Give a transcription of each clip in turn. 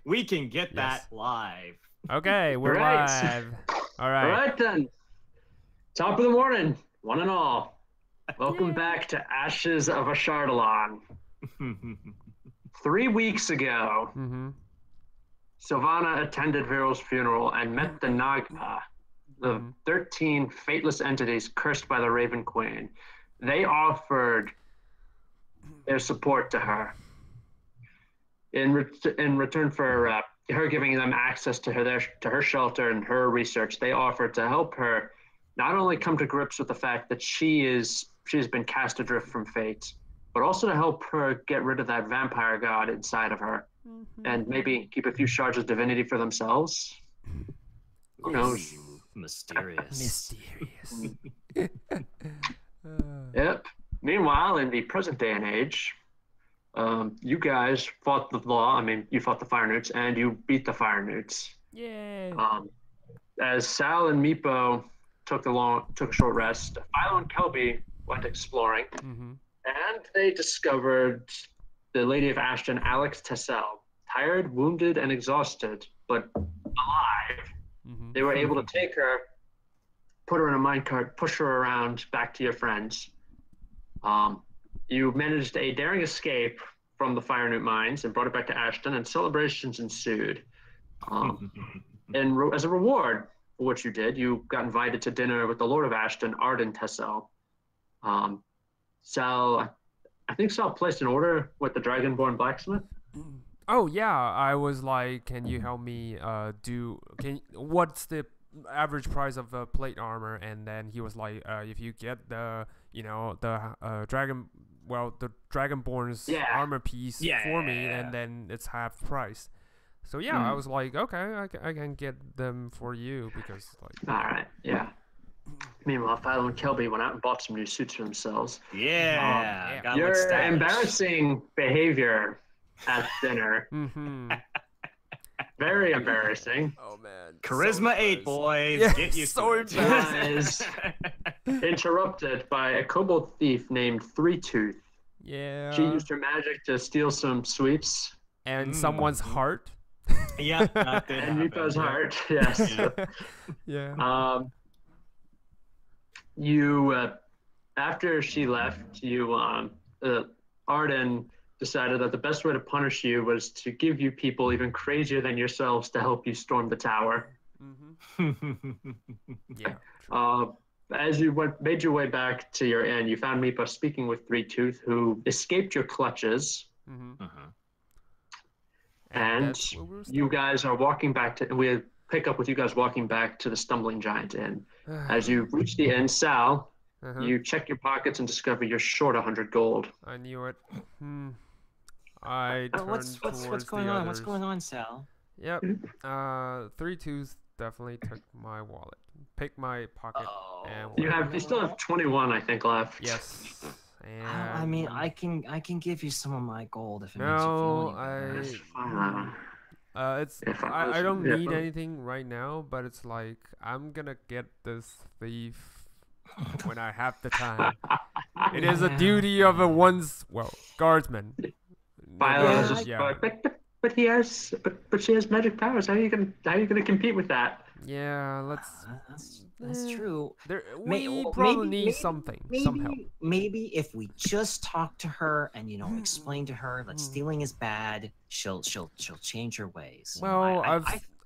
we can get that live. Okay, we're live. All right. All right then. Top of the morning, one and all. Welcome back to Ashes of a Chardalon. 3 weeks ago, Sylvana attended Viral's funeral and met the Nagpa, the 13 fateless entities cursed by the Raven Queen. They offered their support to her. In return for her giving them access to her shelter and her research, they offered to help her not only come to grips with the fact that she's been cast adrift from fate, but also to help her get rid of that vampire god inside of her, and maybe keep a few shards of divinity for themselves. Who knows? Mysterious. Yep. Meanwhile, in the present day and age, you guys fought the law. I mean, you fought the Fire Newts, and you beat the Fire Newts. Yay! As Sal and Meepo took a short rest, Philo and Kelby went exploring, and they discovered the Lady of Ashton, Alex Tessel, tired, wounded, and exhausted, but alive. They were able to take her, put her in a minecart, push her around back to your friends. You managed a daring escape from the Fire Newt mines and brought it back to Ashton, and celebrations ensued. And as a reward for what you did, you got invited to dinner with the Lord of Ashton, Arden Tessel. Sal, I think Sal placed an order with the Dragonborn blacksmith. Oh yeah, I was like, can you help me what's the average price of plate armor? And then he was like, if you get the Dragonborn's armor piece for me, and then it's half price. So yeah, I was like, okay, I can get them for you because like. All right, yeah. Meanwhile, Philo and Kelby went out and bought some new suits for themselves. Your embarrassing behavior at dinner. Very embarrassing. Oh man. Charisma 8, boys. Yeah, get used so to it. Guys, interrupted by a kobold thief named Three Tooth. Yeah. She used her magic to steal some sweets. And someone's heart. Yeah. And Meepo's heart, yes. Yeah. You, after she left, Arden decided that the best way to punish you was to give you people even crazier than yourselves to help you storm the tower. Yeah. As you made your way back to your inn, you found Meepo speaking with Three Tooth, who escaped your clutches. And you guys are walking back to, and we pick up with you guys walking back to the Stumbling Giant Inn. As you reach the inn, Sal, you check your pockets and discover you're short 100 gold. I knew it. I turned What's going on? What's going on, Sal? Yep. Three Tooth definitely took my wallet, picked my pocket, and You still have 21, I think, left. yes. And I mean, I can give you some of my gold if it makes you feel any better. I don't need anything right now, but it's like I'm gonna get this thief when I have the time. It is a duty of guardsman. But she has magic powers. How are you gonna compete with that? Yeah, That's true. We probably need some help. Maybe if we just talk to her and explain to her that stealing is bad, she'll change her ways. Well,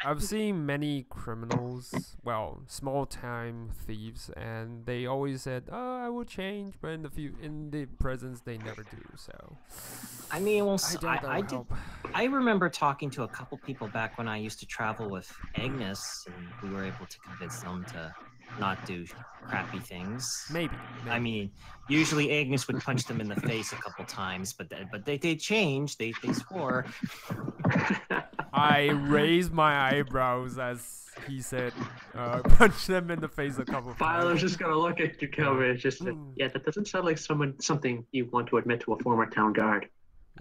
I've seen many criminals, small time thieves, and they always said, "Oh, I will change," but in the presence they never do. So, I mean, I remember talking to a couple people back when I used to travel with Agnes, and we were able to convince them to not do crappy things. Maybe. I mean, usually Agnes would punch them in the face a couple times, but they changed. They swore. I raised my eyebrows as he said, punch them in the face a couple times. Philo's just gonna look at you, Kelvin, and just that doesn't sound like something you want to admit to a former town guard.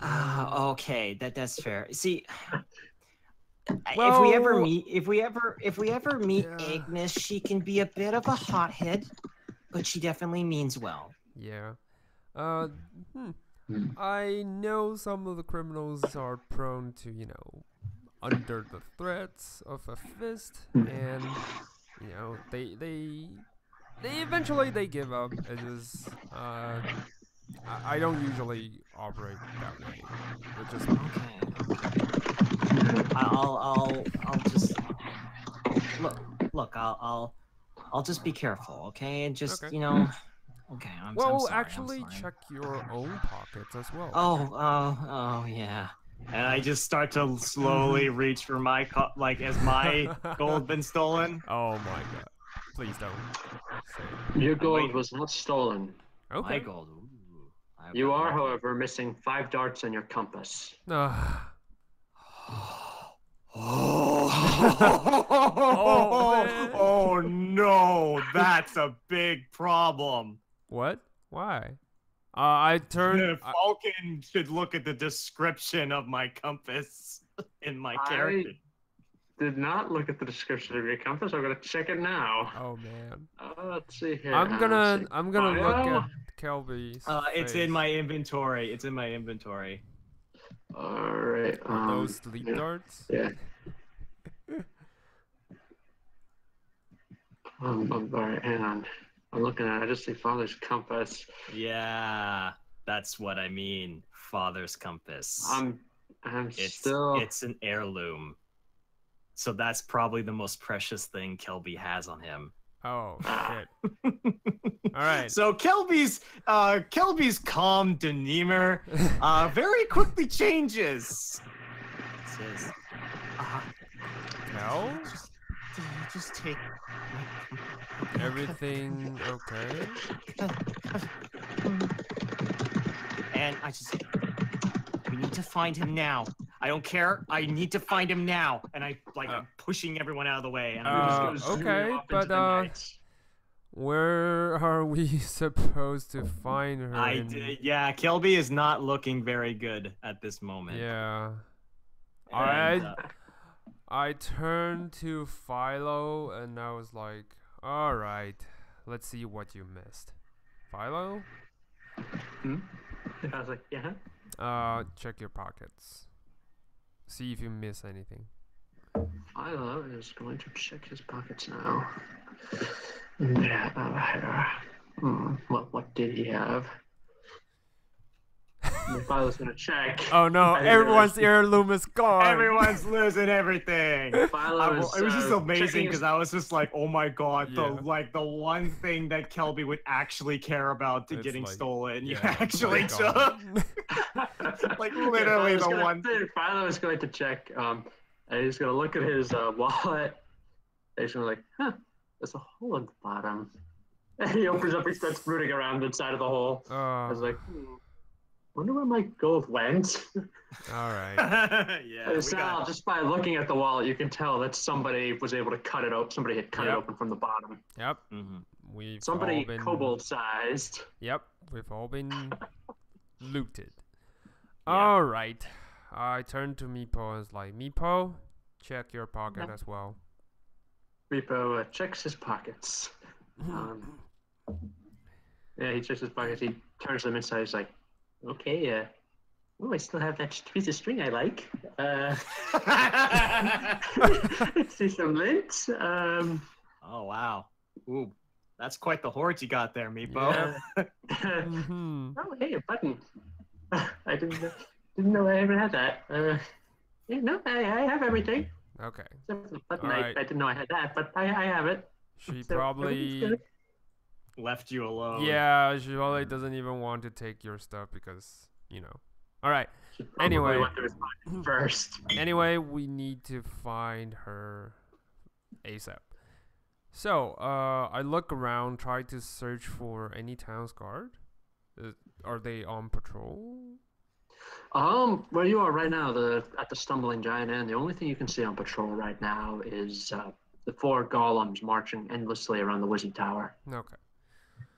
Okay, that's fair. See, if we ever meet Agnes, she can be a bit of a hothead, but she definitely means well. Yeah. I know some of the criminals are prone to, under the threats of a fist, and you know they eventually they give up. It is I don't usually operate that way. It's just me. Okay. I'll just look. I'll just be careful, okay? And just Okay. Okay. I'm Well, sorry. actually, I'm sorry. check your own pockets as well. Oh, yeah. And I just start to slowly reach for my has my gold been stolen? Oh my god! Please don't say it. Your gold was not stolen. My Okay. gold. Ooh, I You got are, lucky. however, missing 5 darts in your compass. Oh, man. Oh no, that's a big problem. what? Why? I turned. Falcon should look at the description of my compass in my character. Did not look at the description of your compass. I'm gonna check it now. Oh man. Let's see here. I'm gonna look at Kelby's. It's in my inventory. It's in my inventory. All right. Are those sleep darts? Yeah. All right, hang on. I'm looking at it. I just see Father's compass. Yeah, that's what I mean. Father's compass. It's an heirloom. So that's probably the most precious thing Kelby has on him. Oh shit. All right. So Kelby's calm demeanor very quickly changes. It says, No. just take Everything okay? And we need to find him now. I don't care. I need to find him now. And I'm pushing everyone out of the way. And I'm just okay, but where are we supposed to find her? Yeah, Kelby is not looking very good at this moment. Yeah. And, I turned to Philo and I was like, all right, let's see what you missed. Philo? I was like, yeah. Check your pockets. See if you miss anything. Philo is going to check his pockets now. Yeah. What did he have? Philo's gonna check. Oh no, everyone's heirloom is gone. Everyone's losing everything. It was just amazing because I was just like, oh my god, the one thing that Kelby would actually care about getting stolen, you actually took. Like literally the one. Philo is going to check. And he's gonna look at his wallet. And he's gonna like, there's a hole in the bottom. And he opens up. He starts rooting around inside of the hole. I was like, wonder where my gold went. All right. Yeah. Just by looking at the wallet, you can tell that somebody was able to cut it open. Somebody had cut it open from the bottom. Yep. Somebody all been kobold-sized. Yep. We've all been looted. All right. I turned to Meepo and was like, Meepo, check your pocket as well. Meepo checks his pockets. Yeah, he checks his pockets. He turns them inside. He's like, okay, I still have that piece of string I like. Let's see some lint. Oh, wow. Ooh, that's quite the hoard you got there, Meepo. Yeah. Oh, hey, a button. I didn't know I ever had that. No, I have everything. Okay. Except for the button. Right. I didn't know I had that, but I have it. She probably left you alone. Yeah, she probably doesn't even want to take your stuff because, All right. Anyway, first. Anyway, we need to find her ASAP. So, I look around, try to search for any town's guard. Are they on patrol? Where you are right now, at the Stumbling Giant Inn, the only thing you can see on patrol right now is the 4 golems marching endlessly around the Wizzy Tower. Okay.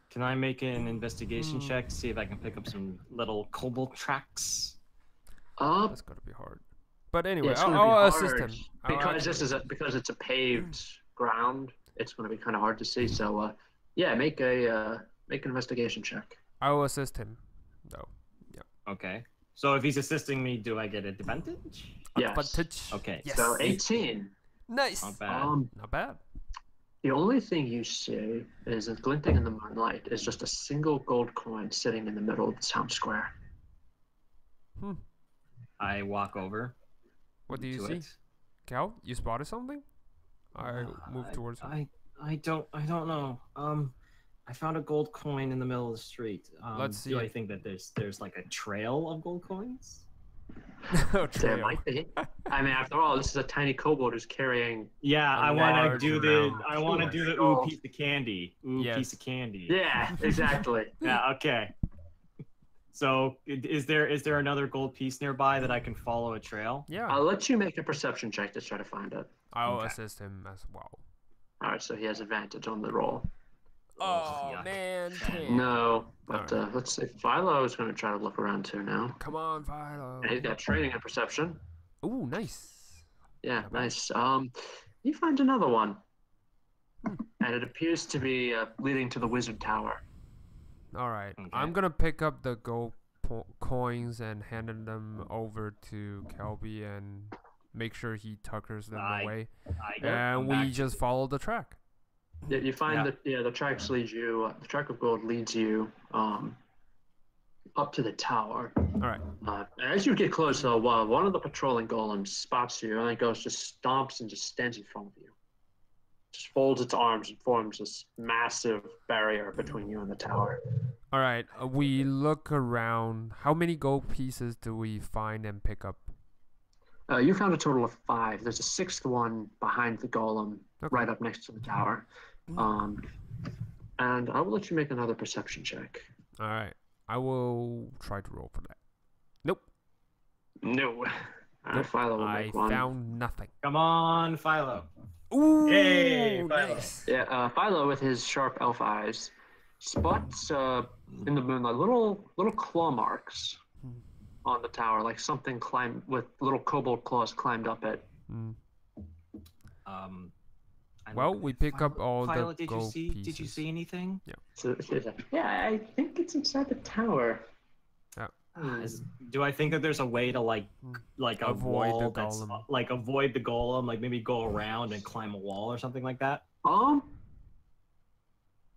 Can I make an investigation check to see if I can pick up some little kobold tracks? That's gonna be hard. But anyway, yeah, I'll assist him. Because it's a paved ground, it's gonna be kind of hard to see. So, make an investigation check. I will assist him, though. Yeah. Okay. So if he's assisting me, do I get advantage? Yes. Advantage. Okay. Yes. So 18. Nice. Not bad. Not bad. The only thing you see is glinting in the moonlight is just a single gold coin sitting in the middle of the town square. I walk over. What do you to see? it. Cal, you spotted something? I move towards him. I don't know. I found a gold coin in the middle of the street. Let's see Do I it. think that there's like a trail of gold coins? Oh, There trail. might be. I mean, after all, this is a tiny kobold who's carrying. Yeah, A I want to large do the amount. I want to do the ooh piece of candy. Ooh Yes. piece of candy. Yeah, exactly. Yeah. Okay. So is there another gold piece nearby that I can follow a trail? Yeah. I'll let you make a perception check to try to find it. I'll Okay. assist him as well. All right, so he has advantage on the roll. Oh, yuck. man. 10. No, but Alright. let's see. Philo is going to try to look around too now. Come on, Philo. And he's got training and perception. Ooh, nice. Yeah, Not bad. nice. You find another one, and it appears to be leading to the wizard tower. All right. Okay. I'm going to pick up the gold coins and hand them over to Kelby and make sure he tuckers them away. And we just follow the track. Yeah, you find that the tracks lead you. The track of gold leads you up to the tower. All right. And as you get close, though, one of the patrolling golems spots you and then just stomps and just stands in front of you. Just folds its arms and forms this massive barrier between you and the tower. All right. We look around. How many gold pieces do we find and pick up? You found a total of 5. There's a 6th one behind the golem, Okay. right up next to the tower. And I will let you make another perception check. All right. I will try to roll for that. Nope. No. Nope. Philo will I make one. found nothing. Come on, Philo. Ooh, Yay, Philo. nice. Yeah, Philo with his sharp elf eyes spots in the moonlight little claw marks on the tower, like something climbed with little kobold claws climbed up it. Well, we pick up all Philo, the did gold you see? pieces. Did you see anything? So yeah, I think it's inside the tower. Do I think that there's a way to like a Avoid wall the that's golem. like avoid the golem, like maybe go around and climb a wall or something like that?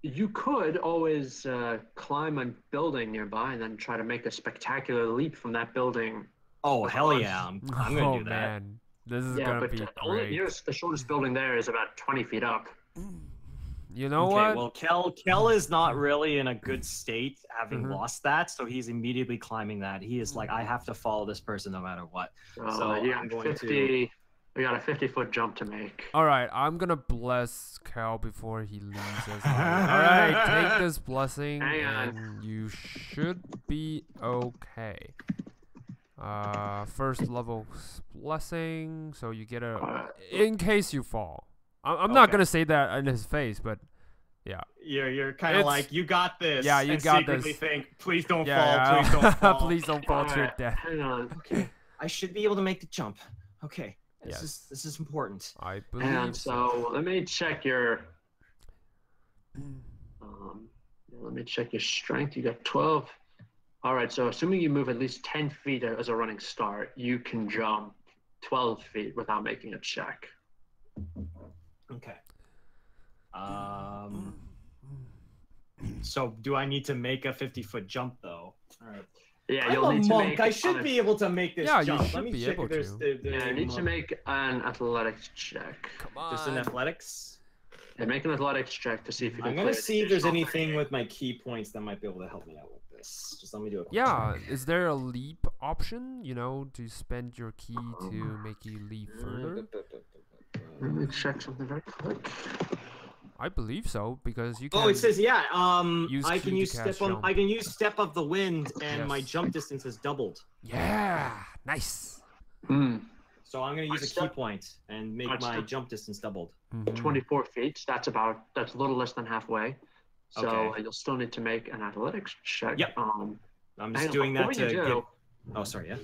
You could always climb a building nearby and then try to make a spectacular leap from that building. Oh hell yeah! I'm gonna Oh do that. man, this is Yeah, gonna but be only great. the shortest building there is about 20 feet up. You know Okay, what? well, Kel is not really in a good state, having Mhm. lost that, so he's immediately climbing that. He is like, I have to follow this person no matter what. So you I'm got going 50. We got a 50-foot jump to make. All right, I'm gonna bless Cal before he leaves us. All right, take this blessing, Hang on. and you should be okay. First level blessing, so you get a in case you fall. I'm not Okay. gonna say that in his face, but yeah. You're kind of It's- like, you got this. Yeah, you and got secretly this. think, please don't Yeah, fall, yeah. please don't fall. Please don't fall to your Alright, death. hang on. Okay, I should be able to make the jump. Okay, Yes. this is important. I believe Hang on, so let me check your strength. You got 12. All right, so assuming you move at least 10 feet as a running start, you can jump 12 feet without making a check. Okay. So do I need to make a 50-foot jump though? All right. Yeah, I'm you'll a need to monk. make. I should be able to make this Yeah, you jump. should Let me be check able if there's to. Yeah, you need to make an athletics check. Come on. just an athletics. Yeah, make an athletics check to see if you can. I'm gonna clear see if there's additional anything 30. with my key points that might be able to help me out with this. Just let me do it. Yeah, is there a leap option? You know, to spend your key to make you leap further? Let me check something very quick. I believe so because you can. Oh, it says use I key can to use cast step on. jump. I can use step of the wind, and my Yes. jump distance is doubled. Yeah, nice. So I'm gonna use a key step- point and make Alright, my step- jump distance doubled. 24 feet. That's a little less than halfway. So Okay. you'll still need to make an athletics check. Yep. Um, I'm hang just on, doing that before to you get. do- Oh, sorry. Yeah.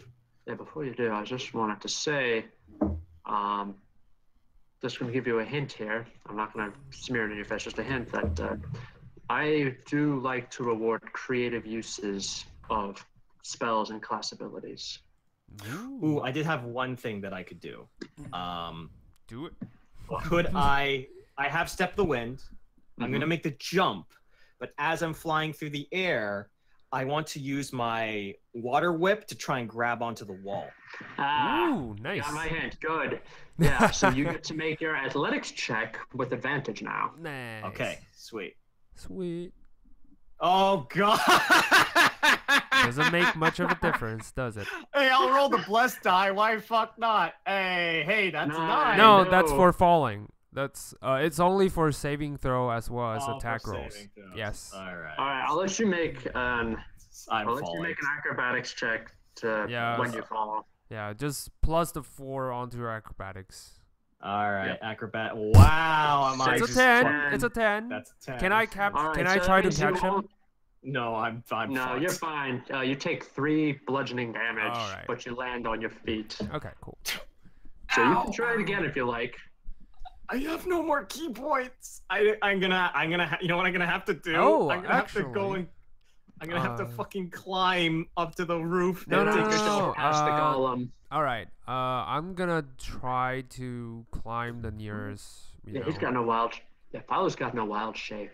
Yeah, before you do, I just wanted to say, just going to give you a hint here. I'm not going to smear it in your face, just a hint that I do like to reward creative uses of spells and class abilities. Ooh, I did have one thing that I could do. Do it. Could I have Step the Wind. I'm going to Mhm. make the jump, but as I'm flying through the air, I want to use my water whip to try and grab onto the wall. Ooh, nice. Got my hint. Good. Yeah, so you get to make your athletics check with advantage now. Nice. Okay, sweet. Sweet. Oh, God. Doesn't make much of a difference, does it? Hey, I'll roll the blessed die. Why fuck not? Hey, that's a 9. No, know. that's for falling. That's it's only for saving throw as well as attack for rolls. saving throws. Yes. All right. All right, I'll let you make I'm I'll let you falling. make an acrobatics check to Yeah, when you fall. Yeah, just plus the 4 onto your acrobatics. All right, Yep. acrobat. Wow, am I It's a just 10. 10. It's a 10. That's a 10. Can I All Can right, I so try that to means you catch him? won't- No, I'm No, fucked. you're fine. You take 3 bludgeoning damage, All right. but you land on your feet. Okay, cool. So you can try it again if you like. I have no more key points. I'm gonna you know what I'm gonna have to do? Oh, I'm gonna have to go actually, and I'm gonna have to fucking climb up to the roof No, and no, take no, a no, shot. no. Past the golem. All right. I'm gonna try to climb the nearest. Yeah, he's got no wild. Yeah, Paolo's got no wild shape.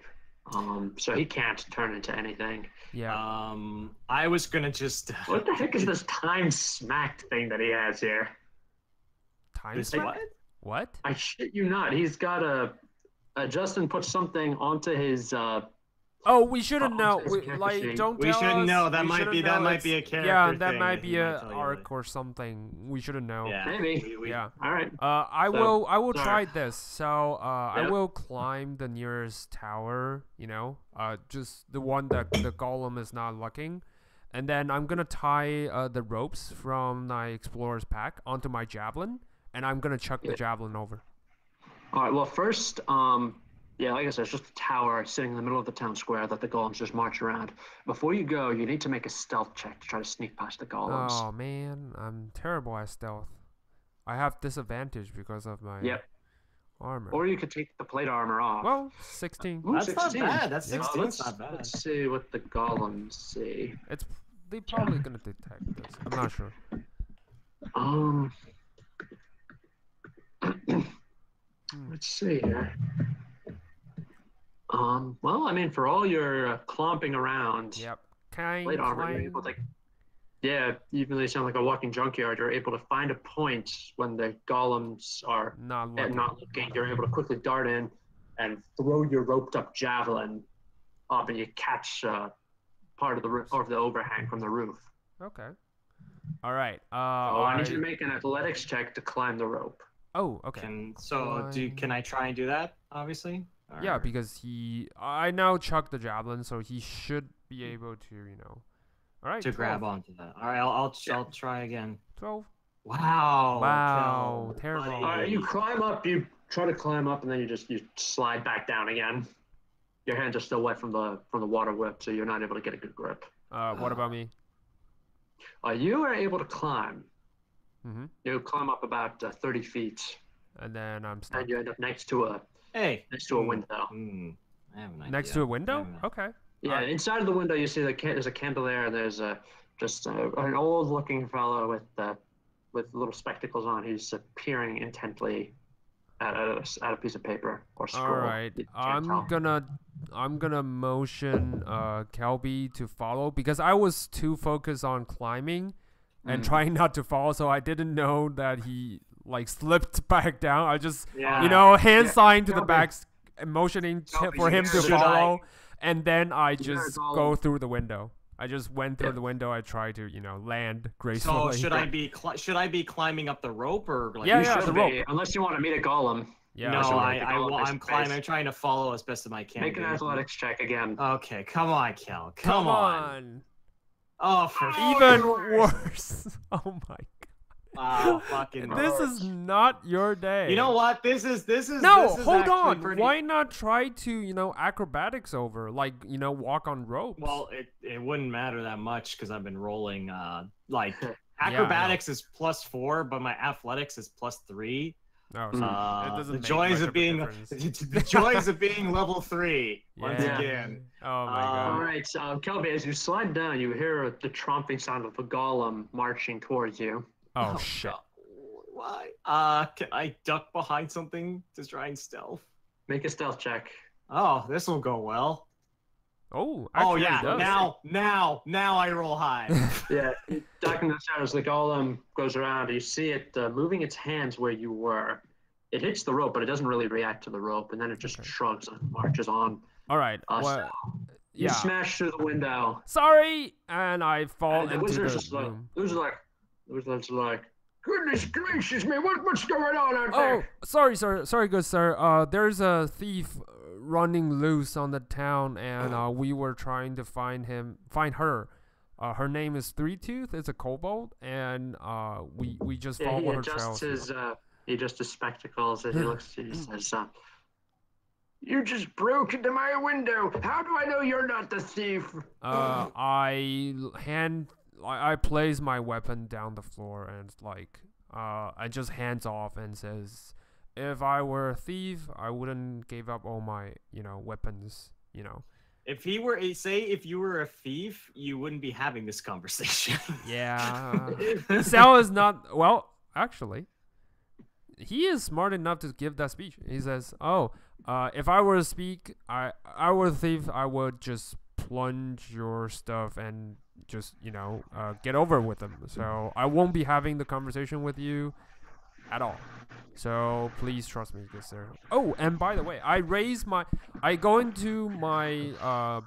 So he can't turn into anything. Yeah. I was gonna just. What the heck is this time smacked thing that he has here? Time This smack? what? What? I shit you not. He's got Justin put something onto his. Oh, we shouldn't know. it's character Like, sheet. don't We tell shouldn't us. know. That We might shouldn't be know. a It's- character Yeah, thing that might that be he a might tell you arc or something. We shouldn't know. Yeah, Maybe. Yeah. All right. I So, will sorry. try this. So I Yep. will climb the nearest tower, just the one that the golem is not looking. And then I'm gonna tie the ropes from my explorer's pack onto my javelin, and I'm gonna chuck the Yeah. javelin over. All right. Well, first, yeah, like I said, it's just a tower sitting in the middle of the town square that the golems just march around. Before you go, you need to make a stealth check to try to sneak past the golems. Oh man, I'm terrible at stealth. I have disadvantage because of my Yep. armor. Or you could take the plate armor off. Well, 16. Ooh, That's 16. not bad. That's Yeah. 16. Let's, Not bad. let's see what the golems see. They probably gonna detect this. I'm not sure. Um, Hmm. let's see here. Well, I mean, for all your clomping around, Yep. Can plate I armor, you're climb? able to, yeah, even though you sound like a walking junkyard, you're able to find a point when the golems are Not looking. not looking. You're able to quickly dart in and throw your roped up javelin up, and you catch part of the roof or the overhang from the roof. Okay. All right. So I need you to make an athletics check to climb the rope. Oh, okay. Can I try and do that? Obviously. Yeah, Or- because I now chucked the javelin, so he should be able to, All right. to 12. grab onto that. All right, I'll try again. 12. Wow. Wow, Kel, terrible. buddy. All right, you climb up. You try to climb up, and then you slide back down again. Your hands are still wet from the water whip, so you're not able to get a good grip. What about me? You are able to climb. Mm-hmm. You climb up about 30 feet, And then I'm stuck. and you end up next to a Hey. window. I have an idea. Next to a I window? have an- Okay. Yeah, Alright. inside of the window, you see there's a candle there, and there's just an old-looking fellow with little spectacles on. He's peering intently at a piece of paper or scroll. All right. You can't tell. I'm gonna motion Kelby to follow because I was too focused on climbing and trying not to fall, so I didn't know that he slipped back down. I just hand sign to the Kelby. back, motioning Kelby, for him to should follow, and then I You're just a golem. go through the window. I just went through Yep. the window. I tried to land So gracefully. should I be climbing up the rope or like? Yeah, You yeah, should the be, rope. unless you want to meet a golem. Yeah. No, should be I the golem I'm face. climbing. I'm trying to follow as best as I can. Make an dude. athletics check again. Okay, come on, Kel. Come Come on. Oh, for Even worse. worse. Oh my Wow, fucking. This is not your day. You know what? This is. No, this is hold actually on. Pretty... Why not try to, acrobatics over, walk on ropes? Well, it wouldn't matter that much because I've been rolling. I know. Acrobatics is +4, but my athletics is +3. No, so it doesn't the make joys much of being the joys of being level 3 once again. Oh my god. All right, so Kelby, as you slide down, you hear the tromping sound of a golem marching towards you. Oh shit. God. Why? Can I duck behind something to try and stealth? Make a stealth check. Oh, this will go well. Oh, Oh actually yeah, it does. now I roll high. Yeah, ducking the shadows, the golem goes around. You see it moving its hands where you were. It hits the rope, but it doesn't really react to the rope, and then it just shrugs and marches on. All right. So you smash through the window. Sorry, and I fall And the into wizard's the room. the wizard's like, goodness gracious me, what's going on out there? Oh, sorry, good sir. There's a thief running loose on the town, and we were trying to find her. Her name is Three Tooth. It's a kobold, and we just follow her trails. He adjusts his spectacles and he looks at you and says, you just broke into my window. How do I know you're not the thief? I place my weapon down the floor and I just hands off and says, if I were a thief, I wouldn't give up all my, weapons, If you were a thief, you wouldn't be having this conversation. Yeah. Sal is not, well, actually, he is smart enough to give that speech. He says, if I were to speak, I were a thief, I would just plunge your stuff and just, get over with them. So I won't be having the conversation with you at all. So please trust me, good sir. Oh, and by the way, I go into my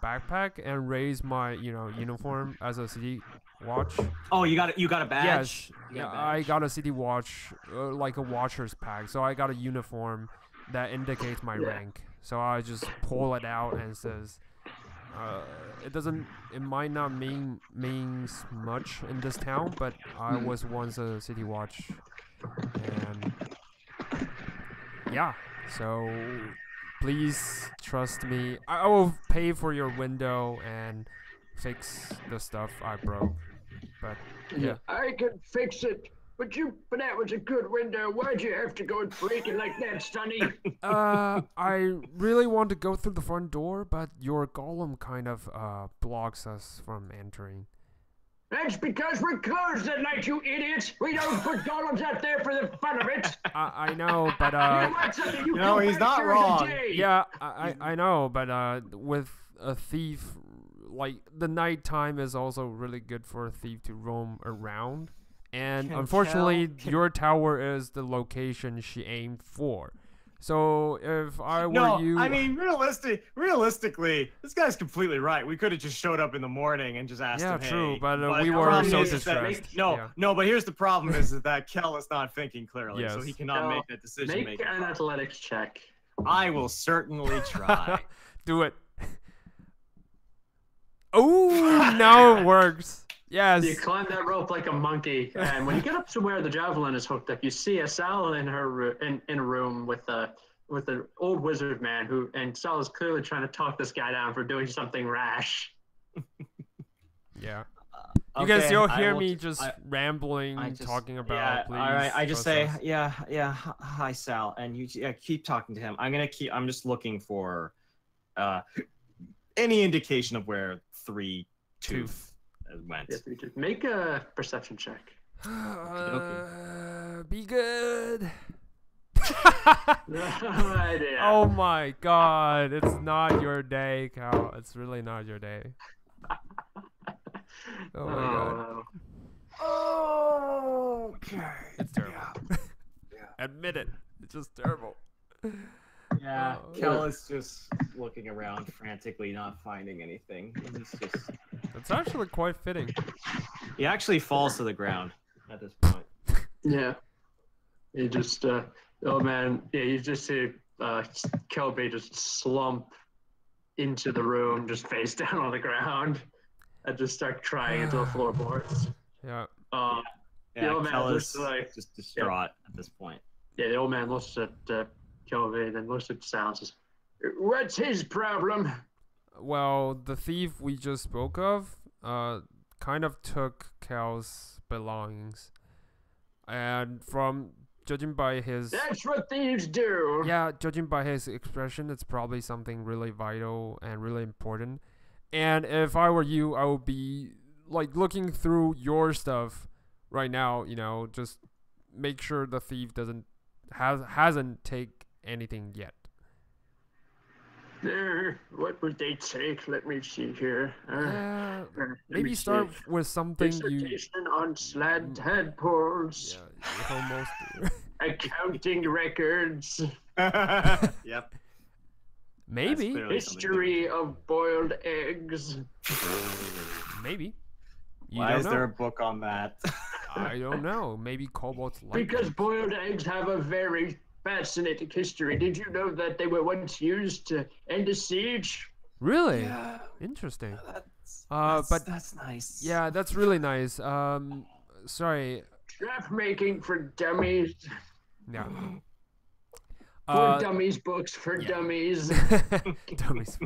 backpack and raise my, uniform as a city watch. Oh, you got a badge? Yes. Yeah, I got a city watch, like a watcher's pack. So I got a uniform that indicates my rank. So I just pull it out and says, it might not means much in this town, but I was once a city watch, and yeah, so please trust me. I will pay for your window and fix the stuff I broke, but yeah. I can fix it. But that was a good window. Why'd you have to go and break it like that, Sonny? I really want to go through the front door, but your golem kind of blocks us from entering. That's because we're closed at night, you idiots. We don't put golems out there for the fun of it. I know, but he's not wrong. Yeah, I know, but with a thief, like the nighttime is also really good for a thief to roam around. And unfortunately, your tower is the location she aimed for. So if I were you... I mean, realistically, this guy's completely right. We could have just showed up in the morning and just asked him, hey. Yeah, true, but we were so distressed. No, but here's the problem is that Kel is not thinking clearly, so he cannot make that decision. Make an athletics check. I will certainly try. Do it. Oh, now it works. Yes. You climb that rope like a monkey, and when you get up to where the javelin is hooked up, you see a Sal in a room with an old wizard man and Sal is clearly trying to talk this guy down for doing something rash. Yeah. You guys still hear me just rambling, talking about. Please, all right. I just say, hi Sal, and you keep talking to him. I'm just looking for any indication of where Three Tooth went. Yes, make a perception check. Be good. Yeah. Oh my god, it's not your day, Cal. It's really not your day. Oh my god. Oh, okay. It's terrible. Yeah. Admit it. It's just terrible. Yeah, Kel is just looking around frantically, not finding anything. It's actually quite fitting. He actually falls to the ground at this point. Yeah. He just, you just see Kelby just slump into the room, just face down on the ground, and just start crying into the floorboards. Yeah. The old man is just distraught at this point. Yeah, the old man looks at Kelby, then looks at Sal and says, what's his problem? Well, the thief we just spoke of kind of took Cal's belongings. And from judging by his That's what thieves do. yeah, judging by his expression, it's probably something really vital and really important. And if I were you, I would be like looking through your stuff right now. You know, just make sure the thief hasn't take anything yet. What would they take? Let me see here. Maybe start with something dissertation on sled tadpoles. Yeah, almost. Accounting records. Yep. Maybe. History of boiled eggs. Maybe. Why is there a book on that? I don't know. Maybe kobolds like Because boiled eggs have a very fascinating history. Did you know that they were once used to end a siege? Really? Yeah. Interesting. But that's nice. Yeah, that's really nice. Sorry. Draft making for dummies. Yeah. For dummies books for dummies. Dummies.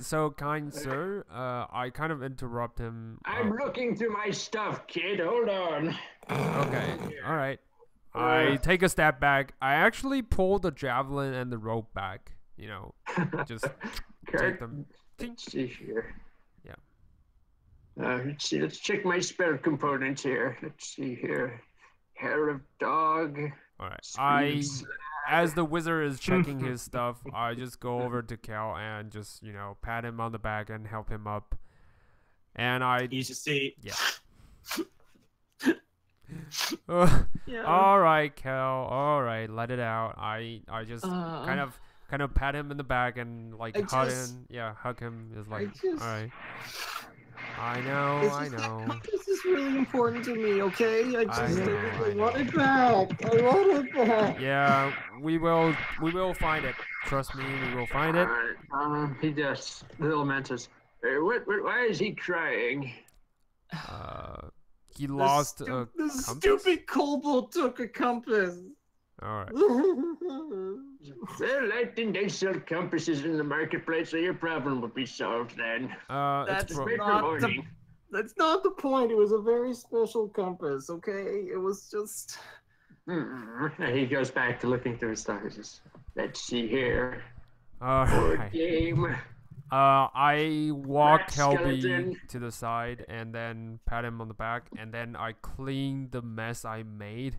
So kind sir, I kind of interrupt him. I'm looking through my stuff, kid. Hold on. Okay. All right. I take a step back. I actually pull the javelin and the rope back. You know, just take them. Let's see here. Yeah. Let's see. Let's check my spell components here. Let's see here. Hair of dog. All right. As the wizard is checking his stuff, I just go over to Cal and just, you know, pat him on the back and help him up. And you should see. Yeah. All right, Cal. All right, let it out. I just kind of pat him in the back and like hug him. Is like, all right. I know. This is really important to me, okay? I want it back. I want it back. Yeah, we will find it. Trust me, we will find it. He does. Little Mantis. Why is he crying? He lost a the compass? stupid kobold took a compass. All right. Well, I think they sell compasses in the marketplace, so your problem will be solved then. That's not the point. It was a very special compass, okay? It was just... He goes back to looking through his stars. Let's see here. Board game. I walk Kelby to the side and then pat him on the back, and then I clean the mess I made.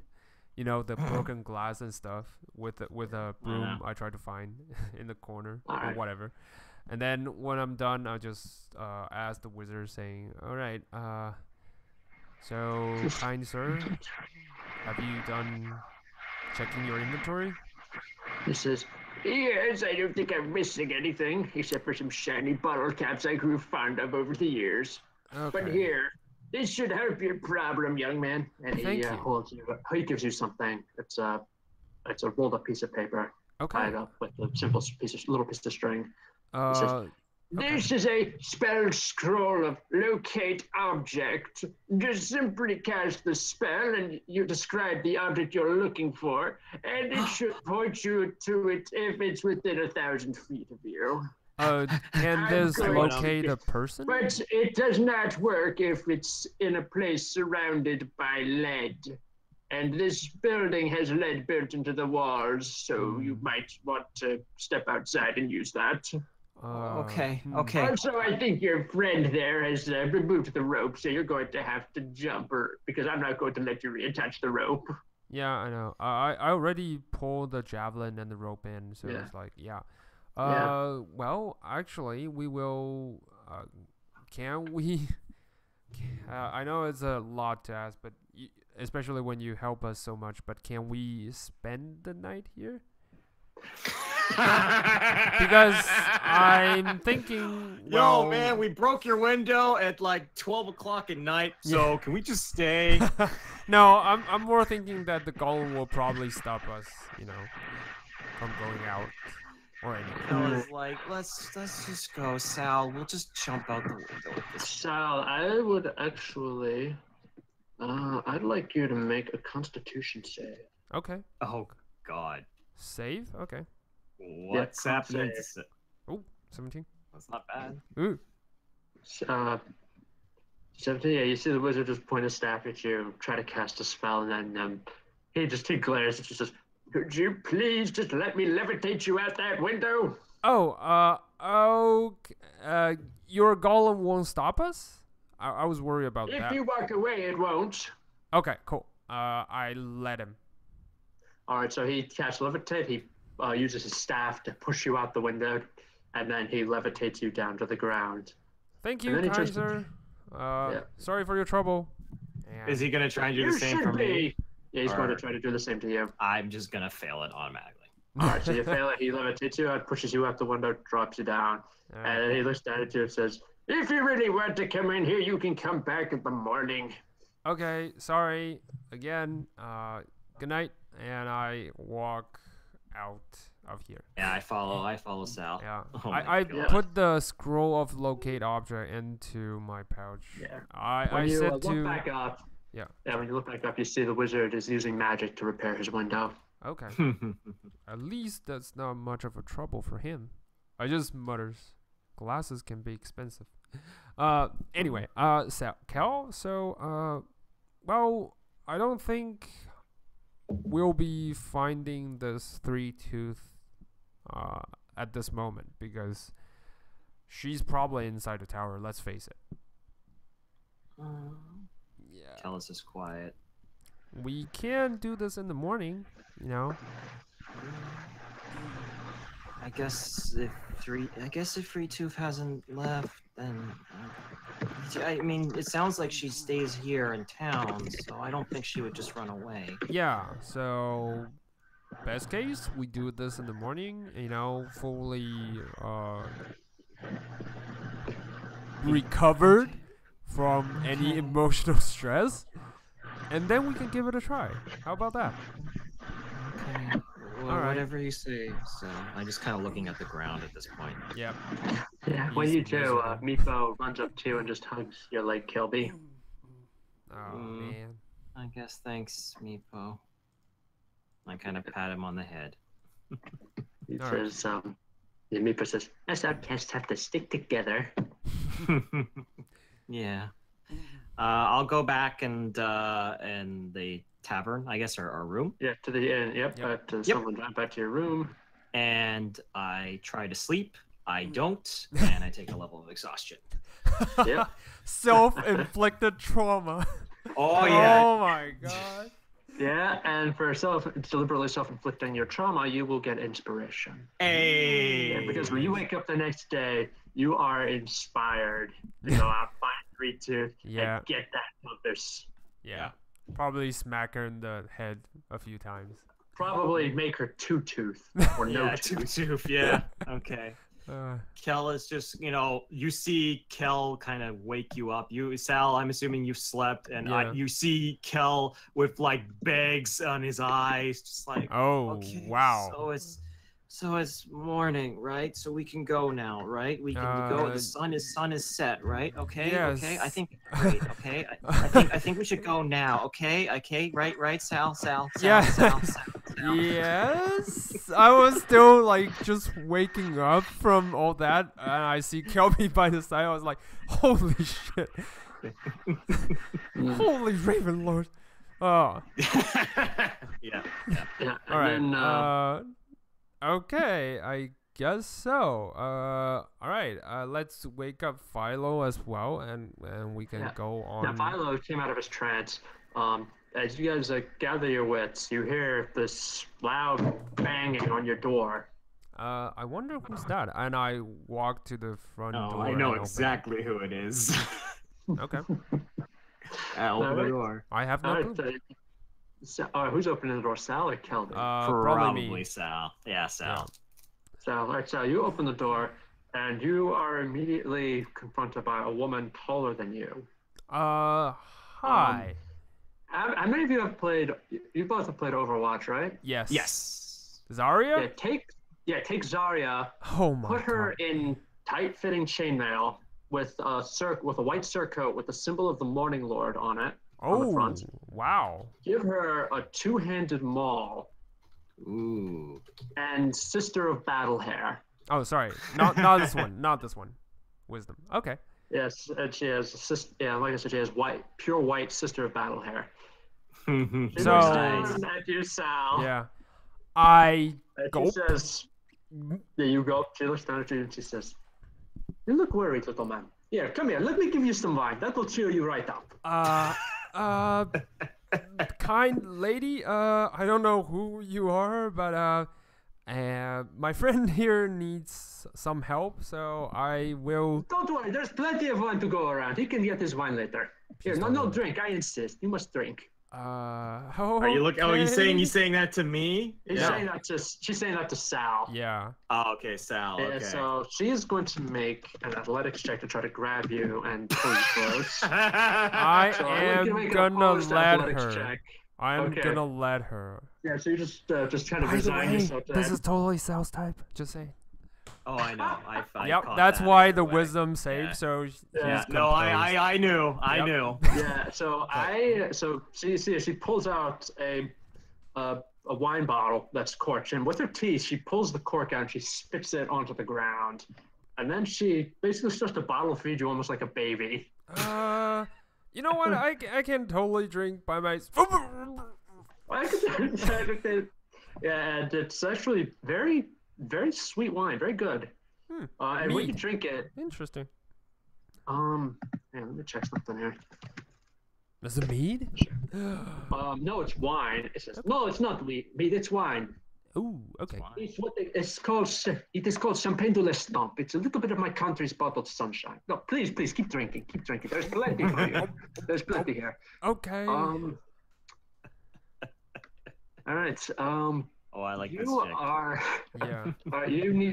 You know, the broken glass and stuff with a broom I try to find in the corner or whatever. And then when I'm done, I just ask the wizard saying, all right, so kind sir, have you done checking your inventory? He says, yes, I don't think I'm missing anything except for some shiny bottle caps I grew fond of over the years. Okay. But here, this should help your problem, young man. And he gives you something. It's a rolled up piece of paper. Okay. Tied up with a simple little piece of string. Okay. This is a spell scroll of locate object. Just simply cast the spell and you describe the object you're looking for, and it should point you to it if it's within 1,000 feet of you. Can this locate a person? But it does not work if it's in a place surrounded by lead. And this building has lead built into the walls, so you might want to step outside and use that. Okay. Also, I think your friend there has removed the rope, so you're going to have to jump, because I'm not going to let you reattach the rope. Yeah, I know. I already pulled the javelin and the rope in, so it's like, well, actually, we will. Can we? I know it's a lot to ask, but especially when you help us so much. But can we spend the night here? Because I'm thinking, well, yo, man, we broke your window at like 12 o'clock at night, so can we just stay? No, I'm more thinking that the golem will probably stop us, you know, from going out or anything. I was like, let's just go, Sal. We'll just jump out the window. Sal, I would actually, I'd like you to make a Constitution save. Okay. Oh God. Save? Okay. What's happening? Oh, 17. That's not bad. Ooh. 17, yeah, you see the wizard just point a staff at you, try to cast a spell, and then he glares and she says, "Could you please just let me levitate you out that window?" Your golem won't stop us? I was worried about that. If you walk away, it won't. Okay, cool. I let him. All right, so he casts levitate. He uses his staff to push you out the window, and then he levitates you down to the ground. Thank you, kind sir. Sorry for your trouble. And is he going to try and do the same for me? Yeah, he's going to try to do the same to you. I'm just going to fail it automatically. All right, so you fail it. He levitates you out, pushes you out the window, drops you down. Right. And then he looks down at you and says, "If you really want to come in here, you can come back in the morning." Okay, sorry. Again, good night. And I walk out of here. Yeah, I follow Sal. Yeah. I put the scroll of locate object into my pouch. Yeah. I said to look back up. Yeah. Yeah, when you look back up, you see the wizard is using magic to repair his window. Okay. At least that's not much of a trouble for him. I just mutters. Glasses can be expensive. Anyway, Cal, well, I don't think we'll be finding this 3-tooth at this moment because she's probably inside the tower, let's face it. Yeah. Cal is just quiet. We can do this in the morning, you know. I guess if 3-tooth hasn't left, then I mean, it sounds like she stays here in town, so I don't think she would just run away. Yeah, so best case, we do this in the morning, you know, fully recovered from any emotional stress, and then we can give it a try. How about that? Okay. Well, whatever you say. So I'm just kind of looking at the ground at this point. Yep. Yeah. When you do, Meepo runs up to you and just hugs your leg, Kilby. Oh man. I guess thanks, Meepo. I kind of pat him on the head. He says, Meepo says, "Us outcasts have to stick together." Yeah. I'll go back and the tavern, I guess, or our room. Yeah, to the inn. Yep. Someone drive back to your room. And I try to sleep. I don't, and I take a level of exhaustion. Yep. Self-inflicted trauma. Oh yeah. Oh my god. Yeah, and for deliberately self-inflicting your trauma, you will get inspiration. Hey. Yeah, because when you wake up the next day, you are inspired to go out, find 3-tooth, and get that compass. Yeah. Probably smack her in the head a few times. Probably make her 2-tooth or no tooth. 2-tooth. Yeah. Okay. Kel is just, you see Kel kind of wake you up. Sal, I'm assuming you slept, and you see Kel with like bags on his eyes, just like, okay, wow. So it's morning, right? So we can go now, right? We can go. The sun is set, right? Okay. Yes. Okay. I think great. Okay. I think we should go now. Okay. Okay. Right. Sal. Yeah. Sal. Yes. I was still like just waking up from all that, and I see Kelby by the side. I was like, holy shit. Holy Raven Lord. Oh. Yeah. All right. Okay, I guess so. All right. Let's wake up Philo as well, and we can go on. Now, Philo came out of his trance. As you guys gather your wits, you hear this loud banging on your door. I wonder who's that. And I walk to the front door. I know exactly who it is. Okay. I'll open the door. I have no clue. Who's opening the door, Sal or Kelvin? Probably Sal. Yeah, Sal. Sal. All right, Sal, you open the door, and you are immediately confronted by a woman taller than you. Hi. How many of you have played? You both have played Overwatch, right? Yes. Zarya? Yeah, take Zarya. Oh my god. Put her in tight-fitting chainmail with a white surcoat with the symbol of the Morning Lord on it. On the front. Wow. Give her a two-handed maul. Ooh. And Sister of Battle Hair. Oh, sorry. Not this one. Not this one. Wisdom. Okay. Yes, and she has like I said, she has pure white Sister of Battle Hair. She So- looks down at you, Sal. Yeah. I And she gulp. says, "Yeah, you go." She looks down at you and she says, "You look worried, little man. Here, come here. Let me give you some wine. That will cheer you right up." Kind lady, I don't know who you are, but my friend here needs some help, so I will. Don't worry. There's plenty of wine to go around. He can get his wine later. Here, Please no, don't no, worry. drink. I insist. You must drink. Are you look? Oh, you saying that to me? He's Yeah. saying that to. She's saying that to Sal. Yeah. Oh, okay, Sal. Yeah, Okay. so she is going to make an athletics check to try to grab you and pull you close. I So I want you to am make an gonna opposed let athletics her. check. I am Okay. gonna let her. Yeah, so you just kind of By the resign way, yourself to this that. is totally Sal's type. Just saying. Oh, I know. I Yep, caught that's that why right the away. wisdom saved. Yeah. So Yeah. he's No, composed. I knew. I Yep. knew. Yeah, so she pulls out a wine bottle that's corked, and with her teeth she pulls the cork out and she spits it onto the ground, and then she basically starts to bottle feed you almost like a baby. You know what? I can totally drink by myself. Yeah, and it's actually very, very sweet wine, very good. And when you Mead. drink it, Interesting. let me check something here. Is it mead? No, it's wine. It says no, it's not mead. It's wine. Ooh, okay. It is called Champagne de l'Estampe. It's a little bit of my country's bottled sunshine. No, please, keep drinking, keep drinking. There's plenty for you. There's plenty here. Okay. All right. Oh, I like this You chick. are. Yeah.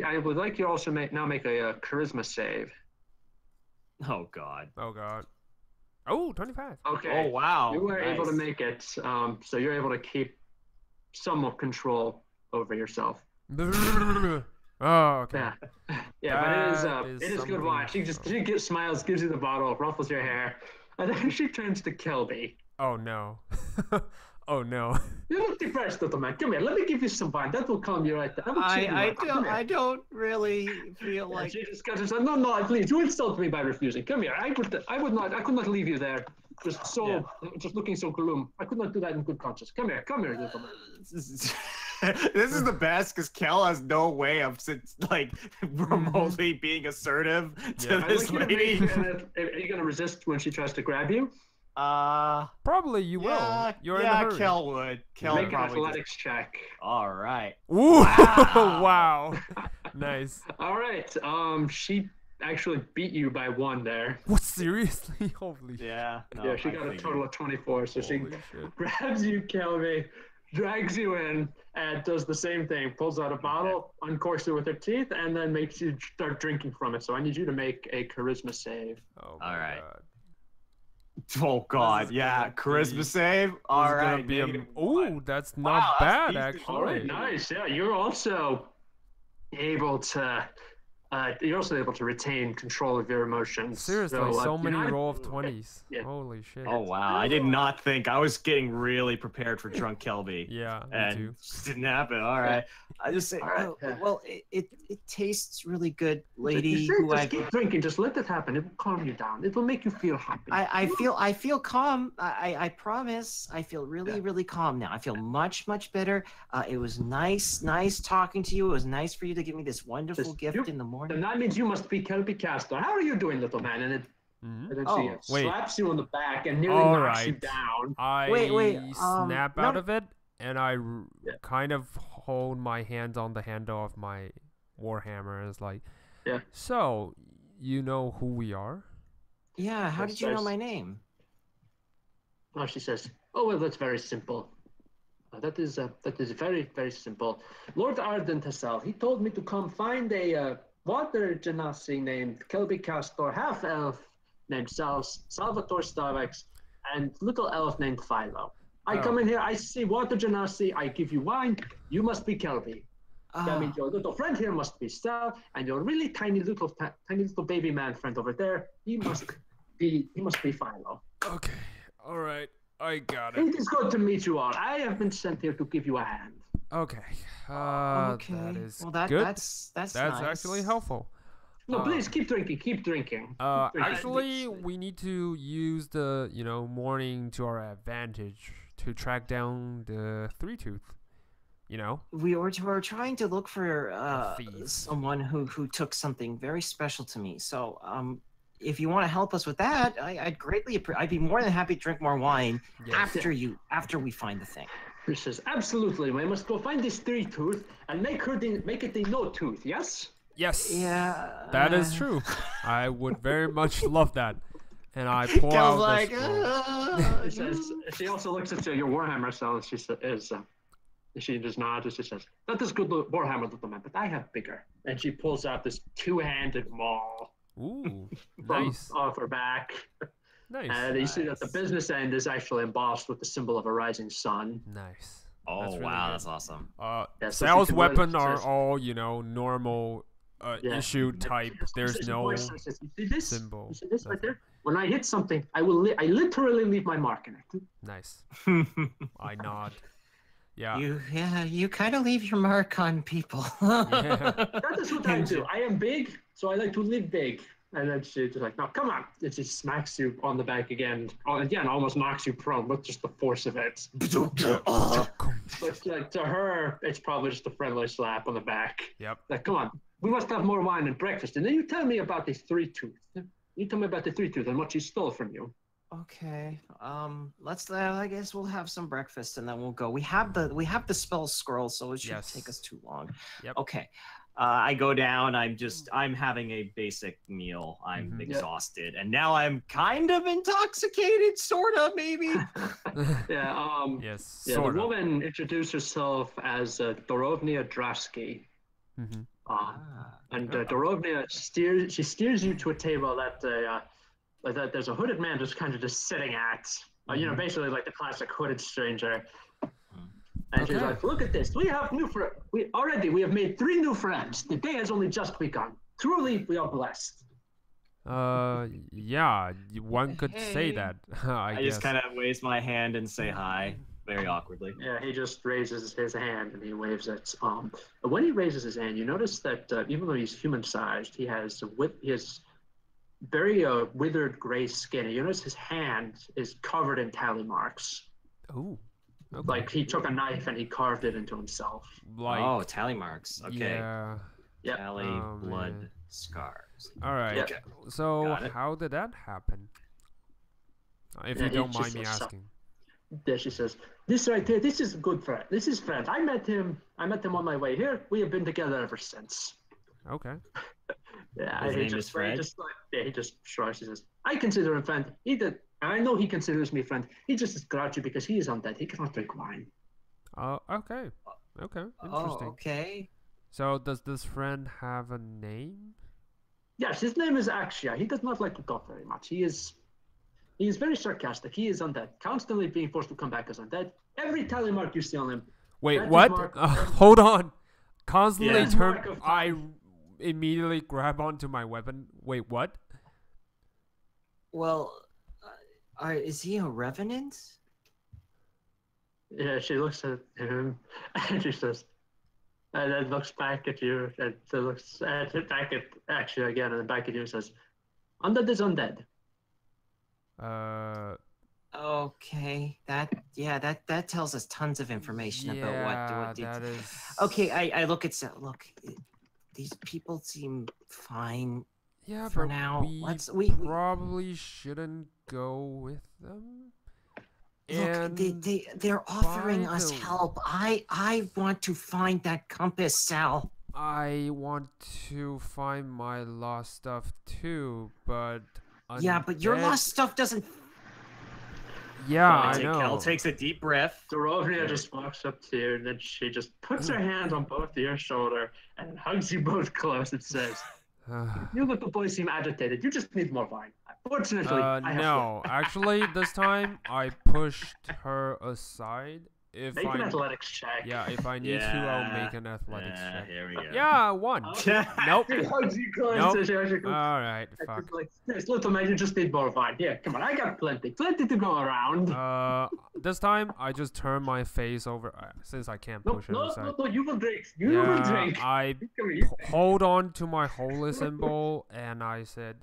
I would like you also make a charisma save. Oh God. Oh god. Oh, 25. Okay. Oh wow. You were able to Nice. make it. So you're able to keep somewhat control over yourself. Oh, okay. Yeah. Yeah, but That it is is good something wine. She smiles, gives you the bottle, ruffles your hair, and then she turns to Kelby. Oh no. Oh no. You look depressed, little man. Come here. Let me give you some wine. That will calm you right down. That will cheer you right up. Come here. I don't really feel And like. she just goes and says, "No, please, you insult me by refusing. Come here. I could not leave you there, just looking so gloom. I could not do that in good conscience. Come here, little man." This is the best because Kel has no way of remotely being assertive to Yeah. this lady. Are you gonna resist when she tries to grab you? Probably you will. You're in a hurry. Kel would. Kel Make an probably. athletics check. All right. Ooh. Wow. Wow. Nice. All right. She actually beat you by 1 there. What, seriously? Holy shit. Yeah. No, Yeah, she I got a figured. total of 24. So she Holy shit. grabs you, Kelby, drags you in, and does the same thing. Pulls out a bottle, uncorks it with her teeth, and then makes you start drinking from it. So I need you to make a charisma save. Oh, All my right. God. Oh God. is Yeah. gonna Charisma be- save. This All is gonna right. be a- -1. Ooh, that's Wow, not that's bad, decent. actually. All right, nice. Yeah, you're also able to. You're also able to retain control of your emotions. Seriously, so you're many not- roll of 20s. Yeah. Holy shit. Oh wow. I did not think. I was getting really prepared for drunk Kelby. Yeah, me And too. just didn't happen. All right. I just say, All right, Oh, yeah. well, it tastes really good, lady. You Who just I keep drinking. Just let it happen. It will calm you down. It will make you feel happy. I feel calm. I promise. I feel really calm now. I feel much better. It was nice talking to you. It was nice for you to give me this wonderful Just- gift in the morning. And that means you must be Kelby Castor. How are you doing, little man? And Mhm. then Oh, she wait. slaps you on the back and nearly All knocks you right. down. I Wait, snap no- out of it, and I Yeah. kind of hold my hands on the handle of my warhammer. And it's like, Yeah. so, you know who we are? Yeah, how Yes, did you know yes. my name? Oh, she says, "Oh well, that's very simple. That is very simple. Lord Ardent himself. He told me to come find a water genasi named Kelby Castor, half elf named Salvatore Starvex, and little elf named Philo. I Oh. come in here. I see water genasi. I give you wine. You must be Kelby. That Ah, means your little friend here must be Sal, and your really tiny little baby man friend over there. He must be Philo. Okay. All right. I got it. It is good to meet you all. I have been sent here to give you a hand. Okay. okay. That is well, good. that's That's nice. actually helpful. No, please keep drinking. Keep drinking. Actually, we need to use the morning to our advantage to track down the three tooth. You know, We were trying to look for thief. someone who took something very special to me. So if you want to help us with that, I'd greatly I'd be more than happy to drink more wine Yes. after we find the thing. He says, absolutely. We must go find this three tooth and make it the no tooth. Yes. Yes. Yeah. That is true. I would very much love that. And I pour out like, this scroll. She says. She also looks at your Warhammer cell. And she says, she just nods and she says, "That is good Warhammer, little man, but I have bigger." And she pulls out this two-handed maul Ooh, from nice. off her back. Nice. And you see that the business end is actually embossed with the symbol of a rising sun. Nice. Oh That's really wow, good. that's awesome. Yeah, so Sal's she can weapon really- are all, you know, normal issue type. There's She no points and says, "You see this? symbol. You see this right nothing. there? When I hit something, I literally leave my mark in it." Nice. I nod. Yeah. You kind of leave your mark on people. Yeah. That is what I do. I am big, so I like to live big. And then she's just like, "No, come on!" And she smacks you on the back again. Again, almost knocks you prone with just the force of it. But like, to her, it's probably just a friendly slap on the back. Yep. Like, come on, we must have more wine and breakfast. And then you tell me about this three tooth. You tell me about the three tooth and what she stole from you. Okay. Let's. I guess we'll have some breakfast and then we'll go. We have the spell scroll, so it shouldn't Yes. take us too long. Yep. Okay. I go down. I'm having a basic meal. I'm Mhm. exhausted, and now I'm kind of intoxicated, sort of, maybe. Yeah. Yes. Yeah. Sort The of. woman introduced herself as Dorovnia Drasky. Mhm. And Oh. Dorovnia steers you to a table that there's a hooded man just sitting at. You know, basically like the classic hooded stranger. And she's Okay. like, "Look at this. We have we have made 3 new friends. The day has only just begun. Truly, we are blessed." Yeah. One could say Hey. that. I I guess. just kind of raise my hand and say hi, very awkwardly. Yeah, he just raises his hand and he waves it. When he raises his hand, you notice that even though he's human-sized, he has very withered gray skin. And you notice his hand is covered in tally marks. Ooh. Okay. Like he took a knife and he carved it into himself. Like. Oh, tally marks. Okay. Yeah. Yep. Tally Oh, blood man. scars. All right. Yeah. So Got it. how did that happen? If Yeah, you he don't just mind me says asking. There she says, "This right here, this is a good friend. This is friend. I met him on my way here. We have been together ever since." Okay. Yeah, His he name just, is Fred? he just shrugs. He says, "I consider him friend. I know he considers me friend. He just is grouchy because he is undead. He cannot drink wine." Okay. Okay. Oh, Interesting. okay. So does this friend have a name? Yes, his name is Akshia. He does not like to talk very much. He is very sarcastic. He is undead, constantly being forced to come back as undead. Every tally mark you see on him. Wait, That is what? mark- Hold on. Constantly Yeah. turn. Mark of I time. immediately grab onto my weapon. Wait, what? Well, is he a revenant? Yeah, she looks at him and she says, and then looks back at you and then looks back at Akshia again and then back at you and says, "Undead is undead." Okay, that tells us tons of information about what did. that is. Okay, I look at look. These people seem fine. Yeah, for but now, we probably shouldn't go with them. Look, they're offering by us the- help. I want to find that compass, Sal. I want to find my lost stuff too, but Yeah, but your undead- lost stuff doesn't. Yeah, I know. Cal takes a deep breath. Dorovnia just walks up to you and then she just puts her hand on both of your shoulder and hugs you both close and says, "You little boy seem agitated. You just need more wine. Fortunately, I have no, actually, this time I pushed her aside. If Make an I athletics check." yeah, if I need to, I'll make an athletics check. Here we go. Yeah, I won. Nope. She hugs you close. Nope. So she hugs you All close. right, And fuck. she's like, "Yes, little man, you just need more wine. Here, come on, I got plenty to go around." This time I just turn my face over since I can't No, push her no, aside. no, you will drink. You will Yeah, drink. I Come here. hold on to my holy symbol and I said,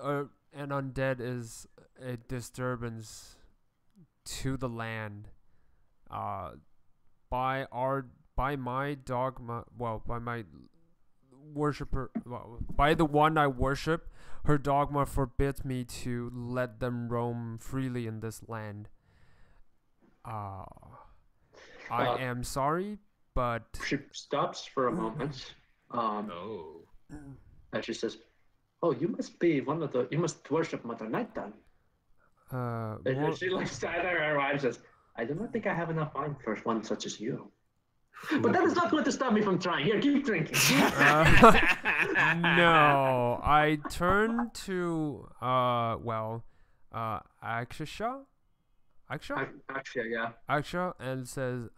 an undead is a disturbance to the land, by my dogma, by my worshiper, by the one I worship, her dogma forbids me to let them roam freely in this land. I am sorry, but she stops for a moment. And she says, "Oh, you must worship Mother Night then." And she looks at her and says, "I do not think I have enough wine for one such as you." But that is not going to stop me from trying. Here, keep drinking. No, I turn to Aksha, and says,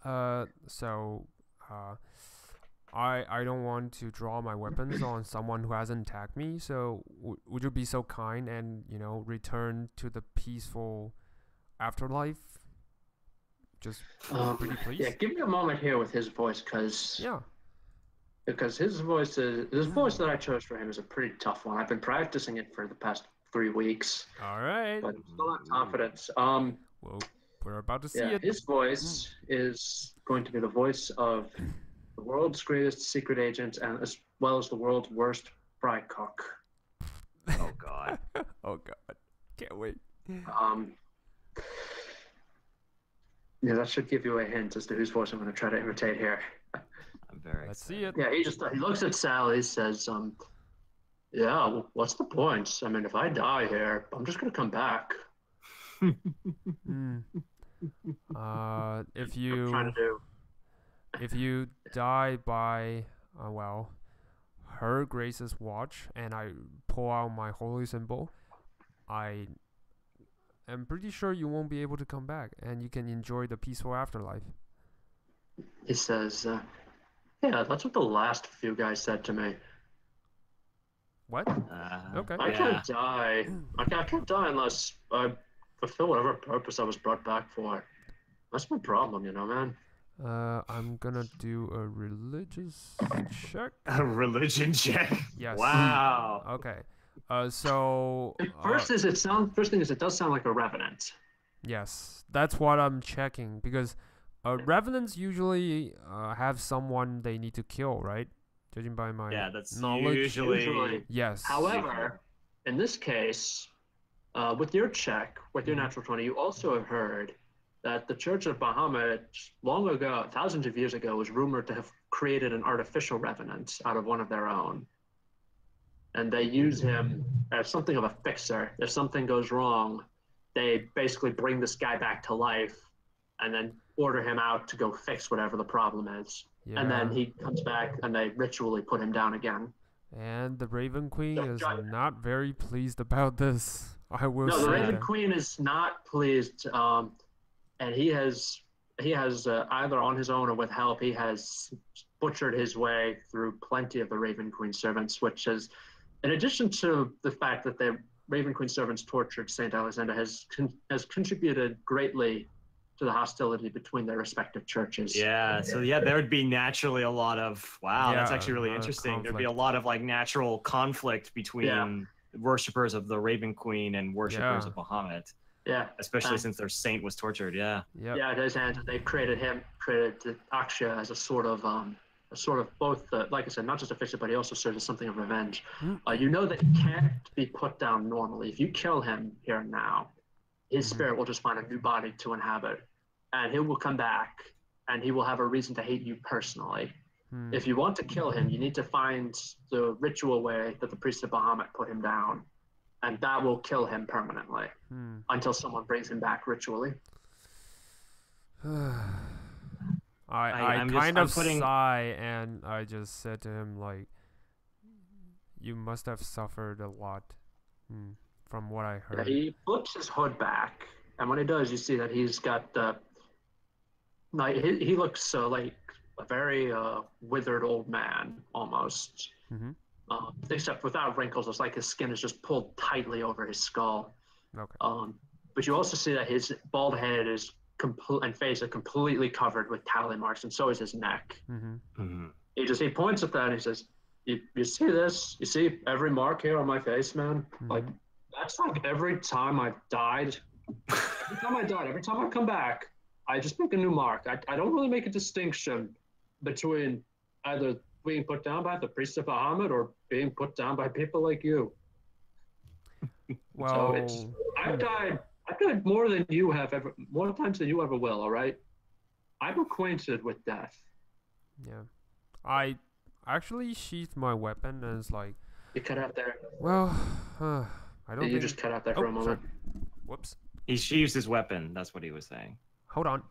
I don't want to draw my weapons on someone who hasn't attacked me. So would you be so kind and return to the peaceful afterlife? Just pretty please. Yeah, give me a moment here with his voice, because his voice that I chose for him is a pretty tough one. I've been practicing it for the past 3 weeks. All right. But I'm still not confident. Well, we're about to see it. His voice is going to be the voice of the world's greatest secret agent, and as well as the world's worst fry cook. Oh God. Oh God. Can't wait. Yeah, that should give you a hint as to whose voice I'm going to try to imitate here. I'm very Let's see it. Yeah, he looks at Sal. He says, "Yeah, well, what's the point? I mean, if I die here, I'm just going to come back." If you die by her Grace's watch, and I pull out my holy symbol, I'm pretty sure you won't be able to come back, and you can enjoy the peaceful afterlife. He says, "Yeah, that's what the last few guys said to me." What? Okay. I can't die. I can't die unless I fulfill whatever purpose I was brought back for. That's my problem, man. I'm gonna do a religious check. A religion check. Yes. Wow. Okay. So first thing is it does sound like a revenant. Yes, that's what I'm checking, because revenants usually have someone they need to kill, right? Judging by my that's knowledge. Usually. Yes. However, in this case, with your check, with your natural 20, you also have heard that the Church of Bahamut, long ago, thousands of years ago, was rumored to have created an artificial revenant out of one of their own. And they use him as something of a fixer. If something goes wrong, they basically bring this guy back to life and then order him out to go fix whatever the problem is. Yeah. And then he comes back and they ritually put him down again. And the Raven Queen is not very pleased about this. I will say. No, the Raven Queen is not pleased. And he has either on his own or with help, he has butchered his way through plenty of the Raven Queen servants, which is, in addition to the fact that the Raven Queen servants tortured Saint Alexander, has contributed greatly to the hostility between their respective churches. Yeah, so there would be naturally a lot of, that's actually really interesting. There'd be a lot of natural conflict between worshippers of the Raven Queen and worshippers of Bahamut. Yeah, especially since their saint was tortured. Yeah. Yeah, it is, and they created Aksha as a sort of both, like I said, not just a fixer, but he also serves as something of revenge. You know that he can't be put down normally. If you kill him here and now, his spirit will just find a new body to inhabit, and he will come back, and he will have a reason to hate you personally. If you want to kill him, you need to find the ritual way that the priests of Bahamut put him down. And that will kill him permanently until someone brings him back ritually. I kind of sigh, and I just said to him, you must have suffered a lot from what I heard. Yeah, he flips his hood back, and when he does, you see that he's got he looks like a very withered old man, almost. Except without wrinkles. It's like his skin is just pulled tightly over his skull. Okay. But you also see that his bald head is and face are completely covered with tally marks, and so is his neck. He points at that and he says, "You see this? You see every mark here on my face, man? Like that's like every time I've died." every time I die, every time I come back, I just make a new mark. I don't really make a distinction between either being put down by the priest of Bahamut or being put down by people like you. Well, So it's I've died more than you have ever, more times than you ever will. All right, I'm acquainted with death. Yeah, I actually sheathed my weapon and it's like. You cut out there. Well, I don't. You just cut out there for a moment. Sorry. Whoops. He sheathes his weapon. That's what he was saying. Hold on.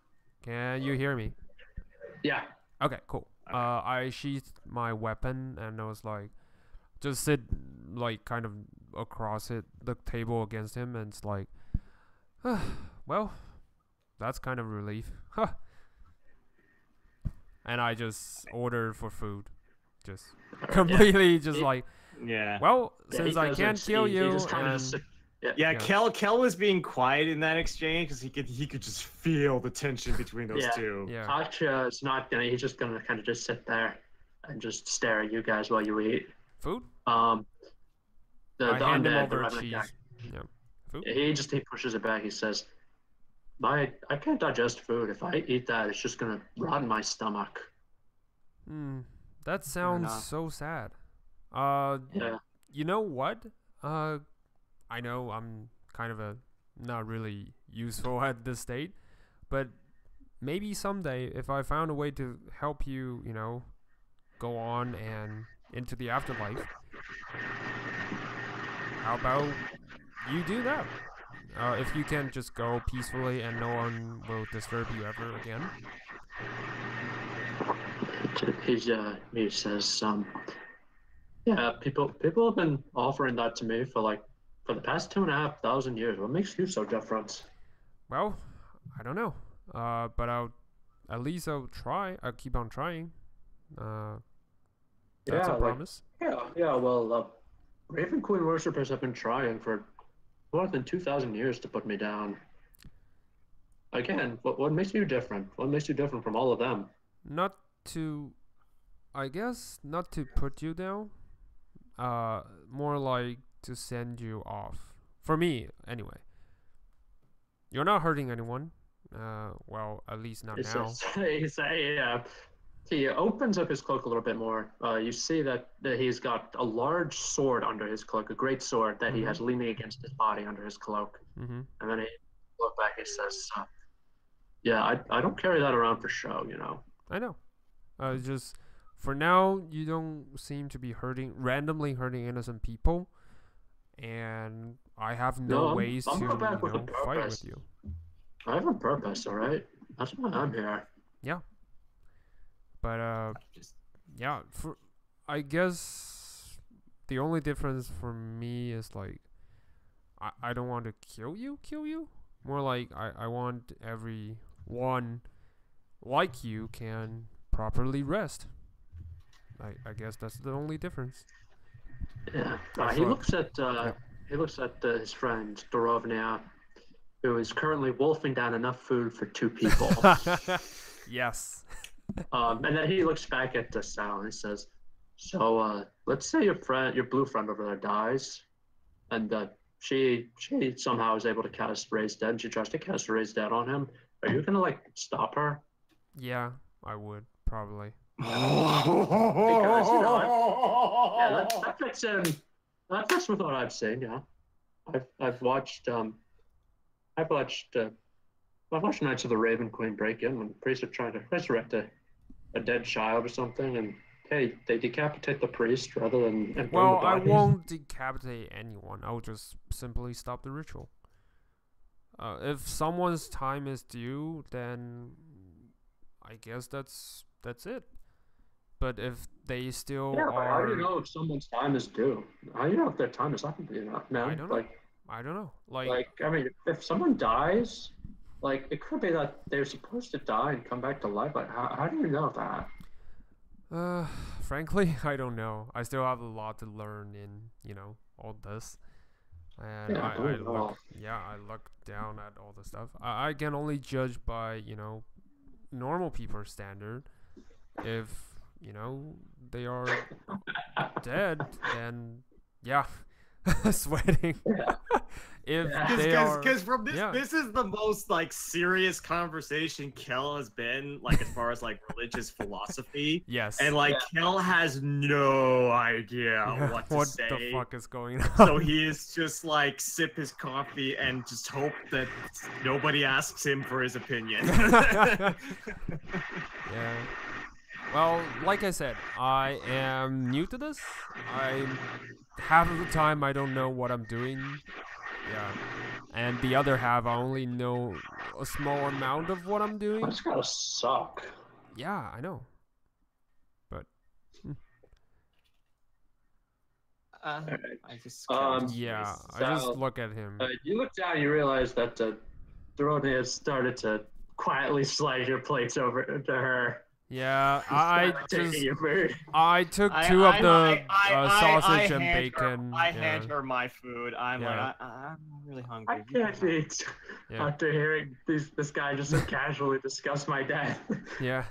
Can you hear me? Yeah. Okay, cool. Okay. I sheathed my weapon and I was like, just sit like kind of across the table against him, and it's like, well, that's kind of relief. Huh. And I just ordered for food, just completely just like. Yeah. Well, since I can't kill you, yeah, Kel was being quiet in that exchange because he could just feel the tension between those two. Yeah. Aksha is not gonna. He's just gonna kind of just sit there and just stare at you guys while you eat. Food. The hand him undead, over the cheese. guy. Yeah. Food. He pushes it back. He says, I can't digest food. If I eat that, it's just gonna rot in my stomach." That sounds so sad. Yeah. You know what? I know I'm kind of not really useful at this state, but maybe someday if I found a way to help you, go on and into the afterlife, how about you do that? If you can just go peacefully and no one will disturb you ever again. He says, yeah, people have been offering that to me for the past 2,500 years. What makes you so different? Well, I don't know. But I'll try. I'll keep on trying. That's a promise. Well, Raven Queen worshippers have been trying for more than 2,000 years to put me down. Again, what makes you different? What makes you different from all of them? I guess not to put you down. More like to send you off. For me, anyway. You're not hurting anyone. Well, at least not now. He opens up his cloak a little bit more. You see that he's got a large sword under his cloak, a great sword that he has leaning against his body under his cloak. And then he looks back and says, yeah, I don't carry that around for show, I know. Just for now, you don't seem to be randomly hurting innocent people, and I have no ways to fight with you. I have a purpose, all right? That's why I'm here. Yeah. But yeah. I guess the only difference for me is like, I don't want to kill you. More like I want everyone like you can properly rest. I guess that's the only difference. Yeah. He looks at his friend Dorovnia, who is currently wolfing down enough food for 2 people. Yes. And then he looks back at Sal and he says, "So let's say your blue friend over there dies, and she somehow is able to cast Raise Dead, and she tries to cast Raise Dead on him. Are you gonna stop her?" Yeah, I would probably. Because that fits in. That fits with what I've seen. Yeah, I've watched Knights of the Raven Queen break in when priests are trying to resurrect a dead child or something, and hey, they decapitate the priest rather than burn the body. I won't decapitate anyone. I'll just simply stop the ritual. If someone's time is due, then I guess that's it. But if they still but how do you know if someone's time is due? How do you know if their time is up? Man, I don't know. I mean, if someone dies, it could be that they're supposed to die and come back to life. How do you know that? Frankly, I don't know. I still have a lot to learn in, all this. And I look down at all the stuff. I can only judge by, normal people's standard. If, they are dead, then yeah. Sweating. if they are, because from this is the most like serious conversation Kel has been like as far as like religious philosophy. Yes. And like Kel has no idea what to say. What the fuck is going on? So he is just like sip his coffee and just hope that nobody asks him for his opinion. Yeah. Well, like I said, I am new to this. Half of the time I don't know what I'm doing. Yeah. And the other half I only know a small amount of what I'm doing. That's gotta suck. Yeah, I know. But I just yeah, so, I just look at him. You look down, you realize that Dorothy has started to quietly slide your plates over to her. Yeah, I took two of the sausage and bacon. I hand her my food. I'm like, I'm really hungry. I can't eat after hearing this guy just so casually discuss my dad. Yeah.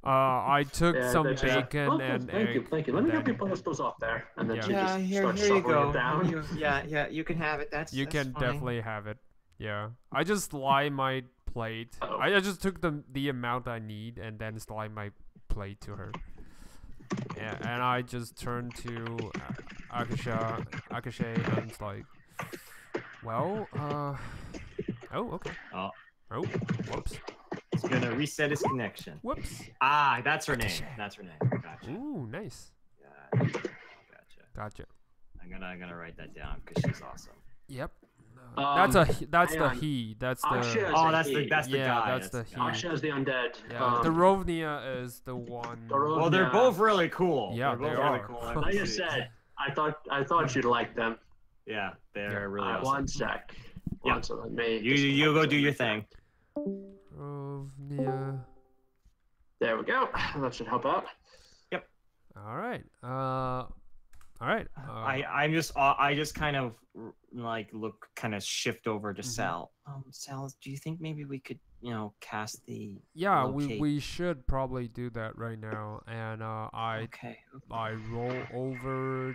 I took some bacon and thank you. Let me help you pull those off there, and then she just starts shoveling it down. You can have it. That's can fine. definitely have it. Yeah, I just slide my plate. I just took the amount I need and then slide my plate to her. Yeah, and I just turned to Akashe and it's like, well, oh, okay. Oh, whoops. He's gonna reset his connection. Whoops. Ah, that's her name. That's her name. Gotcha. Ooh, nice. Gotcha. I'm gonna write that down because she's awesome. Yep. That's the he. That's the that's the guy. That's the he. Asha is the undead. Yeah. Darovnia is the one. Well, they're both really cool. Yeah, they're both really cool. Like I said, I thought you'd like them. Yeah, they're really awesome. One sec. Yeah. You go do your thing. Darovnia. There we go. That should help out. Yep. All right. I just kind of like shift over to Sal. Sal, do you think maybe we could, cast the we should probably do that right now. And I roll over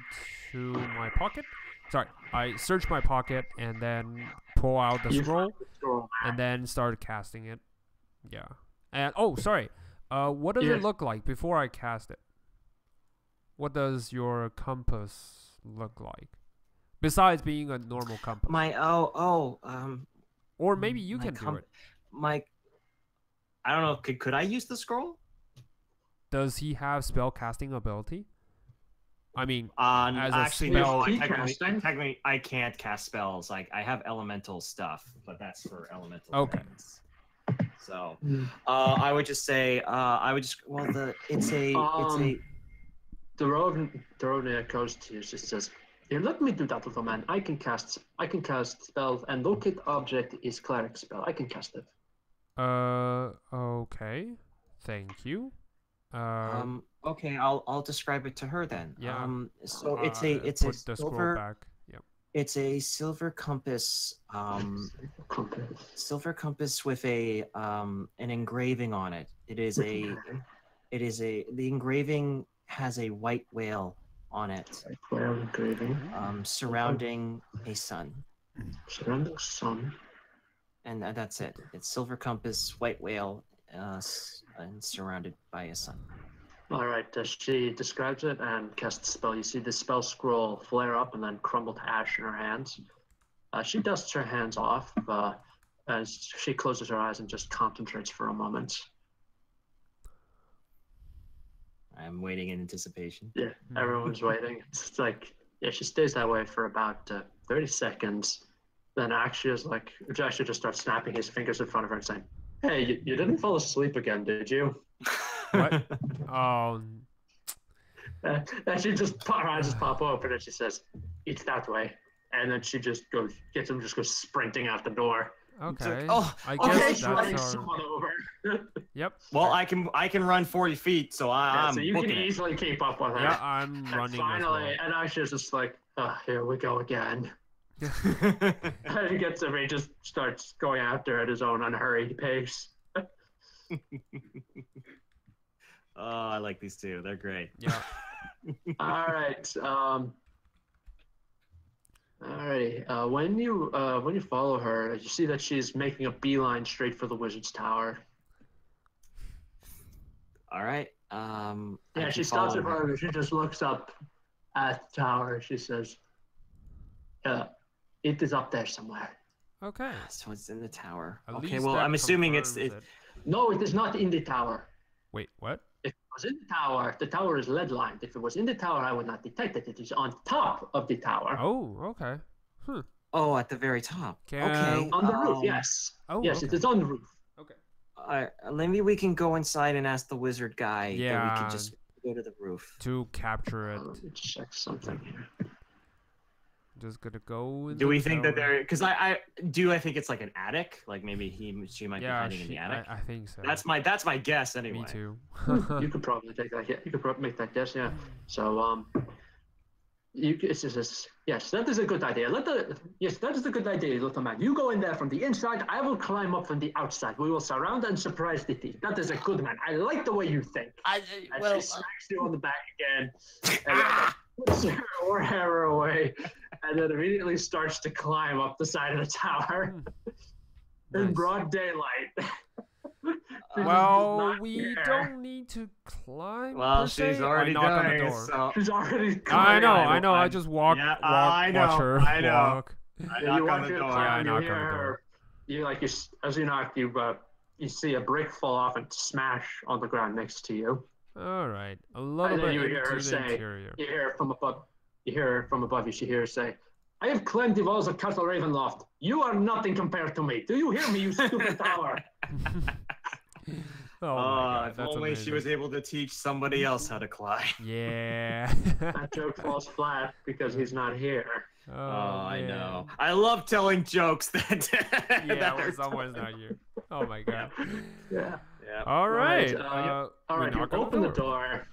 to my pocket. Sorry, I search my pocket and then pull out the scroll and then start casting it. Yeah. And sorry. What does it look like before I cast it? What does your compass look like? Besides being a normal compass. Or maybe you can do it. I don't know, could I use the scroll? Does he have spell casting ability? I mean, actually, no. Technically, I can't cast spells. Like I have elemental stuff, but that's for elemental things. So, I would just say, Darovnia goes to you, just says, "Here, let me do that, little man. I can cast spells, and locate object is cleric spell. I can cast it." Okay. Thank you. Okay, I'll describe it to her then. Yeah. So it's a silver. Yep. It's a silver compass. Silver compass with an engraving on it. The engraving has a white whale on it. Whale engraving. Surrounding a sun. Surrounding sun. And that's it. It's silver compass, white whale, and surrounded by a sun. All right. She describes it and casts the spell. You see the spell scroll flare up and then crumble to ash in her hands. She dusts her hands off as she closes her eyes and just concentrates for a moment. I'm waiting in anticipation. Yeah, everyone's waiting. It's like, she stays that way for about 30 seconds. Then Akshay just starts snapping his fingers in front of her and saying, "Hey, you didn't fall asleep again, did you?" What? And she her eyes just pop open and she says, "It's that way." And then she just goes sprinting out the door. Okay. I guess that's someone over. Yep. Well, I can run 40 feet, so so you can easily keep up with her. Yeah, I'm running. Finally, as well. and Aksha's just like, "Oh, here we go again." And he gets him. He just starts going after at his own unhurried pace. Oh, I like these two. They're great. Yeah. All right. Alrighty. When you follow her, you see that she's making a beeline straight for the wizard's tower. All right. Yeah, she stops in front of her. She just looks up at the tower. She says, "It is up there somewhere." Okay. So it's in the tower. At Okay. least Well, that I'm assuming confirms it. it. No, it is not in the tower. Wait, what? If it was in the tower is lead lined. If it was in the tower, I would not detect it. It is on top of the tower. Oh, okay. Oh, at the very top. Can- Okay. On the roof, yes. Oh, yes, okay. it is on the roof. Okay. Maybe we can go inside and ask the wizard guy that we Yeah. can just go to the roof. To capture it. Let me check something here. Just gonna go. Do we think that they're? Because I think it's like an attic. Like maybe she might be hiding in the attic. I think so. That's my guess anyway. Me too. You could probably take that. Yeah, you could probably make that guess. Yeah. So it's just yes, that is a good idea. Yes, that is a good idea, little man. You go in there from the inside. I will climb up from the outside. We will surround and surprise the thief. That is a good man. I like the way you think. And she smacks you on the back again, and puts her hair away, and then immediately starts to climb up the side of the tower in Nice. broad daylight. Well, we don't need to climb. Well, per se. she's already I knock on done the it. door. So She's already. I know. I just walk, Yeah, watch her I know. walk. I You knock walk on the to the door. clown, Yeah, I you knock hear on the door. her. As you knock, you see a brick fall off and smash on the ground next to you. All right, a little And then bit you hear into her the say, interior. You hear her from above. You hear her from above. You should hear her say, "I have climbed the walls of Castle Ravenloft. You are nothing compared to me. Do you hear me, you stupid tower?" Oh my God, if that's only amazing. she was able to teach somebody else how to climb. Yeah. That joke falls flat because he's not here. Oh, I man. know. I love telling jokes that. Yeah, that when are someone's not here. Oh my God. Yeah. Yeah. All right. All right. we You knock on open the door.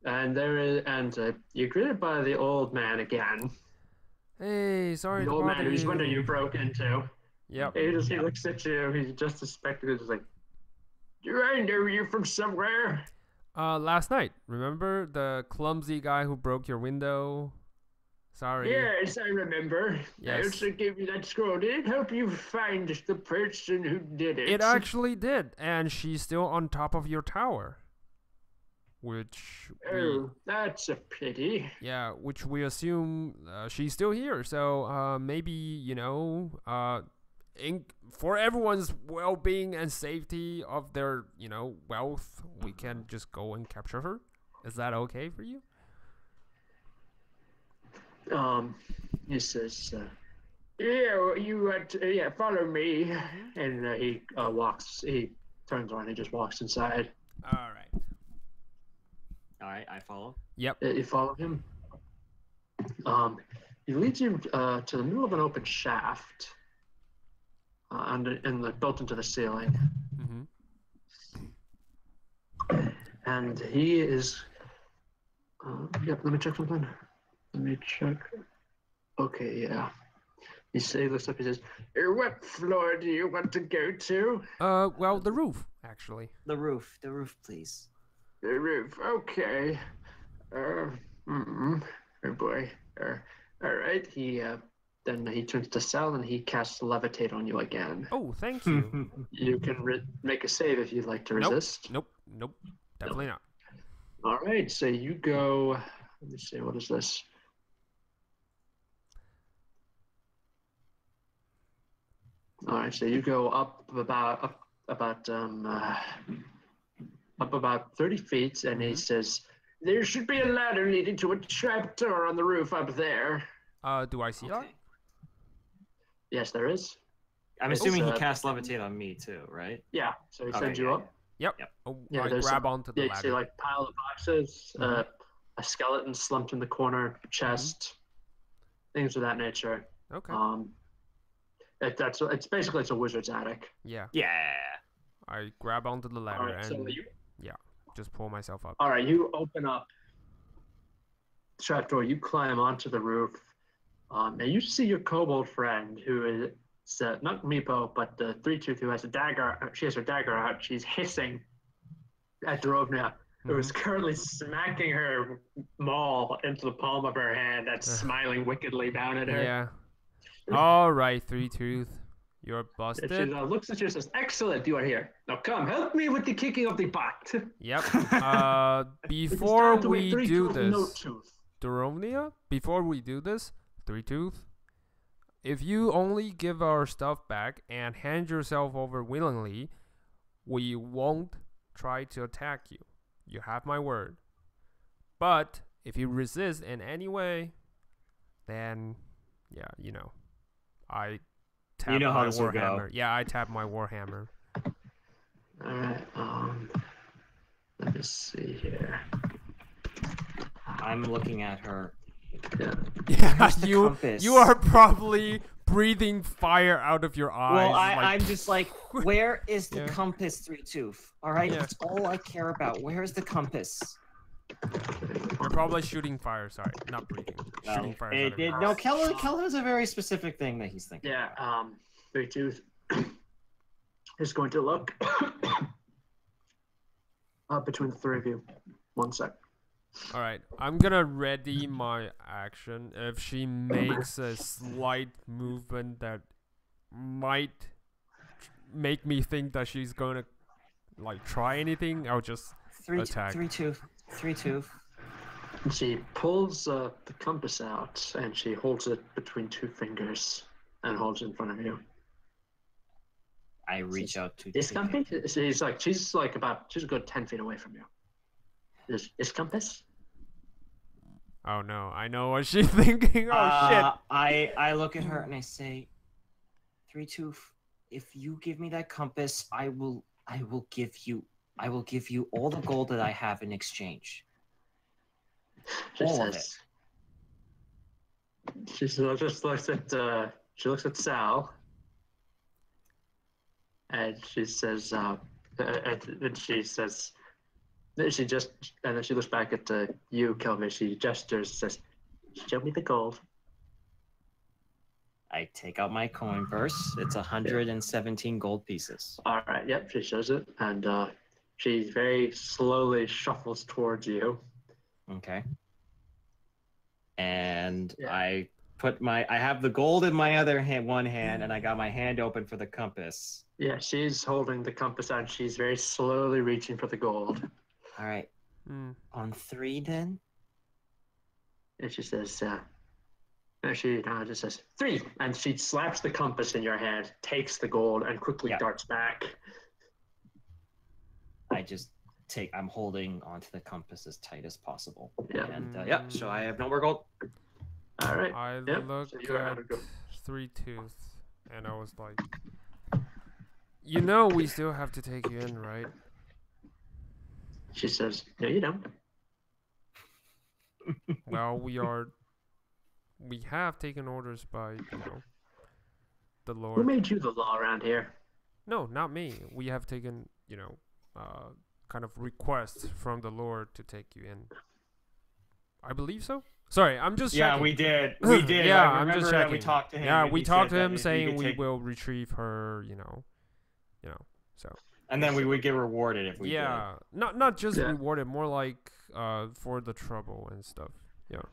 And you're greeted by the old man again. Hey, sorry The to old bother man whose you. window you broke into. Yep. He looks at you. He's just suspected. He's like, "Do I know you from somewhere?" Last night, remember the clumsy guy who broke your window? Sorry. Yes, I remember. I Yes. also gave you that scroll. Did it help you find the person who did it? It actually did, and she's still on top of your tower. Which Oh, that's a pity. which we assume she's still here. So maybe for everyone's well-being and safety of their wealth, we can just go and capture her. Is that okay for you? He says, "Yeah, well, you want to, follow me," and he turns around and just walks inside. All right. All right, I follow. Yep. You follow him. He leads you to the middle of an open shaft, built into the ceiling, and he is. Let me check something. Let me check. Okay, yeah. He looks up. He says, "What floor do you want to go to?" Well, the roof actually. The roof, please. The roof. Okay. Oh boy. All right. Then he turns to Sal and he casts levitate on you again. Oh, thank you. You can make a save if you'd like to resist. Nope. Definitely not. All right. So you go. Let me see. What is this? All right. So you go up about 30 feet, and he says, "There should be a ladder leading to a trap door on the roof up there." Do I see that? Okay. Yes, there is. I'm It's, assuming he cast levitate on me too, right? Yeah. So he Okay, sends you yeah, up. Yep. Yep. Oh, Yeah, I there's grab some- onto the Yeah, you see ladder. like pile of boxes, a skeleton slumped in the corner, chest, things of that nature. Okay. It's basically it's a wizard's attic. Yeah. Yeah. I grab onto the ladder All right, so and you just pull myself up. all right, you open up the trapdoor, you climb onto the roof, and you see your kobold friend who is not Meepo, but the 3-tooth who has a dagger. She has her dagger out. She's hissing at Drovnia. who is currently smacking her maul into the palm of her hand and smiling wickedly down at her. Yeah. All right, Three Tooth. You're busted. She looks at you and says, "Excellent, you are here. Now come, help me with the kicking of the butt." Yep. Before we do this, Durovnia, before we do this, Three Tooth, if you only give our stuff back and hand yourself over willingly, we won't try to attack you. You have my word. But if you resist in any way, then yeah, you know, I tap my warhammer. Yeah, I tap my warhammer. All right. Let me see here. I'm looking at her. Yeah, you are probably breathing fire out of your eyes. Well, I'm just like, where is the compass, Three Tooth? All right, that's all I care about. Where's the compass? You're probably shooting fire. Sorry, not breathing. Shooting fire. No, Keller has a very specific thing that he's thinking. Yeah, Three Tooth is going to look between the three of you. 1 sec. All right, I'm gonna ready my action. If she makes a slight movement that might make me think that she's gonna like try anything, I'll just attack. Three Tooth. She pulls the compass out and she holds it between 2 fingers and holds it in front of you. I reach out to this compass. She's a good 10 feet away from you. Is compass? Oh no, I know what she's thinking. Oh shit. I look at her and I say, Three Tooth, if you give me that compass, I will give you all the gold that I have in exchange. She looks at Sal and she says and then she looks back at you, Kelvin. She gestures and says, "Show me the gold." I take out my coin purse. It's 117 gold pieces. All right. Yep. She shows it, and she very slowly shuffles towards you. Okay. And I have the gold in my other hand, one hand, and I got my hand open for the compass. Yeah, she's holding the compass out. She's very slowly reaching for the gold. All right. On 3, then. And she says, she just says 3, and she slaps the compass in your hand, takes the gold, and quickly darts back. I'm holding onto the compass as tight as possible. Yeah. And so I have no more gold. All right. I look at Three Tooth, and I was like, you know, we still have to take you in, right? She says, "No, you don't." Well, we have taken orders by, the Lord. Who made you the law around here? No, not me. We have taken, kind of requests from the Lord to take you in. I believe so. Sorry, I'm just checking. Yeah, we did. We did. Yeah, I'm just checking. We talked to him. Yeah, we talked to him saying we will retrieve her, so. And then we would get rewarded if we did. Yeah, not just rewarded, more like for the trouble and stuff. Yeah.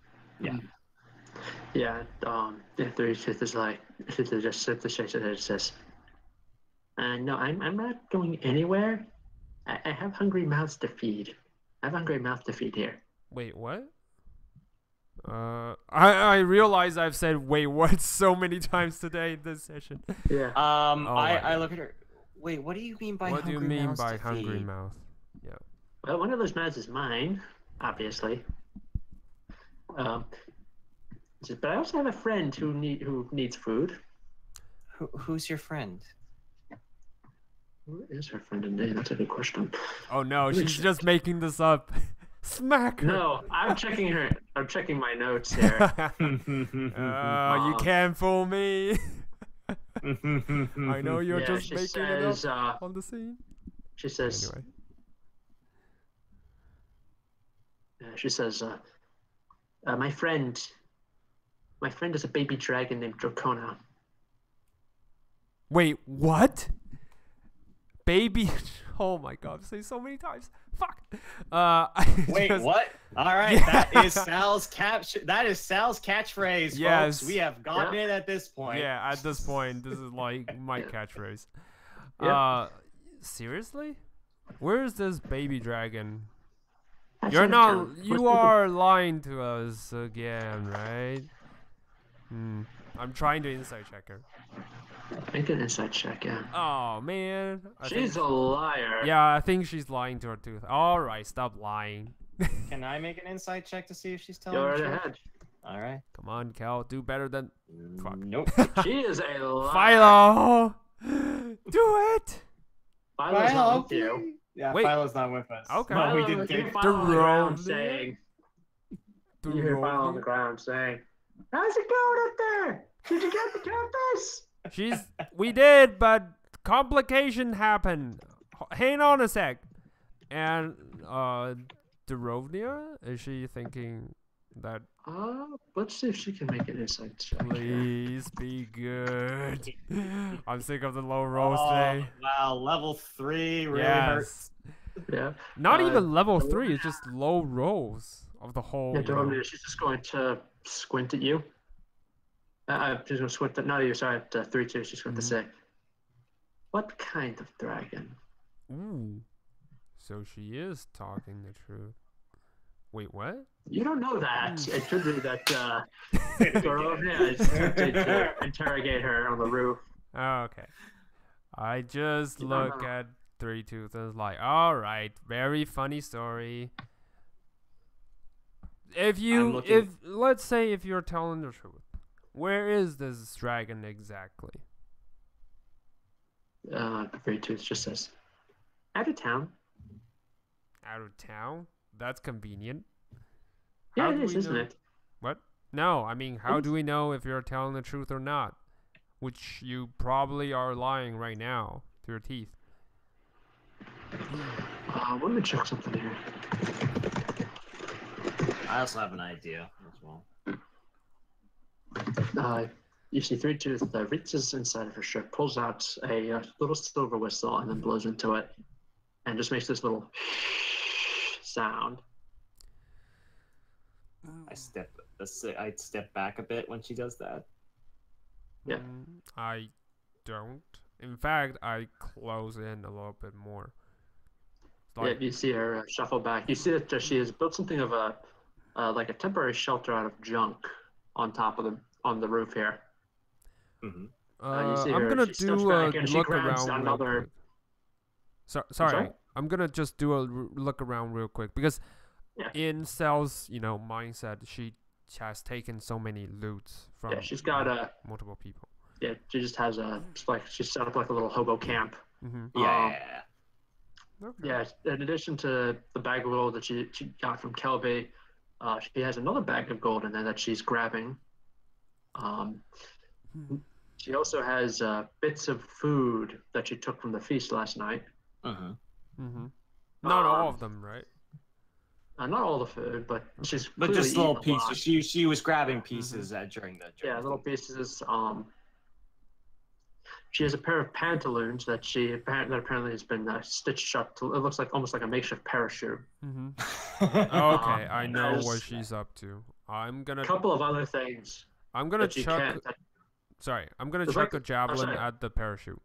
Three Tooth is like, she just shakes her head and says, "No, I'm not going anywhere. I have hungry mouths to feed. I have hungry mouths to feed here." Wait, what? I realize I've said "wait what" so many times today in this session. Yeah. I look at her. Wait, what do you mean by what hungry do you mean mouths by to hungry feed? mouth? Yeah. Well, one of those mouths is mine, obviously. But I also have a friend who needs food. Who's your friend? Who is her friend indeed? That's a good question. Oh no, she's just making this up. Smack her. No, I'm checking her. I'm checking my notes here. You can't fool me. I know you're just making it up on the scene. She says. Anyway. She says, my friend is a baby dragon named Dracona. Wait, what? Baby? Oh my god, say so many times. Fuck. Wait, what? All right, Yeah. that is Sal's catchphrase, Yes. folks. We have gotten it at this point. Yeah, at this point, this is like my catchphrase. Yep. Seriously? Where is this baby dragon? That's You're in the not. town. You are lying to us again, right? I'm trying to insight check her. Make an insight check, yeah. Oh man, She's a liar. Yeah, I think she's lying to her tooth. All right, stop lying. Can I make an insight check to see if she's telling Go the right truth? ahead. All right. Come on, Cal, do better than. Fuck. Nope. She is a liar. Philo, do it. Philo's not with you. Yeah, Wait. Philo's not with us. Okay. No, we Philo, didn't you take hear Philo on the ground Duro- saying, you hear Philo on the ground saying, how's it going up there? Did you get the compass? We did, but complication happened. Hang on a sec. And Durovnia, is she thinking that? Let's see if she can make an insight check. Please be good. I'm sick of the low rolls today. Wow, level 3 really hurts. Yeah. Not even level 3. It's just low rolls of the whole. Yeah, Durovnia, she's just going to squint at you. She's going to squint at, not at you, sorry, at 3-2. She's going to say, what kind of dragon? Ooh. So she is talking the truth. Wait, what? You don't know that. It could be that Durovnia is tempted to interrogate her on the roof. Oh, okay. I just You don't look know. at 3-2 and like, all right, very funny story. Let's say if you're telling the truth, where is this dragon exactly? 3-2 just says, out of town. Out of town? That's convenient. Yeah, How it do is, we isn't know- it? What? No, I mean, how It's- do we know if you're telling the truth or not? Which you probably are lying right now to your teeth. Let me check something here. I also have an idea as well. You see 3-2 reaches inside of her shirt, pulls out a little silver whistle, and then blows into it, and just makes this little sound. I step back a bit when she does that. Yeah. I don't. In fact, I close in a little bit more. Yeah, you see her shuffle back. You see that she has built something of a like a temporary shelter out of junk on top of on the roof here. Mm-hmm. You see I'm her, gonna she steps do a back and she look grabs around real another. quick. Sorry, sorry? I'm gonna just do a look around real quick because Yeah. in Sal's, mindset, she has taken so many loots from Yeah, she's got multiple people. Yeah, she just has she's set up like a little hobo camp. Mm-hmm. Yeah. Okay. Yeah, in addition to the bag of gold that she got from Kelby, she has another bag of gold in there that she's grabbing. She also has bits of food that she took from the feast last night. Uh-huh. Mm-hmm. Not all of them, right? Not all the food, but she's But just clearly little eaten a lot. pieces. She was grabbing pieces during the Yeah, little pieces. She has a pair of pantaloons that apparently has been stitched shut. It looks like almost like a makeshift parachute. Mm-hmm. Okay, I know there's- what she's up to. I'm A gonna couple of other things that you chuck. can't. I'm gonna There's chuck like- a javelin sorry. at the parachute.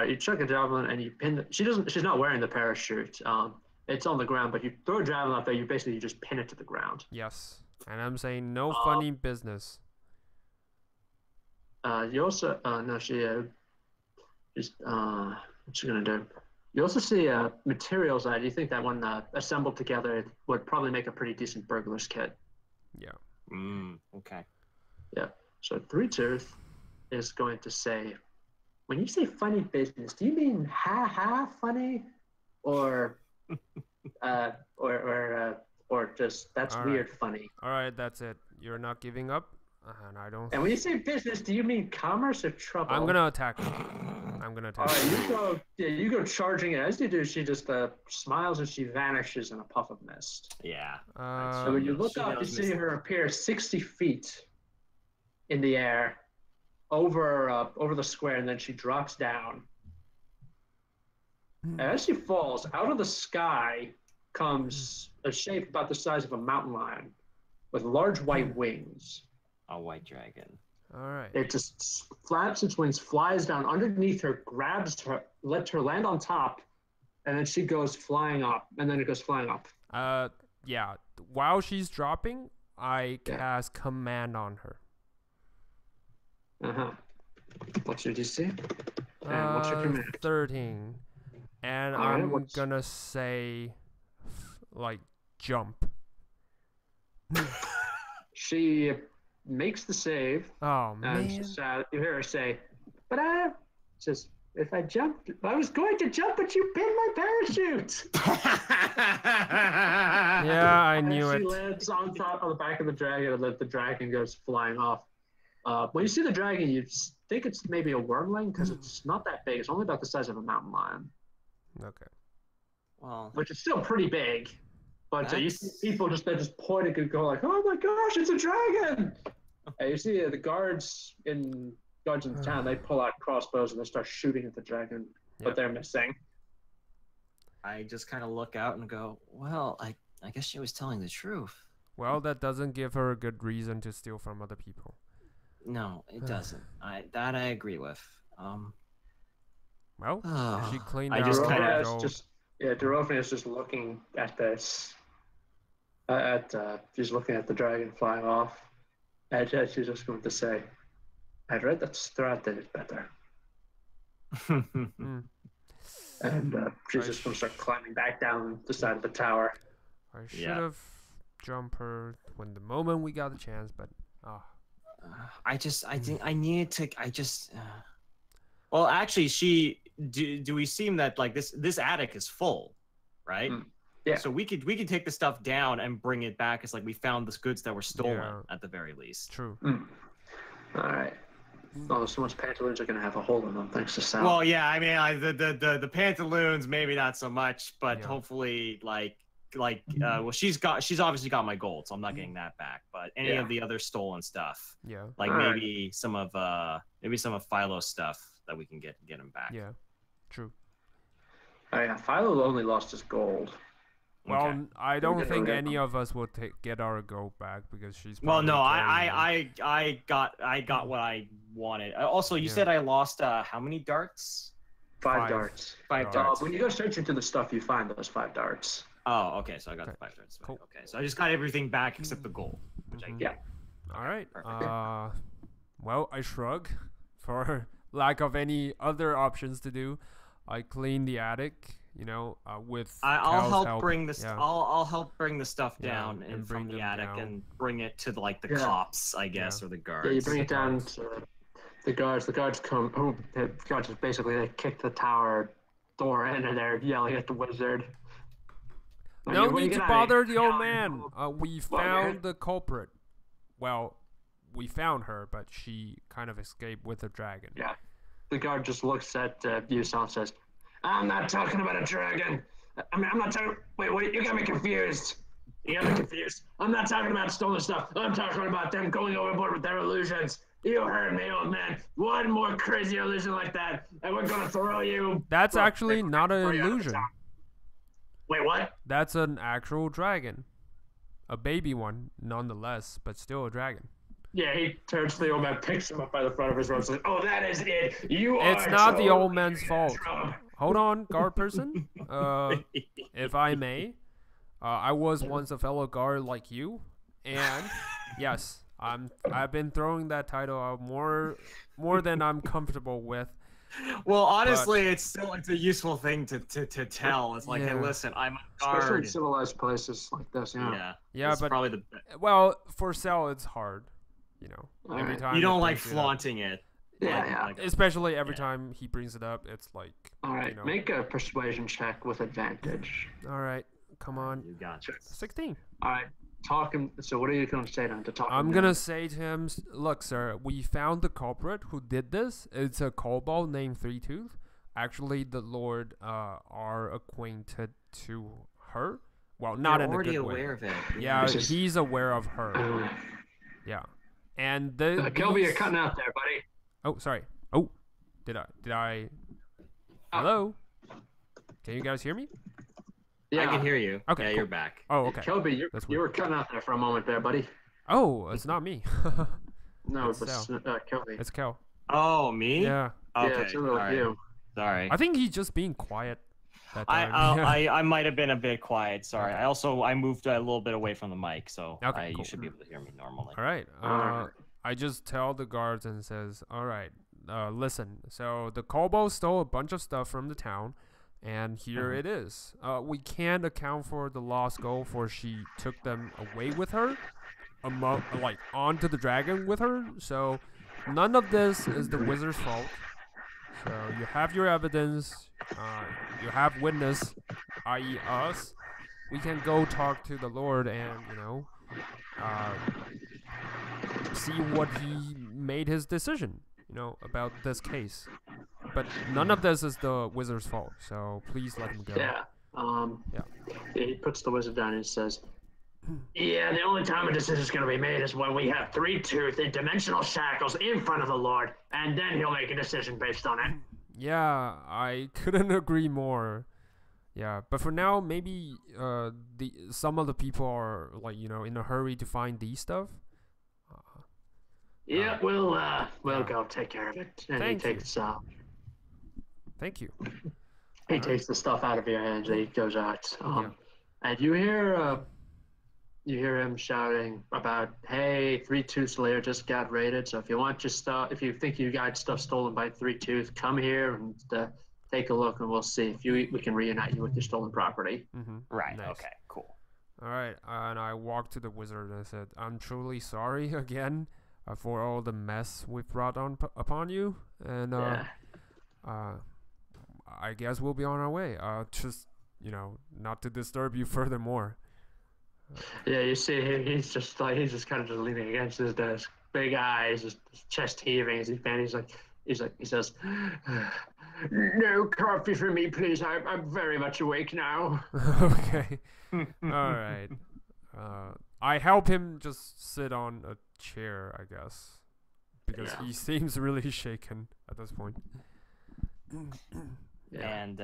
You chuck a javelin and you pin. She's not wearing the parachute. It's on the ground, but you throw a javelin up there. You just pin it to the ground. Yes, and I'm saying no funny business. You also no, she's what's she gonna do? You also see materials that you think that when assembled together would probably make a pretty decent burglar's kit. Yeah. Okay. Yeah. So 3-2 is going to say, when you say funny business, do you mean ha funny, or just that's All weird funny? All right, that's it. You're not giving up, and I don't. And when you say business, do you mean commerce or trouble? I'm gonna attack her. I'm gonna All attack right, her. you go charging, and as you do, she just smiles and she vanishes in a puff of mist. Yeah. So when you She look up, you knows see mist. her appear 60 feet in the air over the square, and then she drops down. As she falls, out of the sky comes a shape about the size of a mountain lion with large white wings. A white dragon. All right. It just flaps its wings, flies down underneath her, grabs her, lets her land on top, and then she goes flying up, and then it goes flying up. Yeah. While she's dropping, I cast command on her. What's your DC? And what's your command? 13. And I'm gonna say, like, jump. She makes the save. Oh, man. And you hear her say, but says, if I jumped, I was going to jump, but you pinned my parachute. Yeah, I knew it. She lands on top of the back of the dragon, and the dragon goes flying off. When you see the dragon, you think it's maybe a wormling because it's not that big. It's only about the size of a mountain lion. Okay. Well, which is still pretty big. But you see people just pointing and go like, "Oh my gosh, it's a dragon!" And you see the guards in the town. They pull out crossbows and they start shooting at the dragon, but they're missing. I just kind of look out and go, "Well, I guess she was telling the truth." Well, that doesn't give her a good reason to steal from other people. No, it doesn't. I agree with. Well, she cleaned I out. just kind of Dorothea is just looking at this. She's looking at the dragon flying off. And she's just going to say, "I read that Strahd did it better." And she's just going to start climbing back down the side of the tower. I should have jumped her when the moment we got the chance, but I think I needed to. Well, actually, do we seem that like this attic is full, right? Yeah. So we could take the stuff down and bring it back. It's like we found the goods that were stolen at the very least. True. All right. Oh, so much pantaloons are gonna have a hole in them thanks to Sal. Well, yeah. I mean, the pantaloons maybe not so much, but hopefully well, she's obviously got my gold, so I'm not getting that back. But any of the other stolen stuff, like maybe some of Philo's stuff that we can get him back. Yeah, true. Oh yeah, Philo only lost his gold. Well, I don't think any of us will get our gold back because she's. Well, no, I got what I wanted. Also, you said I lost how many darts? 5 darts. 5 darts. When you go search into the stuff, you find those 5 darts. Oh, okay. So I got the 5 darts. Cool. Okay, so I just got everything back except the gold, which I get. All right. Well, I shrug for lack of any other options to do. I clean the attic. With I'll help help. bring this. I'll help bring the stuff down and from the attic and bring it to the cops, I guess, or the guards. Yeah, you bring it down to the guards. The guards come. The guards basically they kick the tower door in and they're yelling at the wizard. No need to bother the old man. We found the culprit. Well, we found her, but she kind of escaped with a dragon. Yeah. The guard just looks at Yusuf and says, "I'm not talking about a dragon. I'm not talking. Wait, you got me confused. I'm not talking about stolen stuff. I'm talking about them going overboard with their illusions. You heard me, old man. One more crazy illusion like that, and we're gonna throw you." That's actually not an illusion. Wait, what? That's an actual dragon. A baby one, nonetheless, but still a dragon. Yeah, he turns to the old man, picks him up by the front of his robe, and says, "Oh, that is it. It's not the old man's fault. Hold on, guard person. If I may, I was once a fellow guard like you, and yes, I've been throwing that title out more than I'm comfortable with. Well, honestly, it's a useful thing to tell. It's like, hey, listen, I'm a guard. Especially in civilized places like this. Yeah, but probably well, for Cell, it's hard. Every time you don't like flaunting it. Yeah. Especially every time he brings it up, it's like. All right, make a persuasion check with advantage. All right, come on. You got it. 16. All right, talk him. So what are you going to say to him? I'm going to say to him, look, sir, we found the culprit who did this. It's a kobold named Three Tooth. Actually, the Lord are acquainted to her. Well, not in a good way. Already aware of it. Yeah, he's aware of her. Yeah. And Kelby, you're cutting out there, buddy. Oh, sorry. Oh, did I? Hello? Can you guys hear me? Yeah. I can hear you. Okay, yeah, cool. you're back. Oh, okay. Kelby, you were cutting out there for a moment there, buddy. Oh, it's not me. No, It's it's Kelby. It's Kel. Oh, me? Yeah. Okay. Yeah, it's really you. Sorry. I think he's just being quiet that time. I might have been a bit quiet. Sorry. Okay. I moved a little bit away from the mic, so Okay, cool. you should be able to hear me normally. All right. I just tell the guards and says, all right, listen. So the kobold stole a bunch of stuff from the town, and here it is. We can't account for the lost gold, for she took them away with her, like onto the dragon with her. So none of this is the wizard's fault. So you have your evidence. You have witness, i.e. us. We can go talk to the Lord and, see what he made his decision, about this case. But none of this is the wizard's fault, so please let him go. Yeah. He puts the wizard down and he says, yeah, the only time a decision is going to be made is when we have 3 tooth in dimensional shackles in front of the Lord, and then he'll make a decision based on it. Yeah, I couldn't agree more. Yeah, but for now, maybe some of the people are in a hurry to find these stuff. Yeah, we'll go take care of it. And he takes Thank you. He takes the stuff out of your hands and he goes out. And you hear him shouting about, hey, 3 Tooth Slayer just got raided. So if you want your stuff, if you think you got stuff stolen by 3 Tooth, come here and take a look, and we'll see if we can reunite you with your stolen property. Right. Nice. Okay. Cool. All right. And I walked to the wizard and I said, I'm truly sorry again for all the mess we've brought upon you. And I guess we'll be on our way. Just not to disturb you furthermore. Yeah, you see him. He's just kind of just leaning against his desk, big eyes, his chest heaving as he says, "No coffee for me, please. I'm very much awake now." Okay, all right. I help him just sit on a chair, I guess, because he seems really shaken at this point. And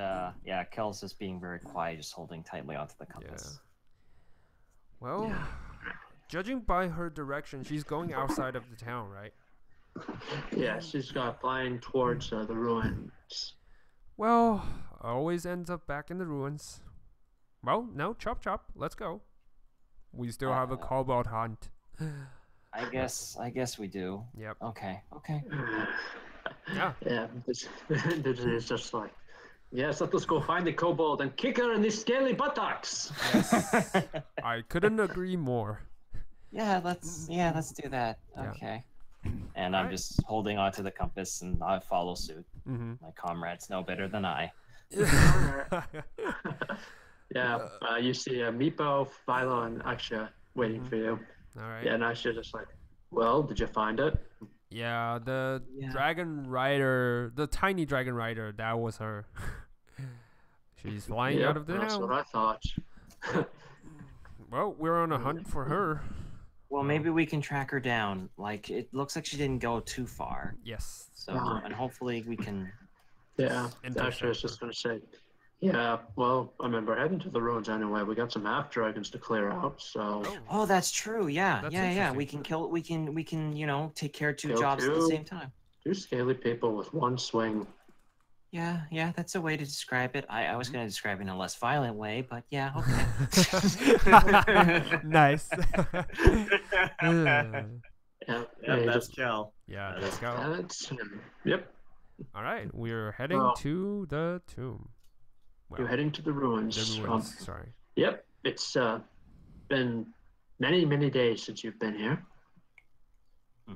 Kel's just being very quiet, just holding tightly onto the compass. Yeah. Well, judging by her direction, she's going outside of the town, right? Yeah, she's flying towards the ruins. Well, always ends up back in the ruins. Well, no, chop, let's go. We still have a kobold hunt. I guess we do. Yep. Okay. Yeah. Yeah, this is just like, yes, let us go find the kobold and kick her in the scaly buttocks. Yes. I couldn't agree more. Yeah, let's do that. Yeah. Okay. And I'm just holding onto the compass, and I follow suit. My comrades know better than I. You see Meepo, Philo, and Aksha waiting for you. All right. Yeah, and Aksha just like, well, did you find it? Yeah, the dragon rider, the tiny dragon rider, that was her. She's flying out of the That's town. what I thought. Well, we're on a hunt for her. Well, maybe we can track her down. Like, it looks like she didn't go too far. Yes. So, and hopefully we can... Yeah, actually, I was just going to say, well, I remember heading to the ruins anyway. We got some half dragons to clear out, so... Oh, that's true, yeah. That's We can take care of 2 jobs at the same time. 2 scaly people with 1 swing. Yeah, that's a way to describe it. I was going to describe it in a less violent way, but yeah, okay. Nice. That's Kel. Yeah, that's Kel. That's him. Yep. All right, we're heading to the tomb. Well, you're heading to the ruins. The ruins, sorry. Yep, it's been many, many days since you've been here.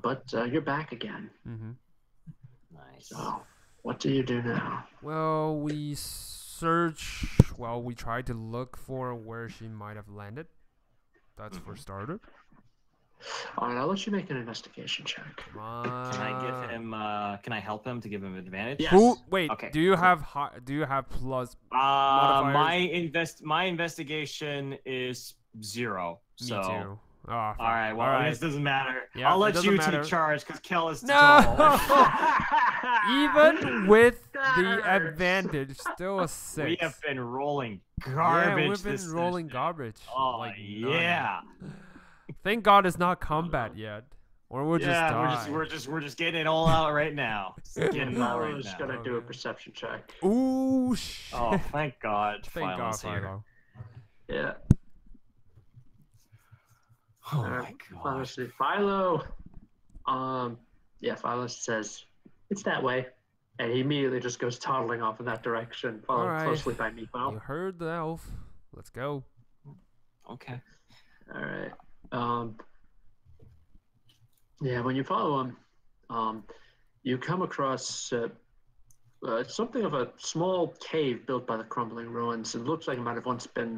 But you're back again. Nice. So, what do you do now? Well, we try to look for where she might have landed. That's for starter. All right, I'll let you make an investigation check. Come on. Can I give him? Can I help him to give him advantage? Yes. Wait. Okay. Do you have plus? Modifiers? My investigation is 0. Me so. too. Oh, all right. Well, this doesn't matter. Yeah, I'll let you take charge because Kel is too no. tall. Even with the advantage. Still a 6. We have been rolling garbage. Yeah, we've been rolling garbage. Oh, like yeah. Thank God it's not combat yet. Or we'll just die. we're just getting it all out right now. Getting it all right just now. gonna do a perception check. Ooh, shit. Oh, thank God. Thank God, Philo's here. Philo. Yeah. Oh my God. Let's see. Philo. Yeah, Philo says it's that way, and he immediately just goes toddling off in that direction, followed closely by Meatball. You heard the elf. Let's go. Okay. All right. Yeah, when you follow him, you come across something of a small cave built by the crumbling ruins. It looks like it might have once been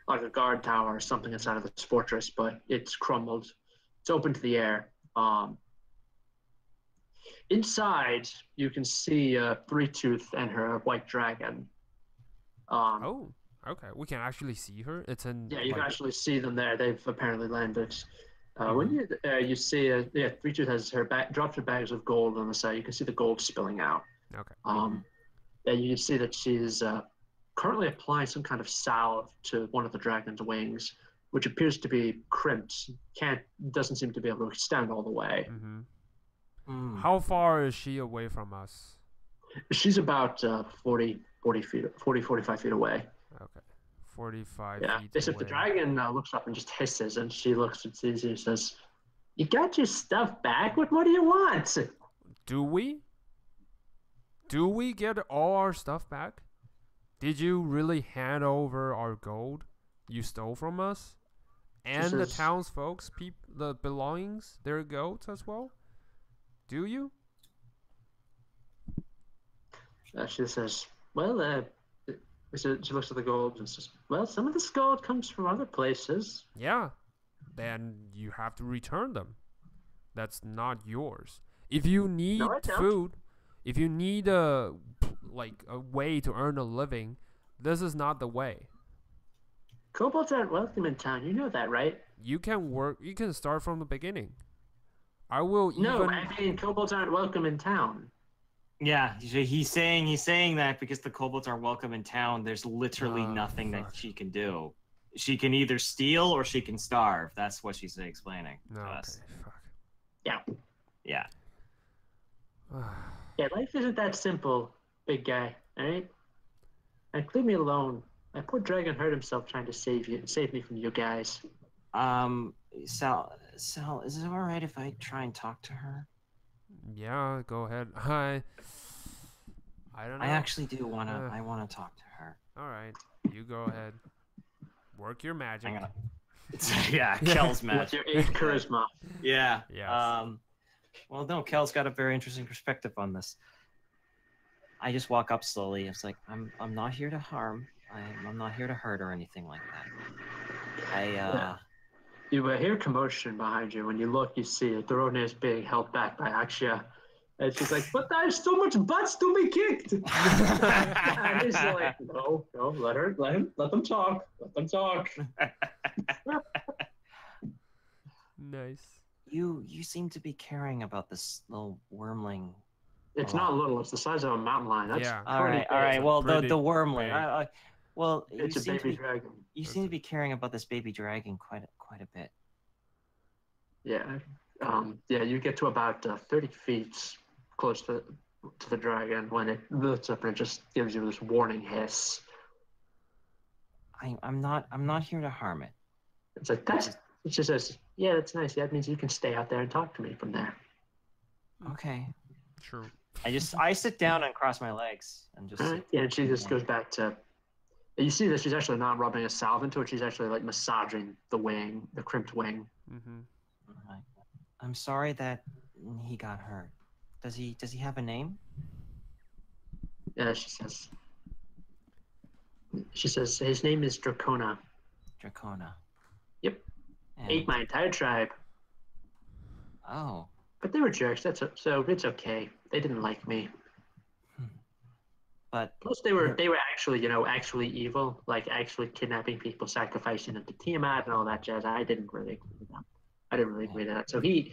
like a guard tower or something inside of this fortress, but it's crumbled. It's open to the air. Inside, you can see Three Tooth and her white dragon. Oh, okay. We can actually see her. It's in. Yeah, you can actually see them there. They've apparently landed. When you see, Three Tooth has dropped her bags of gold on the side. You can see the gold spilling out. Okay. And you can see that she's currently applying some kind of salve to one of the dragon's wings, which appears to be crimped. Doesn't seem to be able to extend all the way. How far is she away from us? She's about 40 feet, 45 feet away. Okay. 45 yeah. feet If away. the dragon looks up and just hisses, and she looks at Zizi and says, "You got your stuff back? What do you want?" Do we? Do we get all our stuff back? Did you really hand over our gold you stole from us? And the townsfolk, the belongings, their goats as well? Do you? She says, well, she looks at the gold and says, well, some of this gold comes from other places. Yeah. Then you have to return them. That's not yours. If you need food, if you need a way to earn a living, this is not the way. Kobolds aren't welcome in town. You know that, right? You can start from the beginning. I will No, I mean kobolds aren't welcome in town. Yeah, he's saying that because the kobolds aren't welcome in town, there's literally nothing that she can do. She can either steal or she can starve. That's what she's explaining to us. Fuck. Yeah. Yeah. Yeah, life isn't that simple, big guy, alright? And leave me alone. My poor dragon hurt himself trying to save me from you guys. Sal, is it alright if I try and talk to her? Yeah, go ahead. I don't know. I actually do wanna I wanna talk to her. Alright. You go ahead. Work your magic. Yeah, Kel's magic. With your 8 charisma. Yeah. Yes. Well, no, Kel's got a very interesting perspective on this. I just walk up slowly. It's like I'm not here to harm. I'm not here to hurt or anything like that. You hear commotion behind you. When you look, you see a throne is being held back by Akshia. And she's like, but there's so much butts to be kicked. And he's like, no, let them talk. Let them talk. Nice. You seem to be caring about this little wormling. It's not little. It's the size of a mountain lion. That's all right. Well, the wormling. Well, it's a baby dragon. You seem to be caring about this baby dragon quite a bit. Yeah. You get to about 30 feet close to the dragon when it lifts up and it just gives you this warning hiss. I'm not here to harm it. It's like it just says, yeah, that's nice. That means you can stay out there and talk to me from there. Okay. True. I sit down and cross my legs and just. And she just goes back to. You see that she's actually not rubbing a salve into it. She's actually like massaging the wing, the crimped wing. Mm-hmm. I'm sorry that he got hurt. Does he have a name? Yeah, she says his name is Dracona. Dracona. Yep. Ate my entire tribe. Oh. But they were jerks. So it's okay. They didn't like me. But plus they were actually evil, like actually kidnapping people, sacrificing them to Tiamat and all that jazz. I didn't really agree with that. So they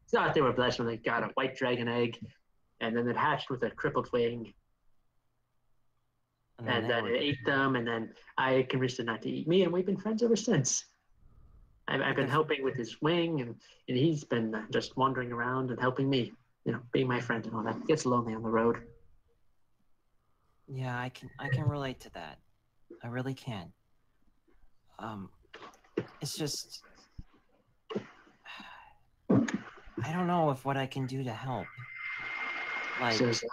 thought they were blessed when they got a white dragon egg and then it hatched with a crippled wing. And then it ate them, and then I convinced it not to eat me, and we've been friends ever since. I've been helping with his wing, and he's been just wandering around and helping me, being my friend and all that. It gets lonely on the road. Yeah, I can relate to that. I really can. It's just I don't know what I can do to help. Like, says,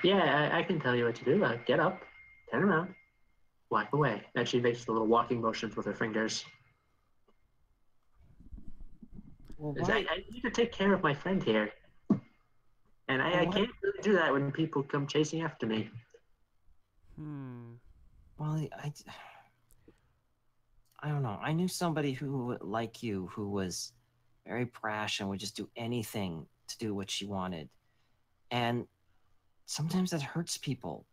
yeah, I can tell you what to do. Get up, turn around, walk away. And she makes the little walking motions with her fingers. Well, I need to take care of my friend here. And I can't really do that when people come chasing after me. Well, I don't know. I knew somebody who, like you, who was very brash and would just do anything to do what she wanted. And sometimes that hurts people.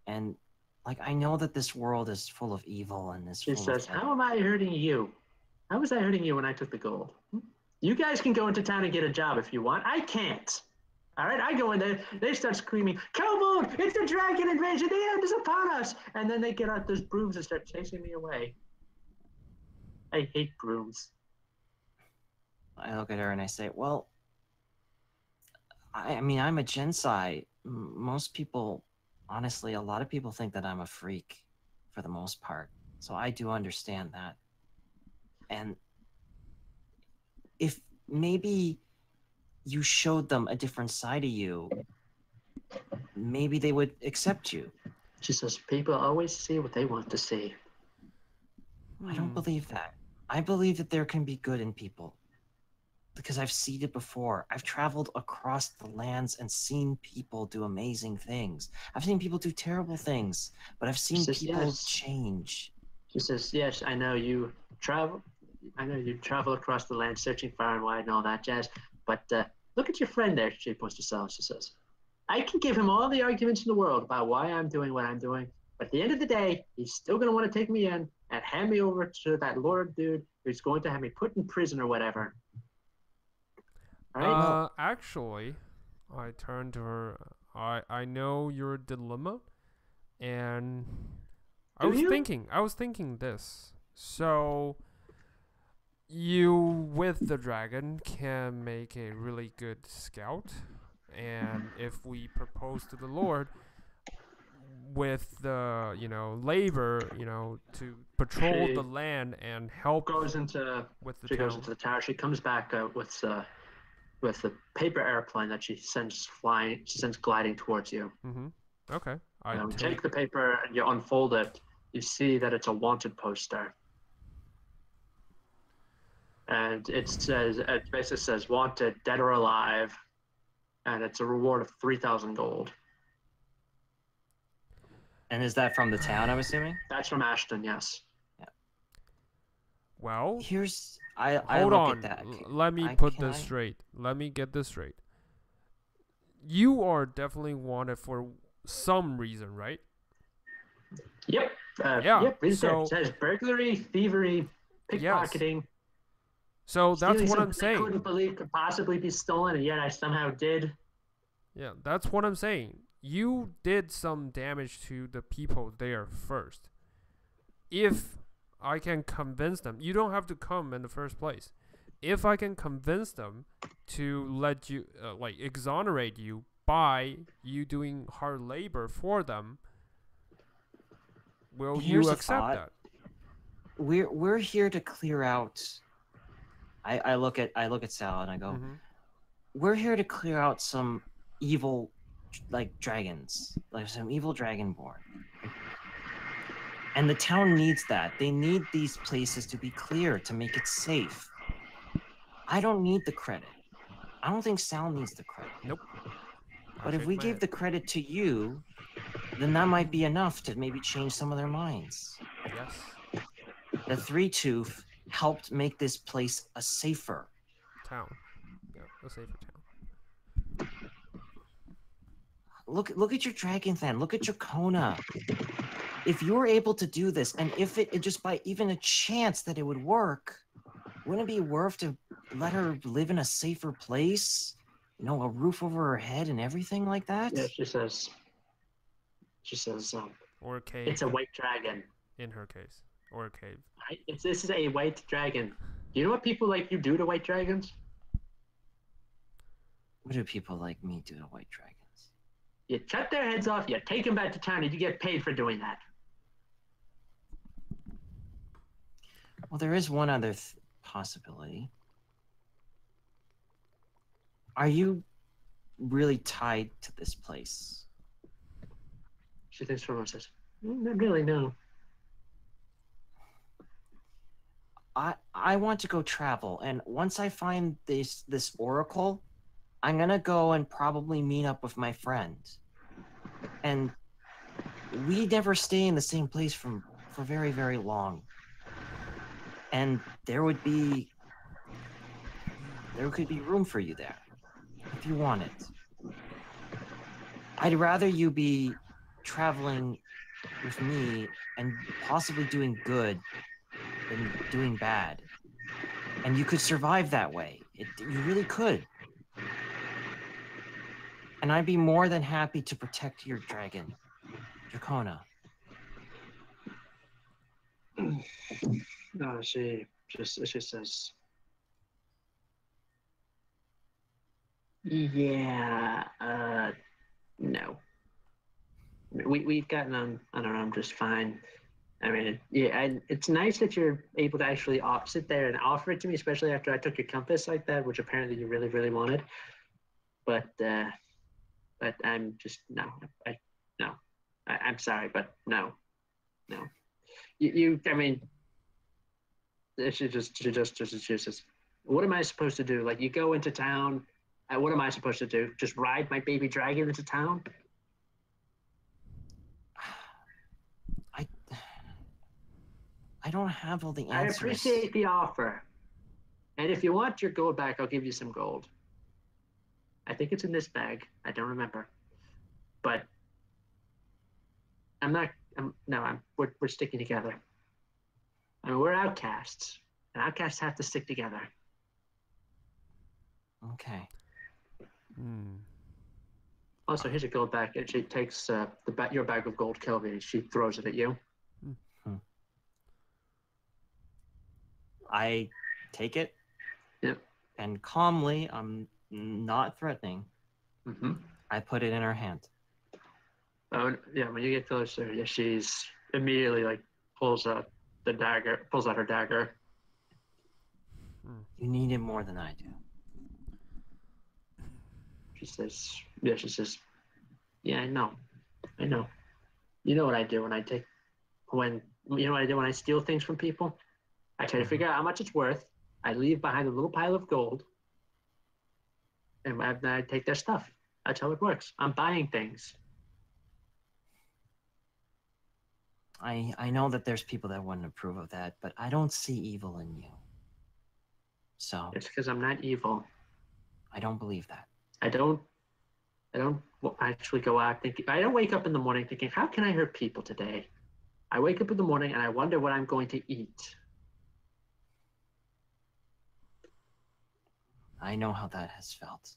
And, like, I know that this world is full of evil and this. She says, how am I hurting you? How was I hurting you when I took the gold? You guys can go into town and get a job if you want. I can't. All right, I go in there. They start screaming, kobold! It's the dragon invasion! The end is upon us! And then they get out those brooms and start chasing me away. I hate brooms. I look at her and I say, well, I mean, I'm a Gensai. Most people, honestly, a lot of people think that I'm a freak for the most part. So I do understand that. And if maybe you showed them a different side of you, maybe they would accept you. She says, people always see what they want to see. I don't believe that. I believe that there can be good in people. Because I've seen it before. I've traveled across the lands and seen people do amazing things. I've seen people do terrible things, but I've seen people change. She says, yes, I know you travel. I know you travel across the land searching far and wide and all that jazz. But look at your friend there, she points to Sal. She says, I can give him all the arguments in the world about why I'm doing what I'm doing. But at the end of the day, he's still going to want to take me in and hand me over to that Lord dude who's going to have me put in prison or whatever. Right? Actually, I turned to her. I know your dilemma, and I was thinking this. So, you with the dragon can make a really good scout, and if we propose to the Lord with the labor, to patrol the land and help, goes into the tower. She comes back with the paper airplane that she sends flying. She sends gliding towards you. Okay. You take the paper and you unfold it. You see that it's a wanted poster. And it basically says wanted, dead or alive, and it's a reward of 3,000 gold. And is that from the town, I'm assuming? That's from Ashton, yes. Yeah. Well, hold on. Let me put this straight. Let me get this straight. You are definitely wanted for some reason, right? Yep. Yep. It says burglary, thievery, pickpocketing. Yes. So that's what I'm saying. I couldn't believe could possibly be stolen, and yet I somehow did. Yeah, that's what I'm saying. You did some damage to the people there first. If I can convince them, you don't have to come in the first place. If I can convince them to let you, exonerate you by you doing hard labor for them, will you accept that? We're here to clear out. I look at Sal and I go, we're here to clear out some evil, dragons, some evil dragonborn. And the town needs that. They need these places to be clear, to make it safe. I don't need the credit. I don't think Sal needs the credit. Nope. But if we gave the credit to you, then that might be enough to maybe change some of their minds. Yes. The Three Tooth helped make this place a safer town. Yeah, a safer town. Look at your Dragon Fan. Look at your Kona. If you're able to do this, and if it just by even a chance that it would work, wouldn't it be worth to let her live in a safer place? a roof over her head and everything like that? Yeah, she says, or a cave. It's a white dragon. In her case, or a cave. This is a white dragon. Do you know what people like you do to white dragons? What do people like me do to white dragons? You cut their heads off, you take them back to town, and you get paid for doing that. Well, there is one other possibility. Are you really tied to this place? She thinks for a moment and says, not really, no. I want to go travel, and once I find this oracle, I'm gonna go and probably meet up with my friend. And we never stay in the same place for very, very long. And there could be room for you there if you want it. I'd rather you be traveling with me and possibly doing good than doing bad. And you could survive that way. You really could. And I'd be more than happy to protect your dragon, Dracona. No, she says, yeah, no. We've gotten on our own just fine. I mean, it's nice that you're able to actually sit there and offer it to me, especially after I took your compass like that, which apparently you really, really wanted. But I'm just no. I'm sorry, but no. I mean, she says, what am I supposed to do? Like, you go into town. What am I supposed to do? Just ride my baby dragon into town? I don't have all the answers. I appreciate the offer. And if you want your gold back, I'll give you some gold. I think it's in this bag. I don't remember. But we're sticking together. I mean, we're outcasts. And outcasts have to stick together. Okay. Also, here's a gold bag. And she takes your bag of gold, Kelvin, and she throws it at you. I take it. Yep. And calmly, I'm not threatening. I put it in her hand. Oh yeah, when you get closer, yeah, she's immediately pulls out her dagger. You need it more than I do. She says, yeah, I know. You know what I do when I steal things from people? I try to figure out how much it's worth. I leave behind a little pile of gold. And I take their stuff. That's how it works. I'm buying things. I know that there's people that wouldn't approve of that, but I don't see evil in you. So it's because I'm not evil. I don't believe that. I don't actually go out thinking. I don't wake up in the morning thinking, how can I hurt people today? I wake up in the morning and I wonder what I'm going to eat. I know how that has felt.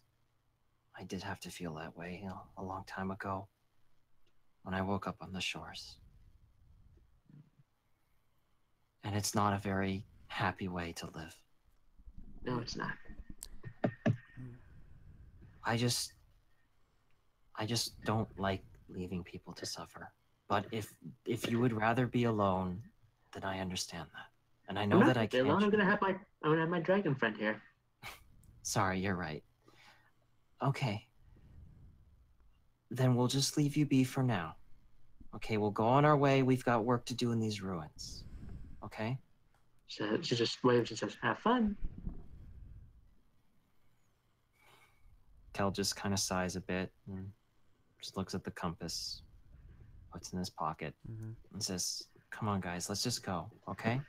I did have to feel that way a long time ago when I woke up on the shores. And it's not a very happy way to live. No, it's not. I just don't like leaving people to suffer. But if you would rather be alone, then I understand that. And I know that I can't. Alone, I'm gonna have my dragon friend here. Sorry, you're right. Okay. Then we'll just leave you be for now. Okay, we'll go on our way. We've got work to do in these ruins. Okay? So she just waves and says, have fun. Kel just kind of sighs a bit and just looks at the compass, puts it in his pocket, and says, come on, guys, let's just go, okay?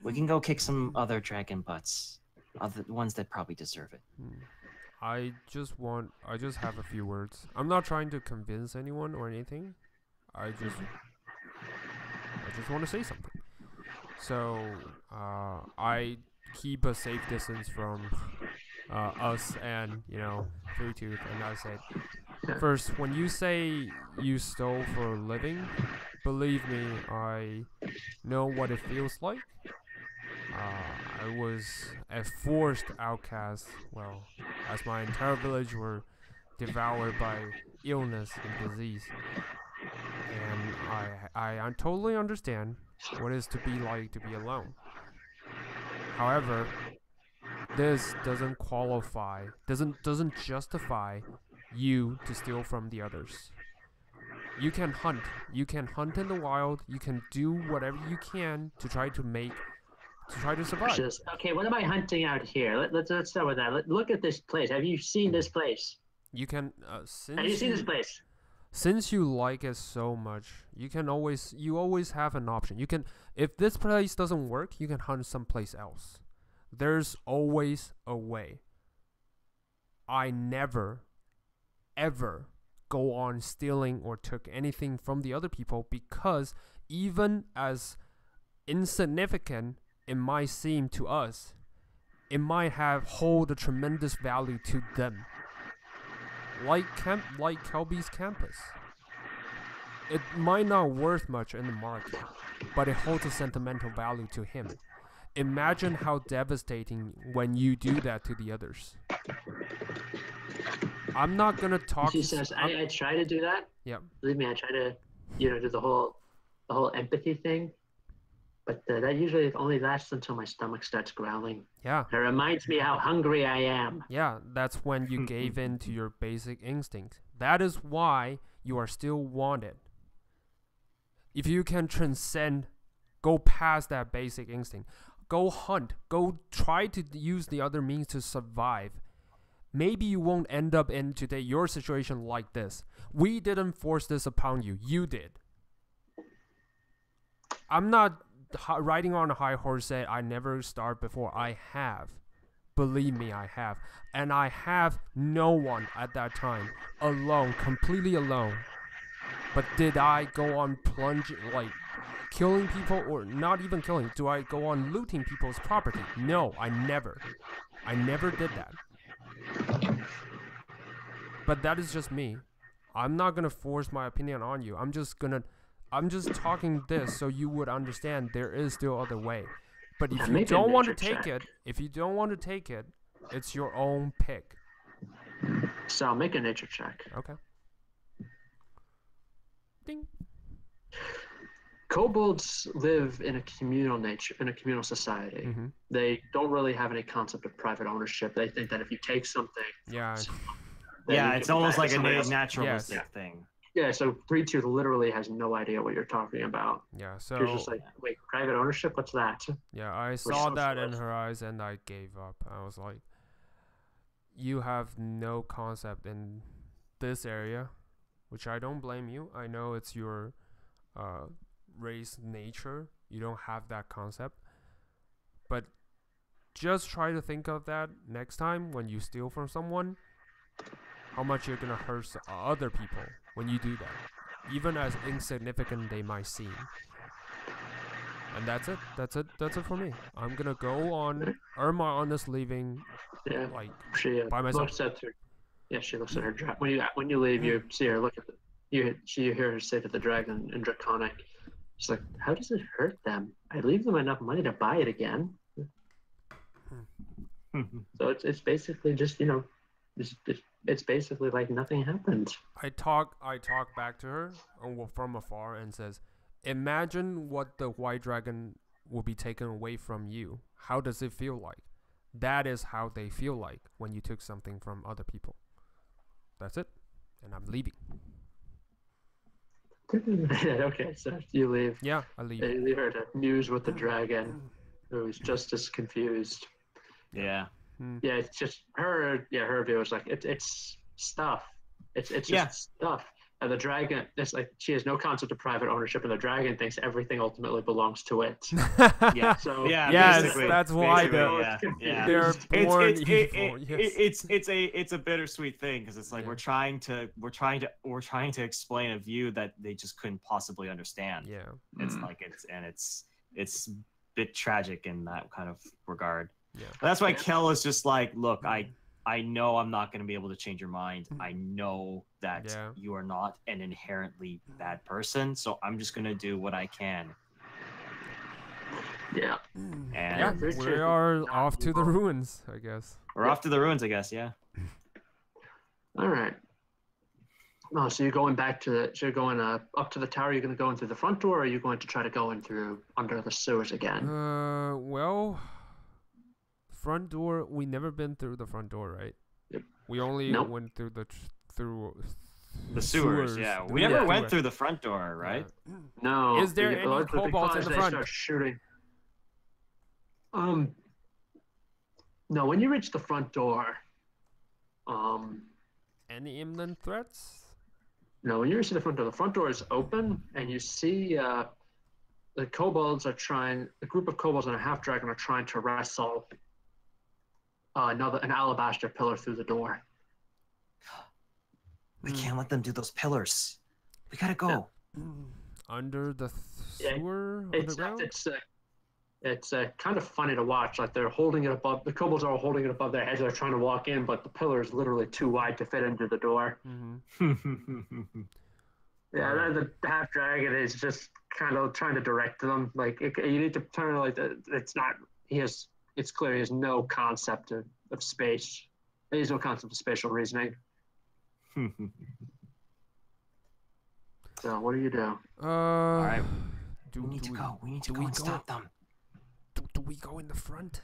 We can go kick some other dragon butts. Other ones that probably deserve it. I just have a few words. I'm not trying to convince anyone or anything. I just want to say something. So, I keep a safe distance from us and Three Tooth, and I said, first, when you say you stole for a living, believe me, I know what it feels like. I was a forced outcast, well, as my entire village were devoured by illness and disease. And I totally understand what it is to be like to be alone. However, this doesn't qualify, doesn't justify you to steal from the others. You can hunt in the wild, you can do whatever you can to try to survive. Okay, what am I hunting out here? Let's start with that. Look at this place. Have you seen this place? You can have you seen this place? Since you like it so much, you always have an option. You can, if this place doesn't work, you can hunt someplace else. There's always a way. I never, ever go on stealing or took anything from the other people, because even as insignificant it might seem to us, it might hold a tremendous value to them. Like Kelby's campus. It might not worth much in the market, but it holds a sentimental value to him. Imagine how devastating when you do that to the others. I'm not gonna talk. She says, I try to do that. Yeah. Believe me, I try to, do the whole empathy thing. But that usually only lasts until my stomach starts growling. Yeah. It reminds me how hungry I am. Yeah, that's when you gave in to your basic instinct. That is why you are still wanted. If you can transcend, go past that basic instinct, go hunt, go try to use the other means to survive. Maybe you won't end up in today your situation like this. We didn't force this upon you. You did. I'm not riding on a high horse saying I never starved before. I have. Believe me, I have. And I have no one at that time. Alone. Completely alone. But did I go on plunging, like killing people, or not even killing? Do I go on looting people's property? No, I never. I never did that. But that is just me. I'm not gonna force my opinion on you. I'm just talking this so you would understand there is still other way. But if you don't want to take it, it's your own pick. So I'll make a nature check. Okay. Ding. Kobolds live in a communal society. Mm-hmm. They don't really have any concept of private ownership. They think that if you take something, it's almost like a naturalistic thing. Yeah, so Three Tooth literally has no idea what you're talking about. Yeah, so you're just like, wait, private ownership? What's that? Yeah, I saw that in her eyes and I gave up. I was like, you have no concept in this area, which I don't blame you. I know it's your race nature. You don't have that concept. But just try to think of that next time when you steal from someone, how much you're gonna hurt other people when you do that, even as insignificant they might seem. And that's it. That's it for me. I'm gonna go on, earn my honest living, by myself. She looks at her dragon. When you leave, you see her look at you hear her say to the dragon in Draconic. She's like, "How does it hurt them? I leave them enough money to buy it again." So it's basically just it's basically like nothing happened. I talk back to her from afar and says, imagine what the white dragon will be taken away from you. How does it feel like? That is how they feel like when you took something from other people. That's it. And I'm leaving. Okay, so you leave. Yeah, I leave. You leave her to muse with the dragon, who's just as confused. Yeah. Yeah, it's just her. Yeah, her view is like it's stuff. It's just stuff. And the dragon, it's like she has no concept of private ownership, and the dragon thinks everything ultimately belongs to it. Yeah. So that's why they're born evil. It's a bittersweet thing because it's like we're trying to explain a view that they just couldn't possibly understand. Yeah, it's like it's a bit tragic in that kind of regard. Yeah, but that's why Kel is just like, look, I I know I'm not going to be able to change your mind. I know that you are not an inherently bad person, so I'm just going to do what I can. Yeah. And we are off to the ruins, I guess. We're off to the ruins, I guess, yeah. All right. Oh, so you're going back to the, so you're going up to the tower, you're going to go in through the front door, or are you going to try to go in through under the sewers again? Well, front door, we never been through the front door, right? Yep. We only went through the sewers, yeah. We never went through the front door, right? No. Is there any kobolds in the front? Start shooting. No, when you reach the front door, any imminent threats? No, when you reach the front door is open, and you see the kobolds are trying. A group of kobolds and a half dragon are trying to wrestle an alabaster pillar through the door. We can't let them do those pillars. We gotta go. Under the sewer? It's kind of funny to watch. Like they're holding it above. The kobolds are all holding it above their heads. They're trying to walk in, but the pillar is literally too wide to fit into the door. Yeah, the half dragon is just kind of trying to direct them. Like you need to turn like it's not. It's clear he has no concept of space. He has no concept of spatial reasoning. So what do you do? All right. We need to go. We need to go and stop them. Do we go in the front?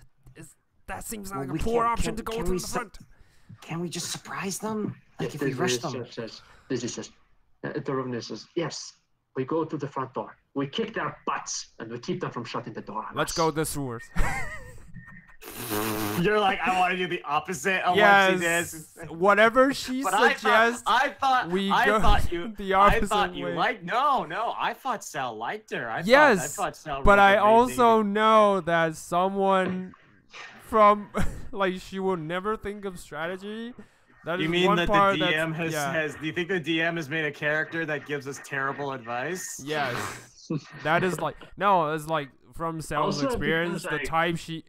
That seems like a poor option to go to the front. Can we just surprise them? Like if we rush them? The Rovner says, yes, we go to the front door. We kick their butts and we keep them from shutting the door on Let's go to the sewers. You're like, I want to do the opposite of what she did. Whatever she suggests. I thought Sal liked her. I thought Sal but I amazing. Also know that someone from like she will never think of strategy. That you is mean one that the part DM has? Do you think the DM has made a character that gives us terrible advice? Yes, that is like it's like. From Sal's experience, the type he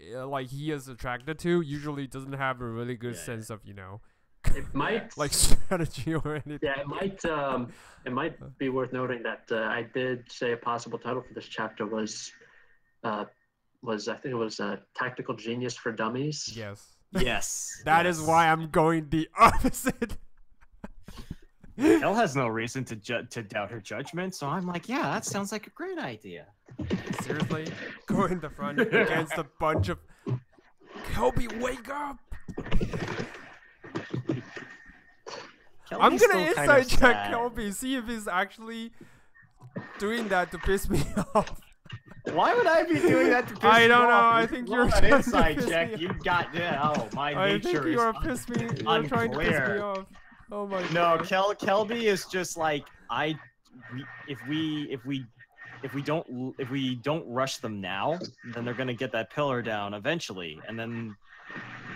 is attracted to usually doesn't have a really good sense of it might like strategy or anything. Yeah, it might be worth noting that I did say a possible title for this chapter was I think it was Tactical Genius for Dummies. Yes. That is why I'm going the opposite. Hell has no reason to doubt her judgment, so I'm like, yeah, that sounds like a great idea. Seriously? Go in the front against a bunch of... Kelby, wake up! I'm gonna inside check Kelby, see if he's actually doing that to piss me off. Why would I be doing that to piss you off? I don't know, I think you're an inside check. You got, my I nature think is you're trying to piss me off. Oh my god. No, Kelby is just like, if we don't rush them now, then they're gonna get that pillar down eventually, and then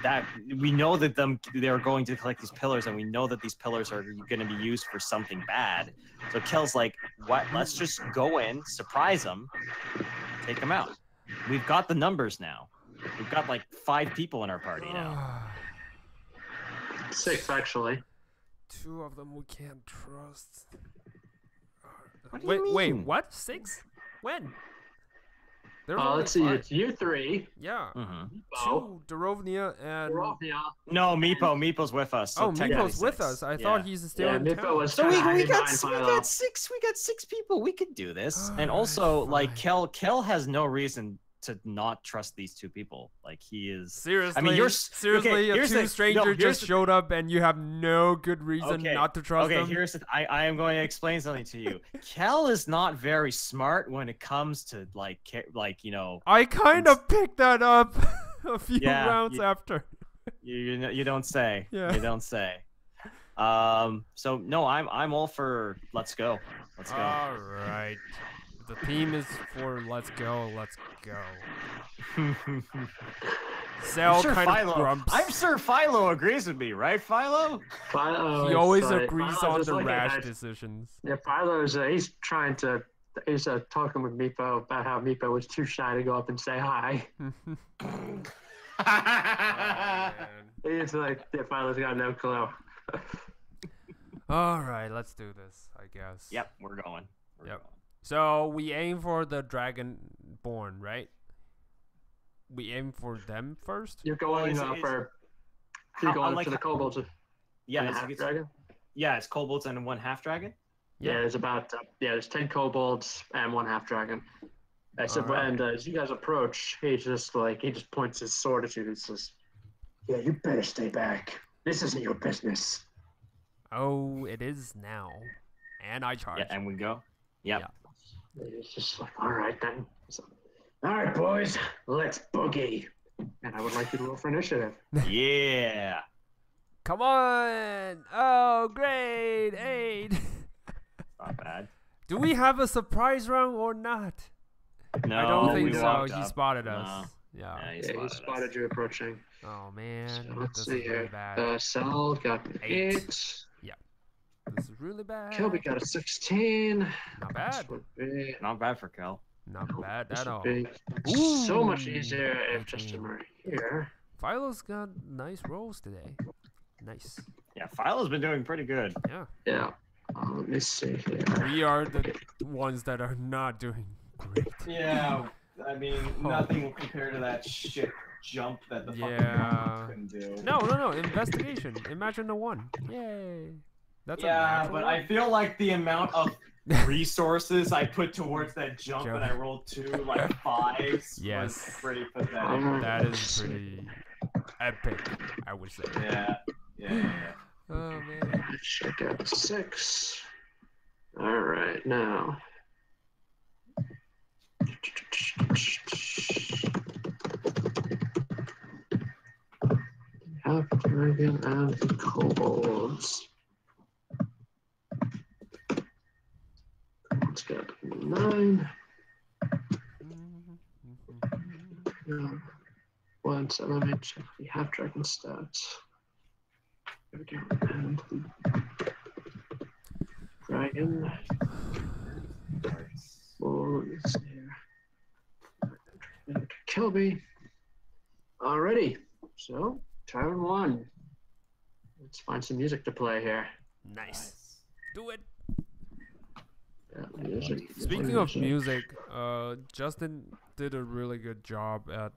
that we know that they're going to collect these pillars, and we know that these pillars are going to be used for something bad. So Kel's like, what? Let's just go in, surprise them, take them out. We've got the numbers now. We've got like 5 people in our party now. 6 actually. 2 of them we can't trust. Wait, what? 6? When? Let's see, it's you 3. Yeah. Meepo. 2, Dorovnia and... No, Meepo's with us. So Meepo's with us. I thought he's still in town. Was so we got 6 people. We could do this. And also, like, Kel has no reason to not trust these 2 people. Like, he is... Seriously? I mean, seriously, a 2 stranger just showed up and you have no good reason not to trust them? Okay, I am going to explain something to you. Kel is not very smart when it comes to, like I kind of picked that up a few rounds after. You don't say. Yeah. You don't say. So, no, I'm all for let's go. Let's go. All right. The theme is for let's go. Sal kind of grumps. I'm sure Philo agrees with me, right, Philo? Philo he always agrees on the rash decisions. Yeah, Philo's he's talking with Meepo about how Meepo was too shy to go up and say hi. He's like, the Philo's got no clue. All right, let's do this, I guess. Yep, we're going. We're going. So we aim for the Dragonborn, right? We aim for them first? You're going for... You're going for the kobolds. Yeah, dragon? Yeah, it's kobolds and 1 half dragon. Yeah, there's about there's 10 kobolds and 1 half dragon. And as you guys approach, he just points his sword at you and says, "Yeah, you better stay back. This isn't your business." Oh, it is now. And I charge. Yeah, and we go. Yep. Yeah. It's just like, all right then. So, all right, boys, let's boogie. And I would like you to roll for initiative. Yeah. Come on! Oh, great! 8! Not bad. Do we have a surprise round or not? No, I don't think so. He spotted us. Yeah, he spotted you approaching. Oh man, so let's see is here. really bad. Sal got an 8. Yeah, this is really bad. Kelby got a 16. Not bad. Not bad for Kel. Not bad at all. So much easier if Justin were here. Philo's got nice rolls today. Nice. Yeah, Philo's been doing pretty good. Yeah. Yeah. Let me see here. We are the ones that are not doing great. Yeah, I mean, nothing will compare to that shit jump that the fucking couldn't do. No. Investigation. Imagine the 1. Yay. That's but I feel like the amount of resources I put towards that jump and I rolled 2 5s was pretty pathetic. That is pretty epic, I would say. Yeah. Oh man. Check out 6. All right, now. Half dragon and kobolds. Let's get 9. One, so let me check the half dragon stats. There we go. And the dragon. Let's see here. Kelby. Alrighty. So, turn 1. Let's find some music to play here. Nice. Do it. Yeah, music. Speaking of music, Justin did a really good job at,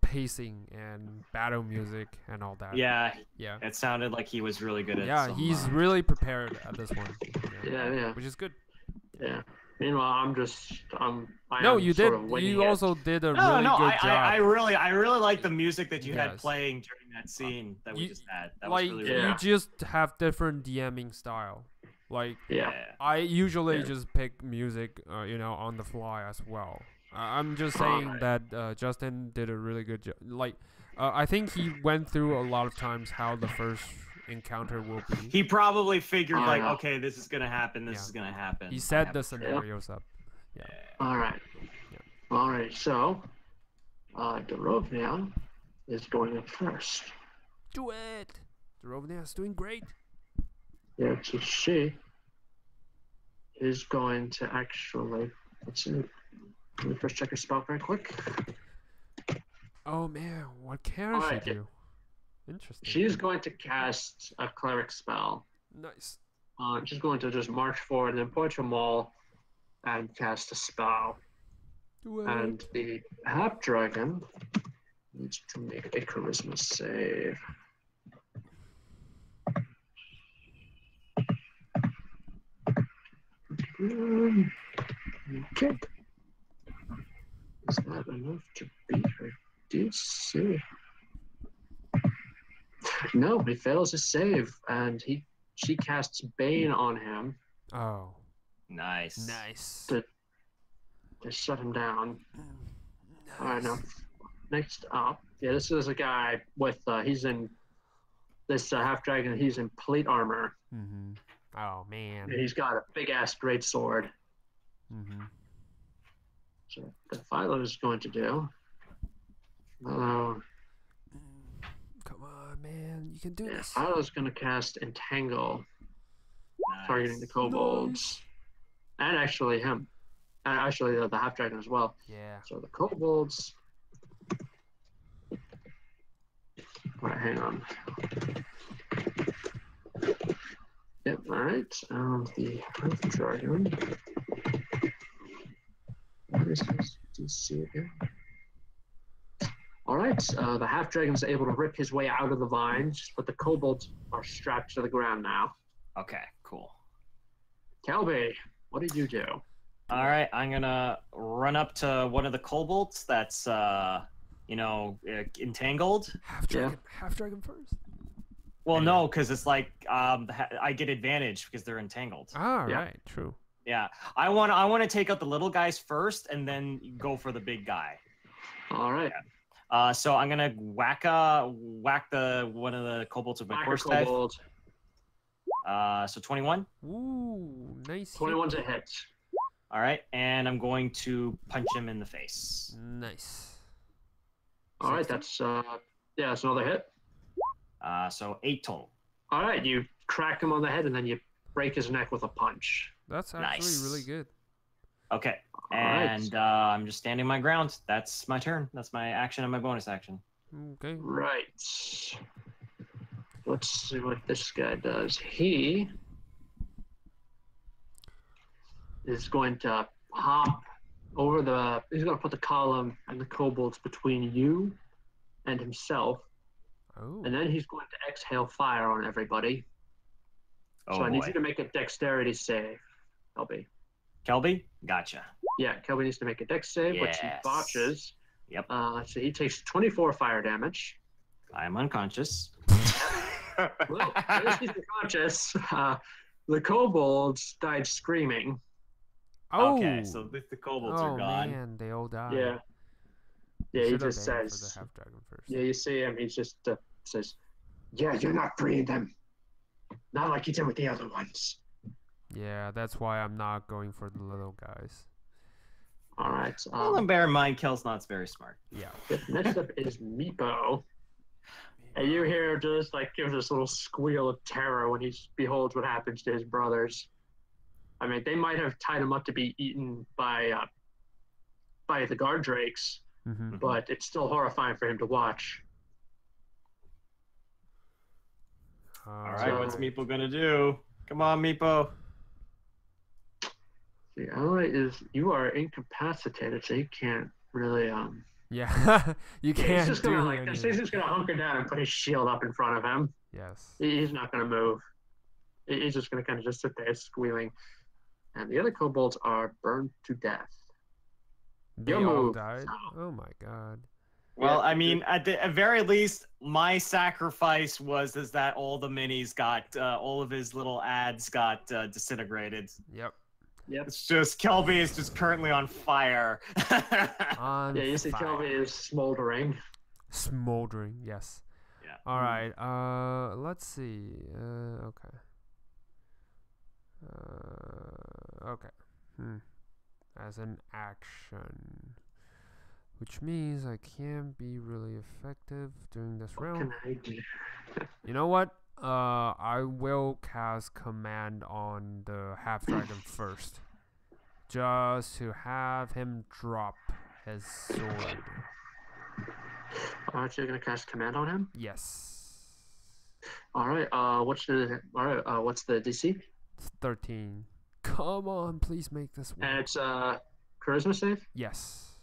pacing and battle music and all that. Yeah. Yeah. It sounded like he was really good at Yeah, he's really prepared at this one. Yeah. Which is good. Yeah. Meanwhile, you did. You also did a really good job. I really like the music that you had playing during that scene that we just had. That was really you just have different DMing style. I usually just pick music, on the fly as well. I'm just saying that Justin did a really good job. I think he went through a lot of times how the first encounter will be. He probably figured okay, this is gonna happen. This is gonna happen. He set the scenarios up. Yeah. All right. Yeah. All right. So, Dorovnia is going up first. Do it. Dorovnia is doing great. Yeah. So she is going to actually. Let's see. Let me first check her spell very quick. Oh man, what can she do? Interesting. She's going to cast a cleric spell. Nice. She's going to just march forward and then point her maul and cast a spell. And the half dragon needs to make a charisma save. Okay. Is that enough to beat her DC? No, he fails his save, and she casts Bane on him. Oh, nice. To shut him down. Nice. All right, now next up, this is a guy with he's in this half dragon. He's in plate armor. Mm-hmm. Oh man. And he's got a big ass great sword. Mm-hmm. So the Philo is going to do. Come on, man, you can do this. Philo's going to cast Entangle, targeting the kobolds, and actually him, and actually the half dragon as well. Yeah. So the kobolds All right, hang on. Yep, all right. The half dragon. What is his DC again? All right, the half dragon is able to rip his way out of the vines, but the kobolds are strapped to the ground now. Okay, cool. Kelby, what did you do? All right, I'm gonna run up to one of the kobolds that's, entangled. Half dragon first. Well, no, because it's like I get advantage because they're entangled. Ah, right, true. Yeah, I want to take out the little guys first, and then go for the big guy. All right. Yeah. So I'm gonna whack one of the kobolds with my core staff. So 21. Ooh, nice. 21's a hit. All right, and I'm going to punch him in the face. Nice. All right, that's that's another hit. So 8 total. All right, you crack him on the head and then you break his neck with a punch. That's actually really good. Okay, All and I'm just standing my ground. That's my turn. That's my action and my bonus action. Okay. Right. Let's see what this guy does. He is going to hop over the. He's going to put the column and the kobolds between you and himself. Oh. And then he's going to exhale fire on everybody. Oh, so I need you to make a dexterity save, Kelby. Kelby? Gotcha. Yeah, Kelby needs to make a dex save, which he botches. Yep. So he takes 24 fire damage. I'm unconscious. Well, at least he's unconscious. The kobolds died screaming. Oh. Okay, so the kobolds are gone. Oh man, they all died. Yeah. Yeah, he Should've just aimed says. for the half dragon first. Yeah, you see him. He just says, "Yeah, you're not freeing them. Not like you did with the other ones." Yeah, that's why I'm not going for the little guys. All right. Well, and bear in mind, Kel's not very smart. Yeah. Next up is Meepo. And you hear just like give this little squeal of terror when he beholds what happens to his brothers. I mean, they might have tied him up to be eaten by the guard drakes, but it's still horrifying for him to watch. All right, what's Meepo gonna do? Come on, Meepo. The ally is you are incapacitated, so you can't really Yeah, you can't he's just do gonna anything. he's just gonna hunker down and put his shield up in front of him. Yes. He's not gonna move. He's just gonna kind of just sit there squealing. And the other kobolds are burned to death. They all died? Oh my god. Well, I mean, at the very least, my sacrifice was that all the minis got, all of his little ads got disintegrated. Yep. It's just Kelby is just currently on fire. On you see Kelby is smoldering. Smoldering, yes. Yeah. All right. Let's see. Okay. Okay. As an action, which means I can't be really effective during this round. What can I do? You know what? I will cast command on the half dragon first, just to have him drop his sword. Aren't you gonna cast command on him? Yes. All right. What's the DC? It's 13. Come on, please make this work. And it's charisma save. Yes.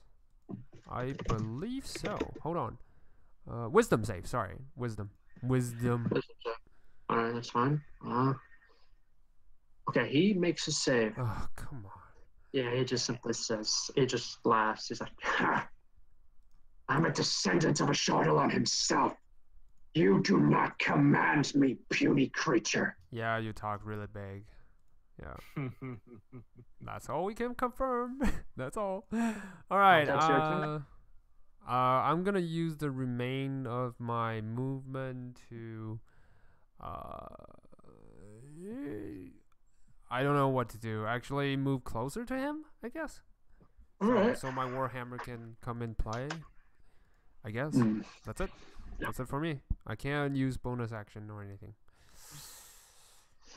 I believe so. Hold on. Wisdom save. Sorry, wisdom. All right, that's fine. Okay, he makes a save. Oh, come on. Yeah, he just simply says, he just laughs. He's like, ha! I'm a descendant of a Shardalon himself. You do not command me, puny creature. Yeah, you talk really big. Yeah. That's all we can confirm. That's all. All right. I'm gonna use the remain of my movement to. I don't know what to do. Actually, move closer to him, I guess. So my Warhammer can come in play. I guess. That's it. That's it for me. I can't use bonus action or anything.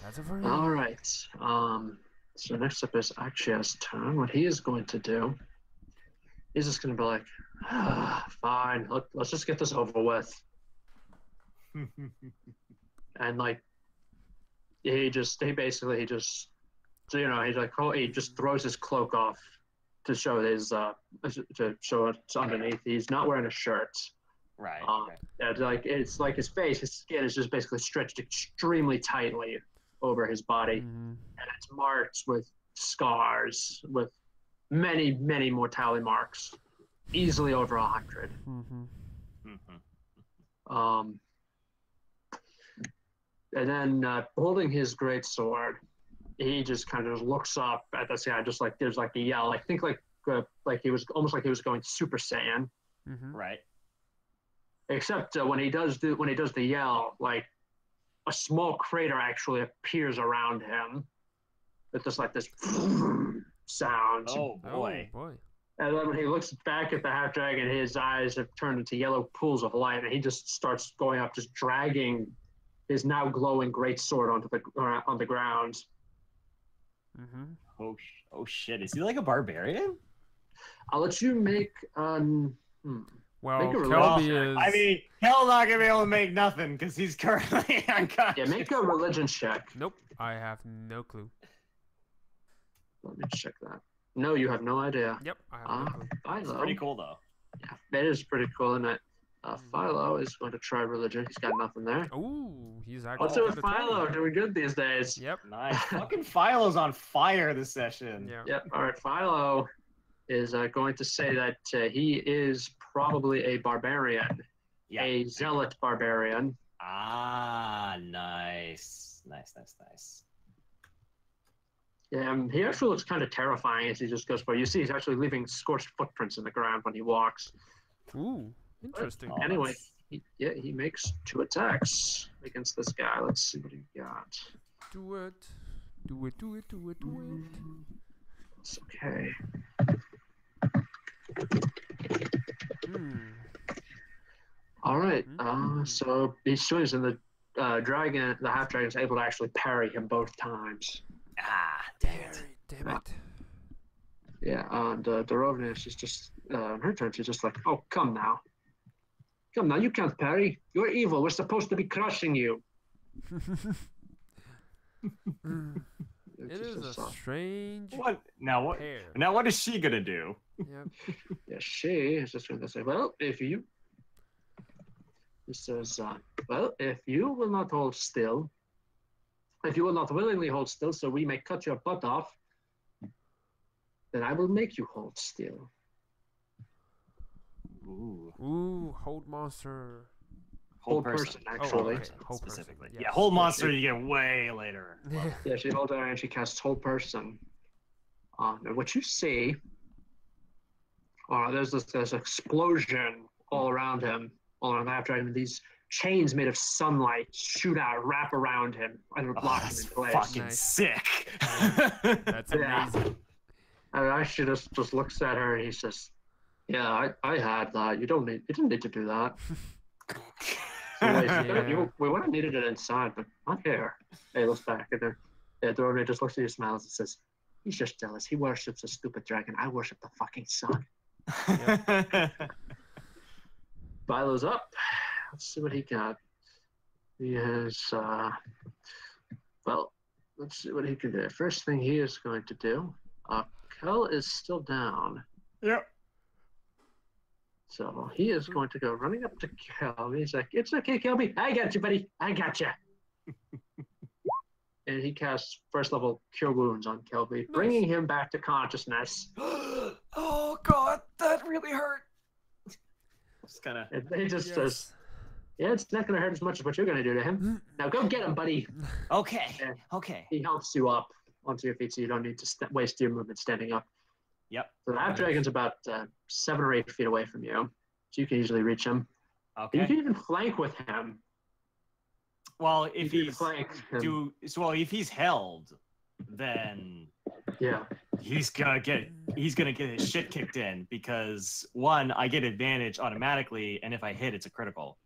That's it for me. All right. So next up is Aksha's turn. What he is going to do, he's just going to be like, fine, let's just get this over with. And like, he basically just, you know, he's like, he just throws his cloak off to show his to show what's underneath. He's not wearing a shirt. Right. It's like his skin is just basically stretched extremely tightly over his body, and it's marked with scars, with many, many mortality marks, easily over 100. And then holding his great sword, he just kind of looks up at this guy, just like there's like a yell. I think like he was almost like he was going Super Saiyan. Right. Except when he does the yell, like a small crater actually appears around him. It's just like this sound. Oh boy. And then when he looks back at the half dragon, his eyes have turned into yellow pools of light, and he just starts going up, just dragging his now glowing great sword onto the ground. Oh shit! Is he like a barbarian? I'll let you make Well, Kelby is. I mean, Kel's not gonna be able to make nothing because he's currently unconscious. Yeah, make a religion check. Nope, I have no clue. Let me check that. No, you have no idea. Yep, I have no clue. Philo. It's pretty cool though. Yeah, that is pretty cool, isn't it? Philo is going to try religion. He's got nothing there. Ooh, he's actually. What's up with Philo? Doing good these days. Yep. Nice. Fucking Philo's on fire this session. Yeah. Yep. All right. Philo is going to say that he is probably a barbarian, a zealot barbarian. Ah, nice. Yeah, he actually looks kind of terrifying as he just goes by. You see, he's actually leaving scorched footprints in the ground when he walks. Ooh, interesting. But anyway, he makes 2 attacks against this guy. Let's see what he got. Do it. It's okay. All right. So he swings, and the half dragon is able to actually parry him both times. Ah, damn it. Yeah, and Dorovnius is just, on her turn, she's just like, oh, come now, you can't parry. You're evil. We're supposed to be crushing you. It is a strange What is she gonna do? Yep. Yeah, she is just going to say, well, if you will not hold still, if you will not willingly hold still so we may cut your butt off, then I will make you hold still. Ooh, hold monster. Hold person, actually. Okay. Hold specifically. person, yes. Yeah, hold monster you get way later. Yeah, she holds her and she casts hold person. And what you see, there's this explosion all around him, all around the half dragon. These chains made of sunlight shoot out, wrap around him, and block him in place. Fucking sick. That's amazing. And Ashley just looks at her and he says, "Yeah, I had that. You didn't need to do that. We would have needed it inside, but not here." He looks back at her. Yeah, Dorovnius just looks at you, smiles, and says, "He's just jealous. He worships a stupid dragon. I worship the fucking sun." Philo's up. Let's see what he got. He has, let's see what he can do. First thing he is going to do, Kel is still down. Yep. So he is going to go running up to Kelby. He's like, "It's okay, Kelby. I got you, buddy. I got you." And he casts first level Cure Wounds on Kelby, bringing him back to consciousness. Oh god, that really hurt. It's kind of. He just says, "Yeah, it's not going to hurt as much as what you're going to do to him. Now go get him, buddy." Okay. And Okay. he helps you up onto your feet, so you don't need to waste your movement standing up. Yep. So the half dragon's about 7 or 8 feet away from you, so you can easily reach him. Okay. You can even flank with him. Well, if he's if he's held, then yeah, he's gonna get his shit kicked in because one, I get advantage automatically, and if I hit, it's a critical.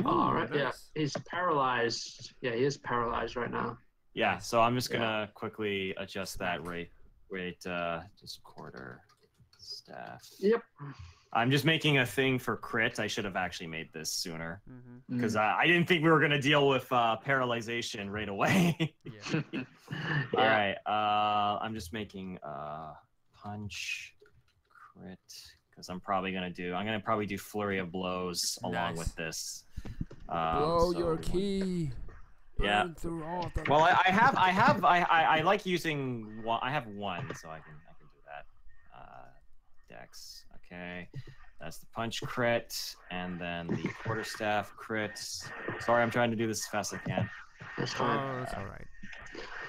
All right. Yeah, he's paralyzed. Yeah, he is paralyzed right now. Yeah, so I'm just gonna quickly adjust that rate, just quarter staff. Yep. I'm just making a thing for crits. I should have actually made this sooner because Mm-hmm. I didn't think we were gonna deal with paralyzation right away. Yeah. All right. I'm just making punch crit because I'm probably gonna do flurry of blows along with this. Blow your key. Yeah. Through all the... Well, I like using one. I have one, so I can do that. Dex. Okay. That's the punch crit, and then the quarterstaff crits. Sorry, I'm trying to do this as fast as I can. That's fine. Oh, that's all right.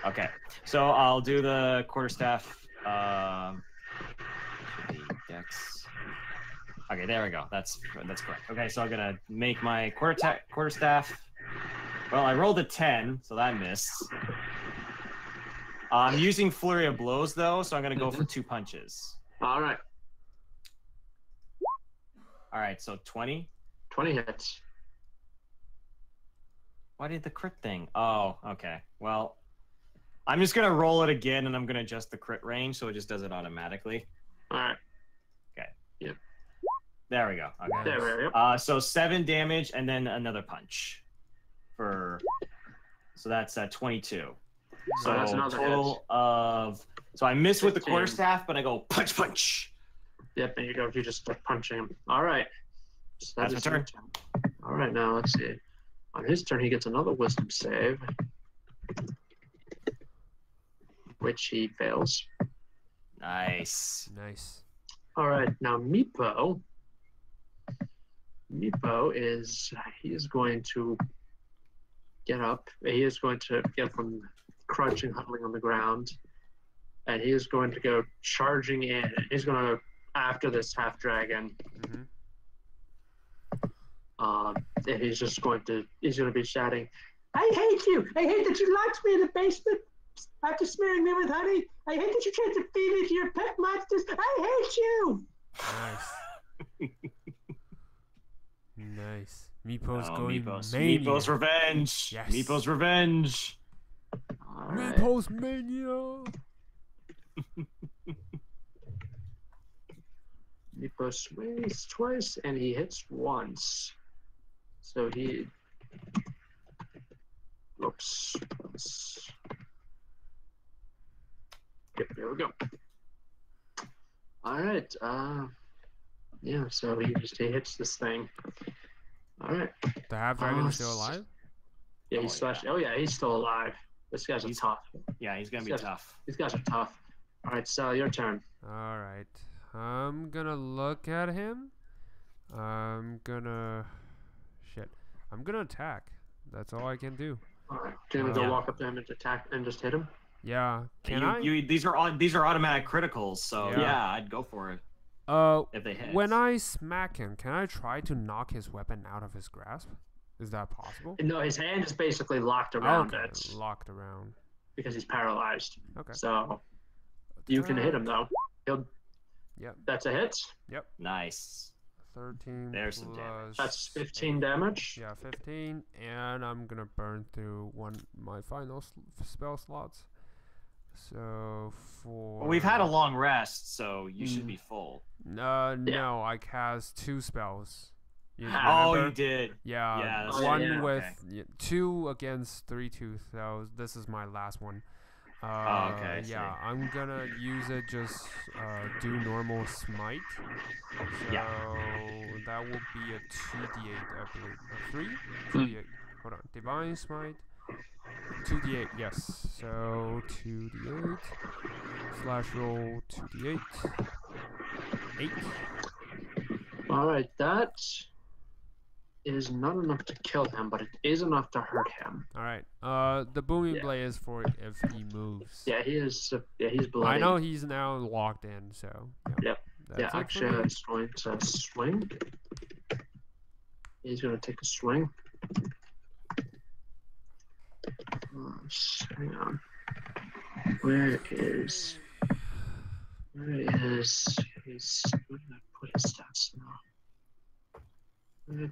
Okay, so I'll do the quarterstaff. Should be Dex. Okay, there we go. That's correct. Okay, so I'm gonna make my quarterstaff. Well, I rolled a 10, so that missed. I'm using flurry of blows though, so I'm gonna go for 2 punches. All right. All right, so 20. 20 hits. Why did the crit thing? Oh, okay. Well, I'm just gonna roll it again, and I'm gonna adjust the crit range so it just does it automatically. All right. Okay. Yep. There we go. Okay. There we go. So 7 damage, and then another punch. So that's 22. So that's another total hit. of. So I miss with the 15. quarterstaff, but I go punch. Yep, there you go. You just start punching him. All right. So That's my turn. All right, now let's see. On his turn, he gets another wisdom save, which he fails. Nice. All right, now Meepo. He is going to get up. He is going to get from crouching, huddling on the ground, and he is going to go charging in. He's going to after this half dragon. And he's going to be shouting, "I hate you! I hate that you locked me in the basement after smearing me with honey. I hate that you tried to feed me to your pet monsters. I hate you!" Nice. Meepo's going mania. Meepo's revenge. Yes. Meepo's revenge. Right. Meepo's mania. Meepo swings twice and he hits once. So he. Oops. Yep, there we go. All right. Yeah. So he hits this thing. All right. The half dragon is still alive? Yeah, he's slashed. Oh yeah, he's still alive. This guy's tough. Yeah, he's gonna be tough. These guys are tough. All right, Sal, your turn. All right. I'm gonna look at him. I'm gonna attack. That's all I can do. All right. You're gonna go walk up to him and attack and just hit him. Yeah. These are automatic criticals, so yeah, I'd go for it. If they hit. When I smack him, can I try to knock his weapon out of his grasp? Is that possible? No, his hand is basically locked around it. Locked around. Because he's paralyzed. Okay. So you can hit him though. Yep. That's a hit. Yep. Nice. 13 There's some damage. That's 15 damage. Yeah, 15, and I'm gonna burn through my final spell slots. So Well, we've had a long rest, so you should be full. No, I cast 2 spells. You did. Yeah, one with 2 against 3/2. So this is my last one. Okay. Yeah, I'm gonna use it. Just do normal smite. So that will be a 2d8, I believe. 3? 2d8. Hold on. Divine smite. 2d8. Yes. So 2d8. Slash roll 2d8. 8. All right, that is not enough to kill him, but it is enough to hurt him. All right. The booming blade is for if he moves. Yeah, he is. Yeah, he's bloody. I know he's now locked in, so. Yep. Yeah, actually, he's going to swing. He's going to take a swing. Hang on. Where is where did I put his stats now? Where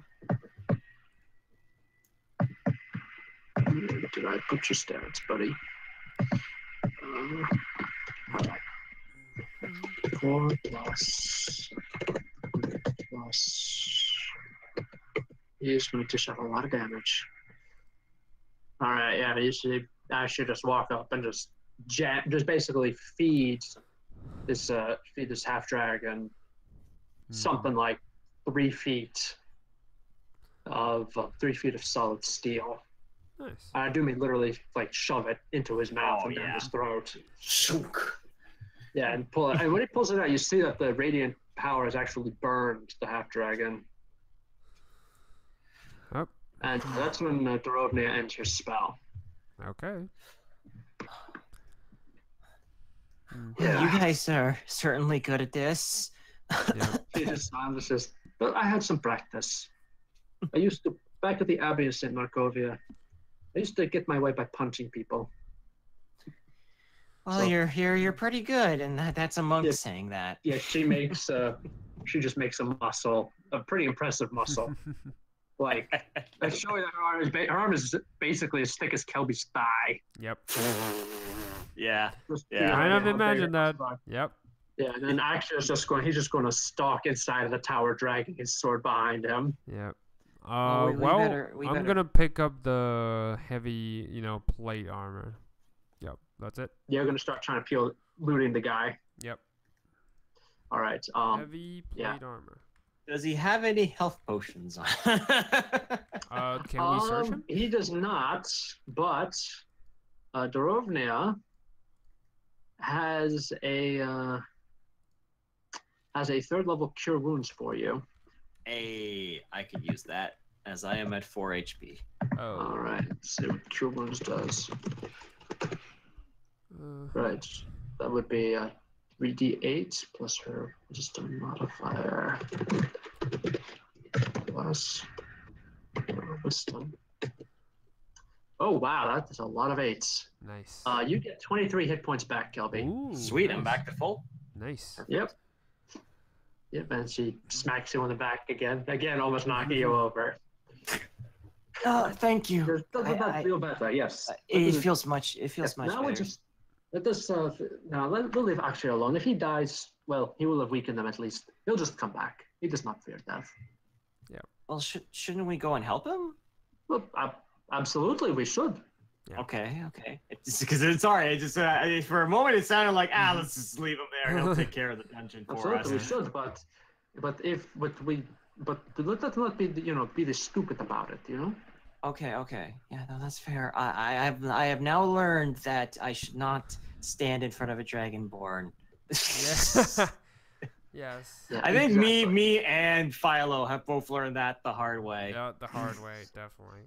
did I put your stats, buddy? All right. 4 plus He is going to dish out a lot of damage. All right, yeah, you should actually just walk up and just basically feed this half dragon something like 3 feet of 3 feet of solid steel. Nice. I do mean literally, like shove it into his mouth and down his throat. Shook. Yeah, and pull it. And when he pulls it out, you see that the radiant power has actually burned the half dragon. Yep. And that's when Dorovnia ends her spell. Okay. You guys are certainly good at this. Yeah. She just says, "Well, I had some practice. I used to back at the Abbey of St. Markovia. I used to get my way by punching people." Well, so, you're pretty good, and that's a monk saying that. Yeah, she just makes a muscle, a pretty impressive muscle. Like, I'm showing that her arm is basically as thick as Kelby's thigh. Yep. Yeah. Kind of imagine that. Yep. Yeah, and then Aksha is he's just going to stalk inside of the tower, dragging his sword behind him. Yep. I'm gonna pick up the heavy, plate armor. Yep, that's it. You're gonna start trying to looting the guy. Yep. All right. Heavy plate armor. Does he have any health potions on? Can we search him? He does not, but Dorovnia has a 3rd level cure wounds for you. Hey, I could use that as I am at 4 HP. Oh. All right. Let's see what cure wounds does. Right. That would be 3d8 plus her wisdom modifier plus her wisdom. Oh wow, that is a lot of 8s. Nice. You get 23 hit points back, Kelby. Ooh, sweet, nice. I'm back to full. Nice. Yep. Yep, and she smacks you on the back again, almost knocking you over. Thank you. Does that feel better? Yes. It feels much. It feels much now better. We'll leave Akshay alone. If he dies, well, he will have weakened them at least. He'll just come back. He does not fear death. Yeah. Well, shouldn't we go and help him? Well, absolutely, we should. Yeah. Okay. Because it's alright. Just for a moment, it sounded like let's just leave him there. He'll take care of the dungeon for absolutely, us. We should, but let's not be this stupid about it, Okay. Yeah, no, that's fair. I have now learned that I should not stand in front of a dragonborn. Yes. Yes. Yeah, I think me and Philo have both learned that the hard way. Yeah, the hard way, definitely.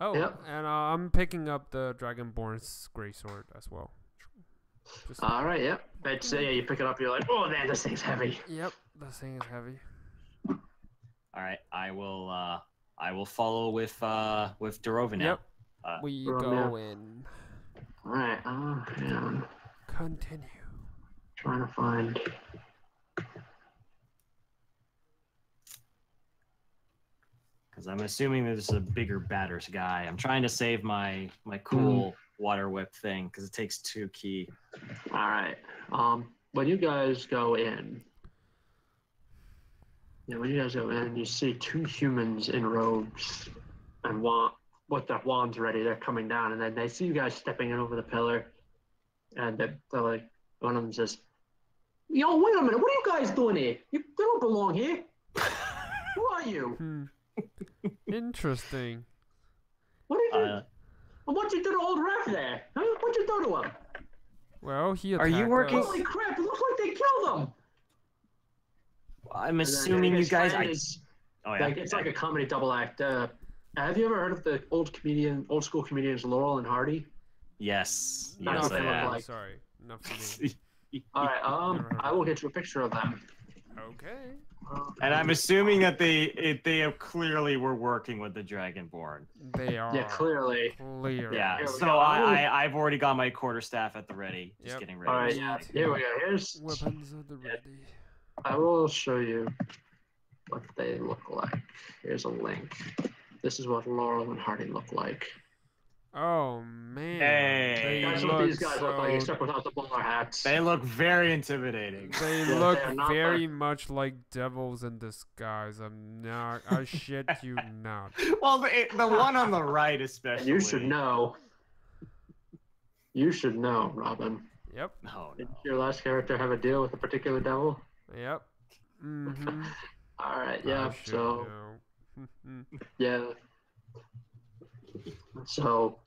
Oh, yep. And I'm picking up the Dragonborn's greatsword as well. All right, yep. You pick it up, you're like, oh man, this thing's heavy. Yep, this thing is heavy. All right, I will follow with Dorovnia. Yep. We go in. All right. Yeah. Continue. Trying to find. Because I'm assuming there's a bigger, badder guy. I'm trying to save my cool water whip thing because it takes 2 ki. All right. When you guys go in, you see 2 humans in robes and with their wands ready. They're coming down, and then they see you guys stepping in over the pillar, and they're like, one of them says, "Yo, wait a minute! What are you guys doing here? You don't belong here. Who are you?" Interesting. What did you? What'd you do to old Rev there? Huh? What'd you do to him? Well, he attacked. Are you working? Holy crap! It looks like they killed him. I'm assuming you guys. It's like a comedy double act. Have you ever heard of the old school comedians Laurel and Hardy? Yes. That's yes, what they look like. Sorry, not for me. All right. I will get you a picture of them. Okay. And I'm assuming that they clearly were working with the Dragonborn. They are. Yeah, clearly. Yeah. So I've already got my quarterstaff at the ready, just getting ready. All right. Yeah. Here we go. Here's weapons at the ready. I will show you what they look like. Here's a link. This is what Laurel and Hardy look like. Oh man. Hey. That's what these guys look like, except without the bowler hats. They look very intimidating. They look very much like devils in disguise. I shit you not. Well, the one on the right especially. You should know. You should know, Robin. Yep. No. Did your last character have a deal with a particular devil? Yep. Mm-hmm. All right. Yeah. So. Yeah. So,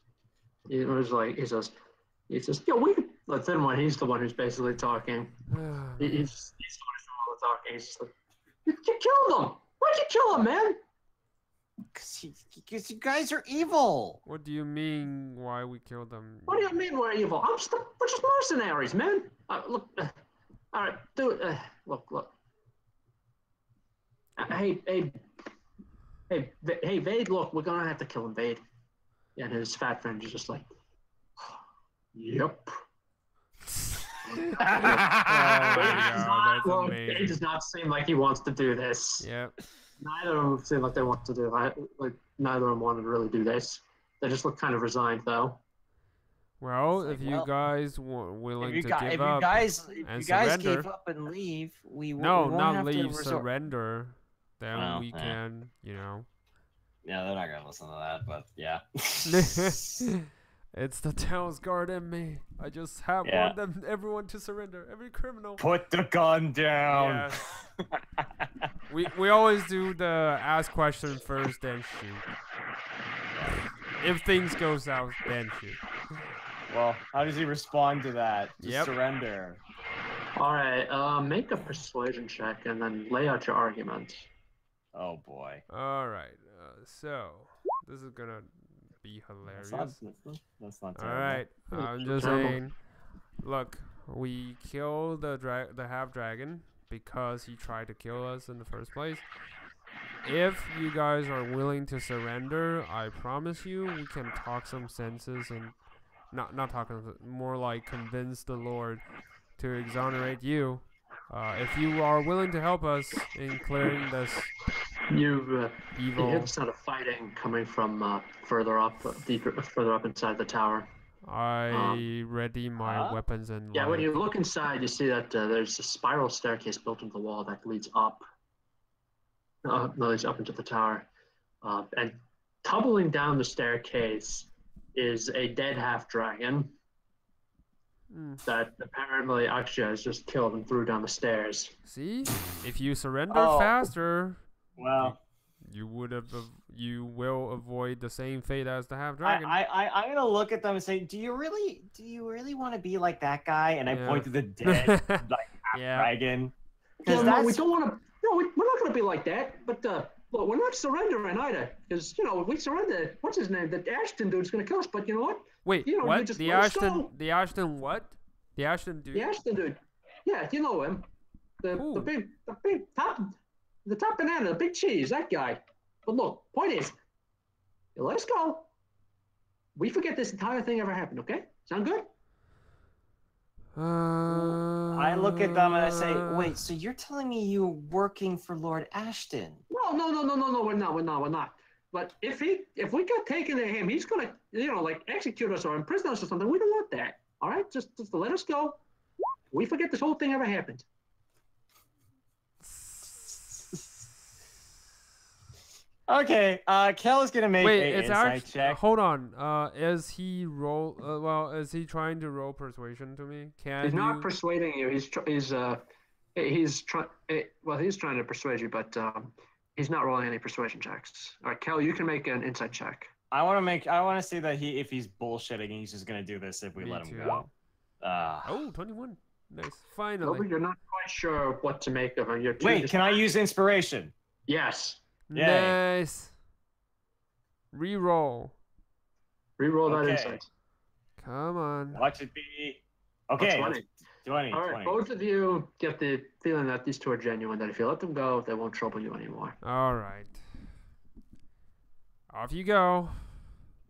it was like he says, "Yo, we." But then when he's the one who's basically talking, he's the one who's doing all the talking. He's just like, "You killed him. Why'd you kill him, man?" Because you guys are evil. What do you mean? Why we killed them? What do you mean we're evil? We're just mercenaries, man. Look, all right, dude. Look. Hey, Vade. Look, we're gonna have to kill him, Vade. And his fat friend is just like, yep. Oh my God, it does not seem like he wants to do this. Yep. Neither of them seem like they want to do neither of them wanted to really do this. They just look kind of resigned, though. Well, if you guys were willing to give up, if you guys gave up and leave, we won't not have leave, to surrender. Then we can, you know. Yeah, they're not gonna listen to that, but yeah. It's the Tails Guard in me. I just want everyone to surrender. Every criminal. Put the gun down. Yes. we always do the ask question first, then shoot. If things go south, then shoot. Well, how does he respond to that? Yep. Surrender. All right, make a persuasion check and then lay out your argument. Oh boy. All right. So this is gonna be hilarious. That's not terrible. All right. I'm just saying. Look, we killed the half dragon because he tried to kill us in the first place. If you guys are willing to surrender, I promise you we can talk some senses and not talking, more like convince the Lord to exonerate you. If you are willing to help us in clearing this evil. You hear the sound of fighting coming from further up inside the tower. I ready my weapons and yeah. When you look inside, you see that there's a spiral staircase built into the wall that leads up. Leads up into the tower, and tumbling down the staircase is a dead half dragon. That apparently Akshay has just killed and threw down the stairs. See, if you surrender faster, well, you will avoid the same fate as the half dragon. I'm gonna look at them and say, do you really want to be like that guy? And I point to the dead half dragon. No, we don't want to. No, we're not going to be like that. But look, we're not surrendering either, because if we surrender, what's his name? The Ashton dude's going to kill us. But you know what? Wait, what? The Ashton what? The Ashton dude? The Ashton dude. Yeah, you know him. The big top banana, the big cheese, that guy. But look, point is, you let us go. We forget this entire thing ever happened. Okay? Sound good? I look at them and I say, wait, so you're telling me you're working for Lord Ashton? No, we're not. But if we got taken to him, he's gonna, execute us or imprison us or something. We don't want that. All right, just let us go. We forget this whole thing ever happened. Okay, Kel is gonna make an insight check. Hold on. Is he trying to roll persuasion to me? He's not persuading you. He's trying to persuade you, but he's not rolling any persuasion checks. All right, Kel, you can make an insight check. I want to see that if he's bullshitting, he's just gonna do this if we let him go. 21. Nice. Finally. No, you're not quite sure what to make of him. Wait, can I use inspiration? Yes. Yay. Nice. Reroll that insight. Come on. Watch it be. Okay. 20. All right, both of you get the feeling that these two are genuine, that if you let them go, they won't trouble you anymore. All right. Off you go.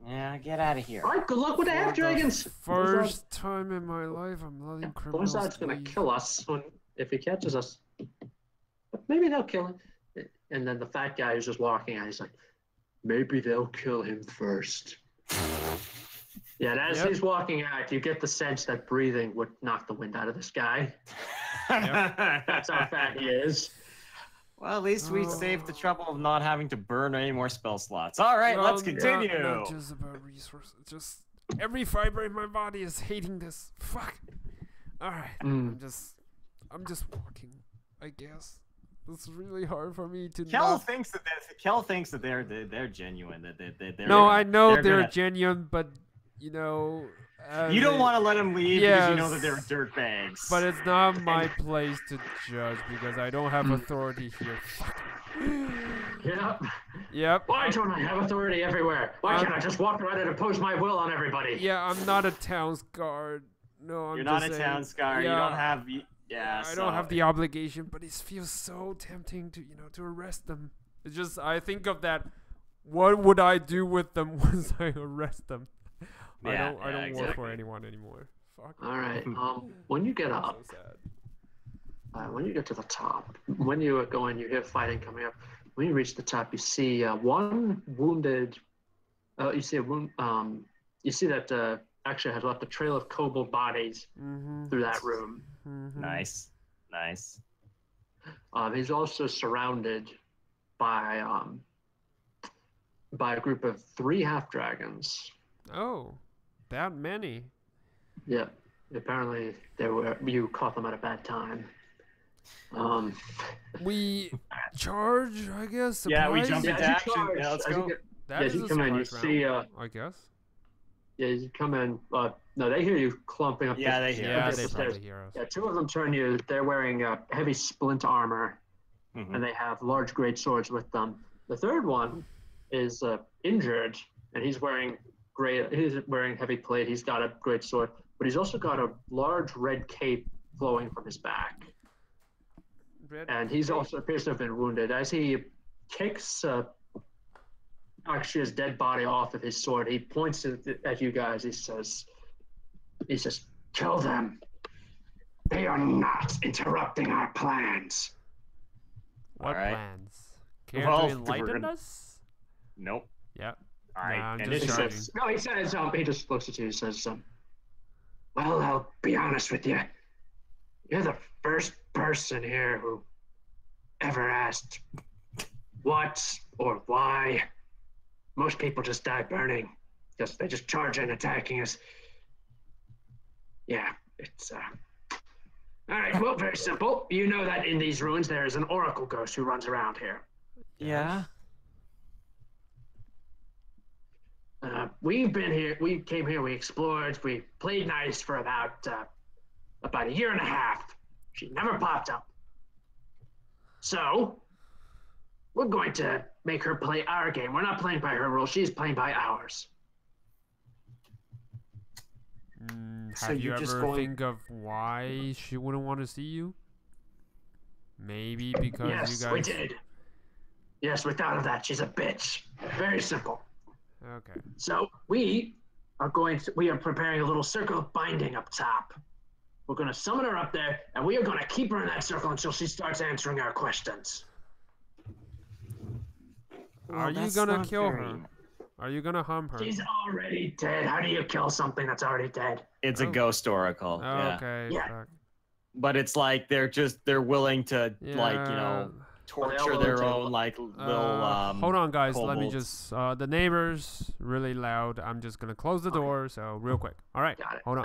Yeah, get out of here. All right, good luck with the half dragons. First time in my life I'm letting criminals Bonesad's going to kill us if he catches us. But maybe they'll kill him. And then the fat guy who's just walking out, he's like, maybe they'll kill him first. Yeah, and as he's walking out, you get the sense that breathing would knock the wind out of this guy. That's how fat he is. Well, at least we saved the trouble of not having to burn any more spell slots. All right, let's continue. Not just about resources. Just every fiber in my body is hating this. Fuck. All right. I'm just walking, I guess. It's really hard for me to. Kel thinks that they're genuine. They're no, I know they're genuine, but you know. You don't want to let them leave because you know that they're dirtbags. But it's not my place to judge because I don't have authority here. Yep. Why don't I have authority everywhere? Why can't I just walk around and impose my will on everybody? Yeah, I'm not a town's guard. No, You're not a town's guard. Yeah, you don't have. Yeah, I don't have the obligation, but it feels so tempting to to arrest them. It's just I think of that. What would I do with them once I arrest them? I don't work for anyone anymore. Fuck. All right. When you get up, so sad. When you get to the top, when you go in, you hear fighting coming up. When you reach the top, you see one wounded. You see a wound. You see that actually has left a trail of kobold bodies through that room. Nice. He's also surrounded by a group of 3 half dragons. Oh. That many? Yeah, apparently you caught them at a bad time. We charge, I guess. Surprise? Yeah, we jump into action. Yeah, let's go. You come in. You see. I guess. Yeah, you come in. No, they hear you clumping up. Yeah, they hear. Yeah, they probably hear us. Yeah, 2 of them turn you. They're wearing heavy splint armor, and they have large great swords with them. The third one is injured, and he's wearing heavy plate. He's got a great sword, but he's also got a large red cape flowing from his back. And he's also appears to have been wounded. As he kicks Aksha's dead body off of his sword, he points at you guys. He says, "Kill them. They are not interrupting our plans." What plans? Care to enlighten us? Nope. Yeah. All right. Nah, And he says, he just looks at you and says, "Well, I'll be honest with you. You're the first person here who ever asked what or why. Most people just die burning. They just charge in attacking us. Yeah, it's all right, well, very simple. You know that in these ruins there is an oracle ghost who runs around here. Yeah. We've been here. We came here. We explored. We played nice for about a year and a half. She never popped up. So we're going to make her play our game. We're not playing by her rules. She's playing by ours. Have you ever think of why she wouldn't want to see you? Maybe because you guys. We did. Yes, without that, she's a bitch. Very simple. Okay. So we are preparing a little circle of binding up top. We're going to summon her up there, and we are going to keep her in that circle until she starts answering our questions. Are you going to kill her? Are you going to harm her? She's already dead. How do you kill something that's already dead? It's a ghost oracle. Okay. Yeah. But it's like they're willing to torture their own little hold on, guys. kobolds. Let me just the neighbors really loud. I'm just gonna close the door. So real quick. All right. Got it. Hold on.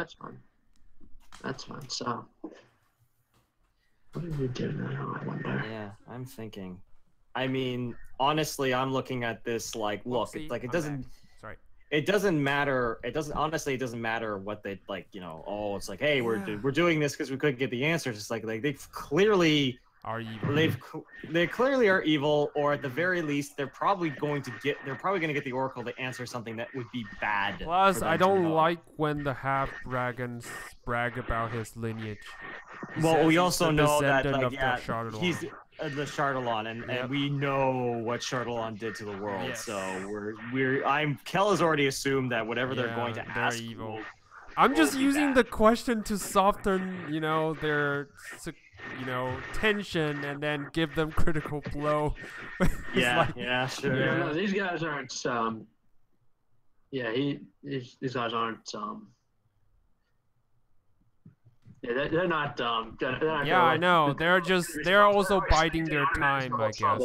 That's fine. So what do you do now, I wonder? Yeah, I'm thinking. I mean, honestly, I'm looking at this like, look, it's like it doesn't. Sorry. It doesn't matter. It doesn't matter what they like. Oh, it's like, hey, we're doing this because we couldn't get the answers. It's like they've clearly are evil. They clearly are evil, or at the very least, they're probably going to get the oracle to answer something that would be bad. Plus, I don't like when the half dragons brag about his lineage. Well, we also know that he's the Chardalon, and we know what Chardalon did to the world. Yes. So Kel has already assumed that whatever they're going to ask, evil. I'm just using the question to soften, their tension, and then give them critical blow. Sure. No, these guys aren't. Yeah, these guys aren't. Yeah, they're not. They're not yeah, I know. They're also biding their time, I guess.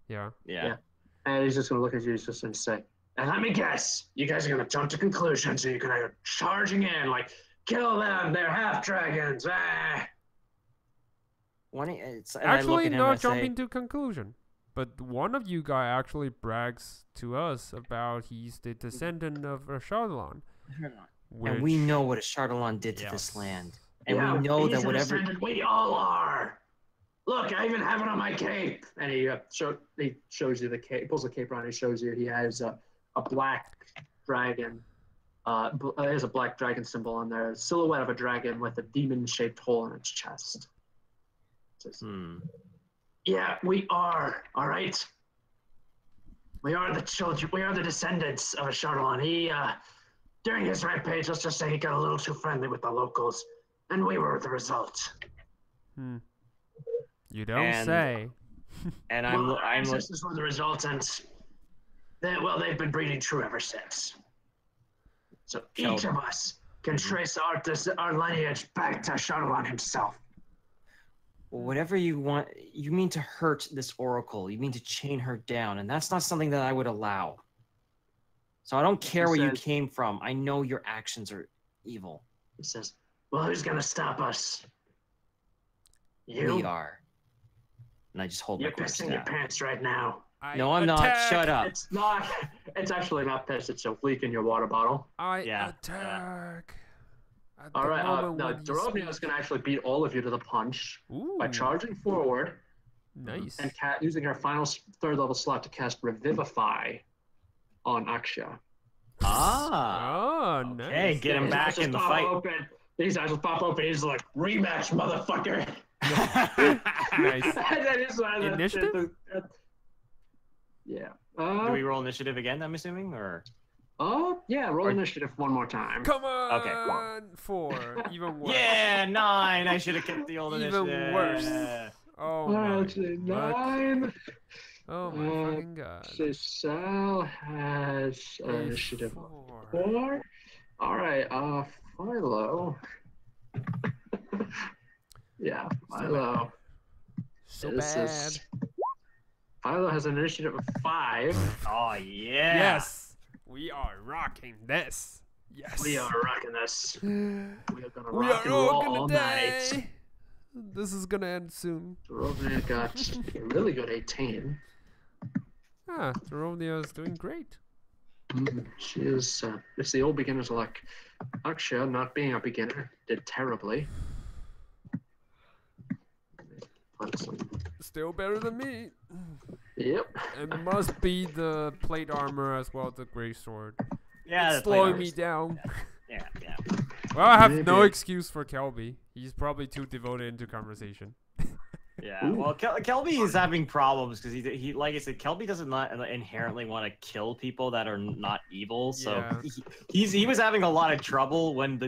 Yeah. Yeah. And he's just gonna look at you. He's just gonna say, "And let me guess, you guys are gonna jump to conclusions. So you're gonna go charging in, like, kill them. They're half dragons." Ah. Actually, not jumping to conclusion. But one of you guys actually brags to us about he's the descendant of a Shardalon. And we know what a Shardalon did to this land. And we know that whatever... We all are. Look, I even have it on my cape. And he shows you the cape. He pulls the cape around. He shows you he has a black dragon. There's a black dragon symbol on there. A silhouette of a dragon with a demon-shaped hole in its chest. It says, yeah, we are. All right. We are the children. We are the descendants of a Shardalon. He, during his rampage, let's just say he got a little too friendly with the locals, and we were the result. You don't say. And our ancestors were the result, and they've been breeding true ever since. So each of us can trace our lineage back to Shardalon himself. Whatever you want, you mean to hurt this oracle. You mean to chain her down, and that's not something that I would allow. So I don't care where you came from. I know your actions are evil. He says, well, who's going to stop us? You? We are. And I just hold my quarterstaff. You're pissing your pants right now. No, I'm not. Shut up. It's not. It's actually not piss. It's a leak in your water bottle. Attack. All right, now Dorovnia is going to actually beat all of you to the punch by charging forward. Nice. And using her final third level slot to cast Revivify on Aksha. Oh, nice. Hey, get him back in the fight. These eyes will pop open. He's like, rematch, motherfucker. Nice. Initiative? Yeah. Do we roll initiative again, I'm assuming, or? Oh, yeah, roll initiative one more time. Come on! Okay. 4, even worse. Yeah, 9! I should have kept the old initiative. Even worse. Oh, my. Actually, 9. Oh, my fucking god. So Sal has initiative 4. All right, Philo. Yeah, Philo. So bad. Philo has an initiative of 5. Oh, yeah. Yes. We are rocking this. Yes. We are rocking this. We are gonna we rock are and roll all gonna all die. night. This is gonna end soon. Dorovnia got a really good 18. Dorovnia is doing great. She is. It's the old beginner's luck. Aksha, not being a beginner, did terribly. Still better than me. Yep. It must be the plate armor as well as the gray sword. Yeah, it's slowing me down. Yeah. Well, I have no excuse for Kelby. He's probably too devoted into conversation. Yeah, well, Kelby is having problems because he like I said, Kelby doesn't inherently want to kill people that are not evil. So he was having a lot of trouble when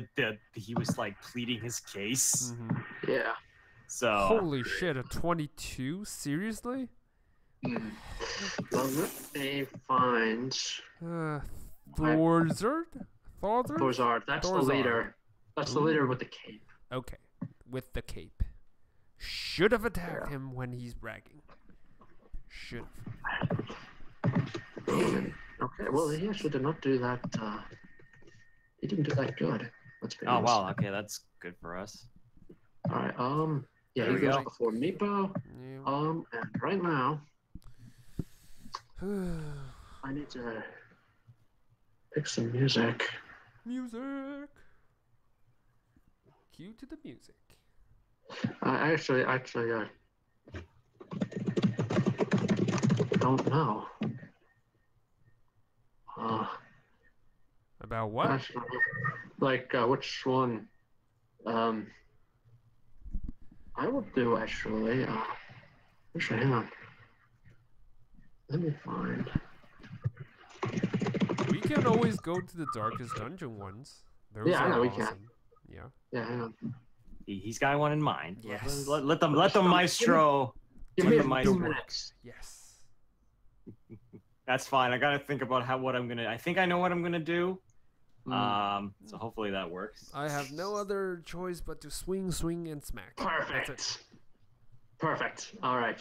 he was like pleading his case. Yeah. So holy shit, a 22? Seriously? Well, let me find Thorzard? Thorzard. That's the leader. That's the leader with the cape. Okay, with the cape. Should have attacked him when he's bragging. Should have. Okay, well, he actually did not do that. He didn't do that good. Let's be honest. Oh, wow. Okay, that's good for us. All right. Yeah, he goes before Meepo. And right now, I need to pick some music. Music. Cue to the music. Actually, don't know. About what? Actually, like, which one? I will do actually. Hang on. Let me find. We can always go to the darkest dungeon ones. Those I know awesome. we can. Yeah. Yeah, hang on. He's got one in mind. Yes. Let the maestro. Give me 2 minutes. Yes. That's fine. I gotta think about I think I know what I'm gonna do. So hopefully that works. I have no other choice but to swing, and smack. Perfect. Perfect. All right.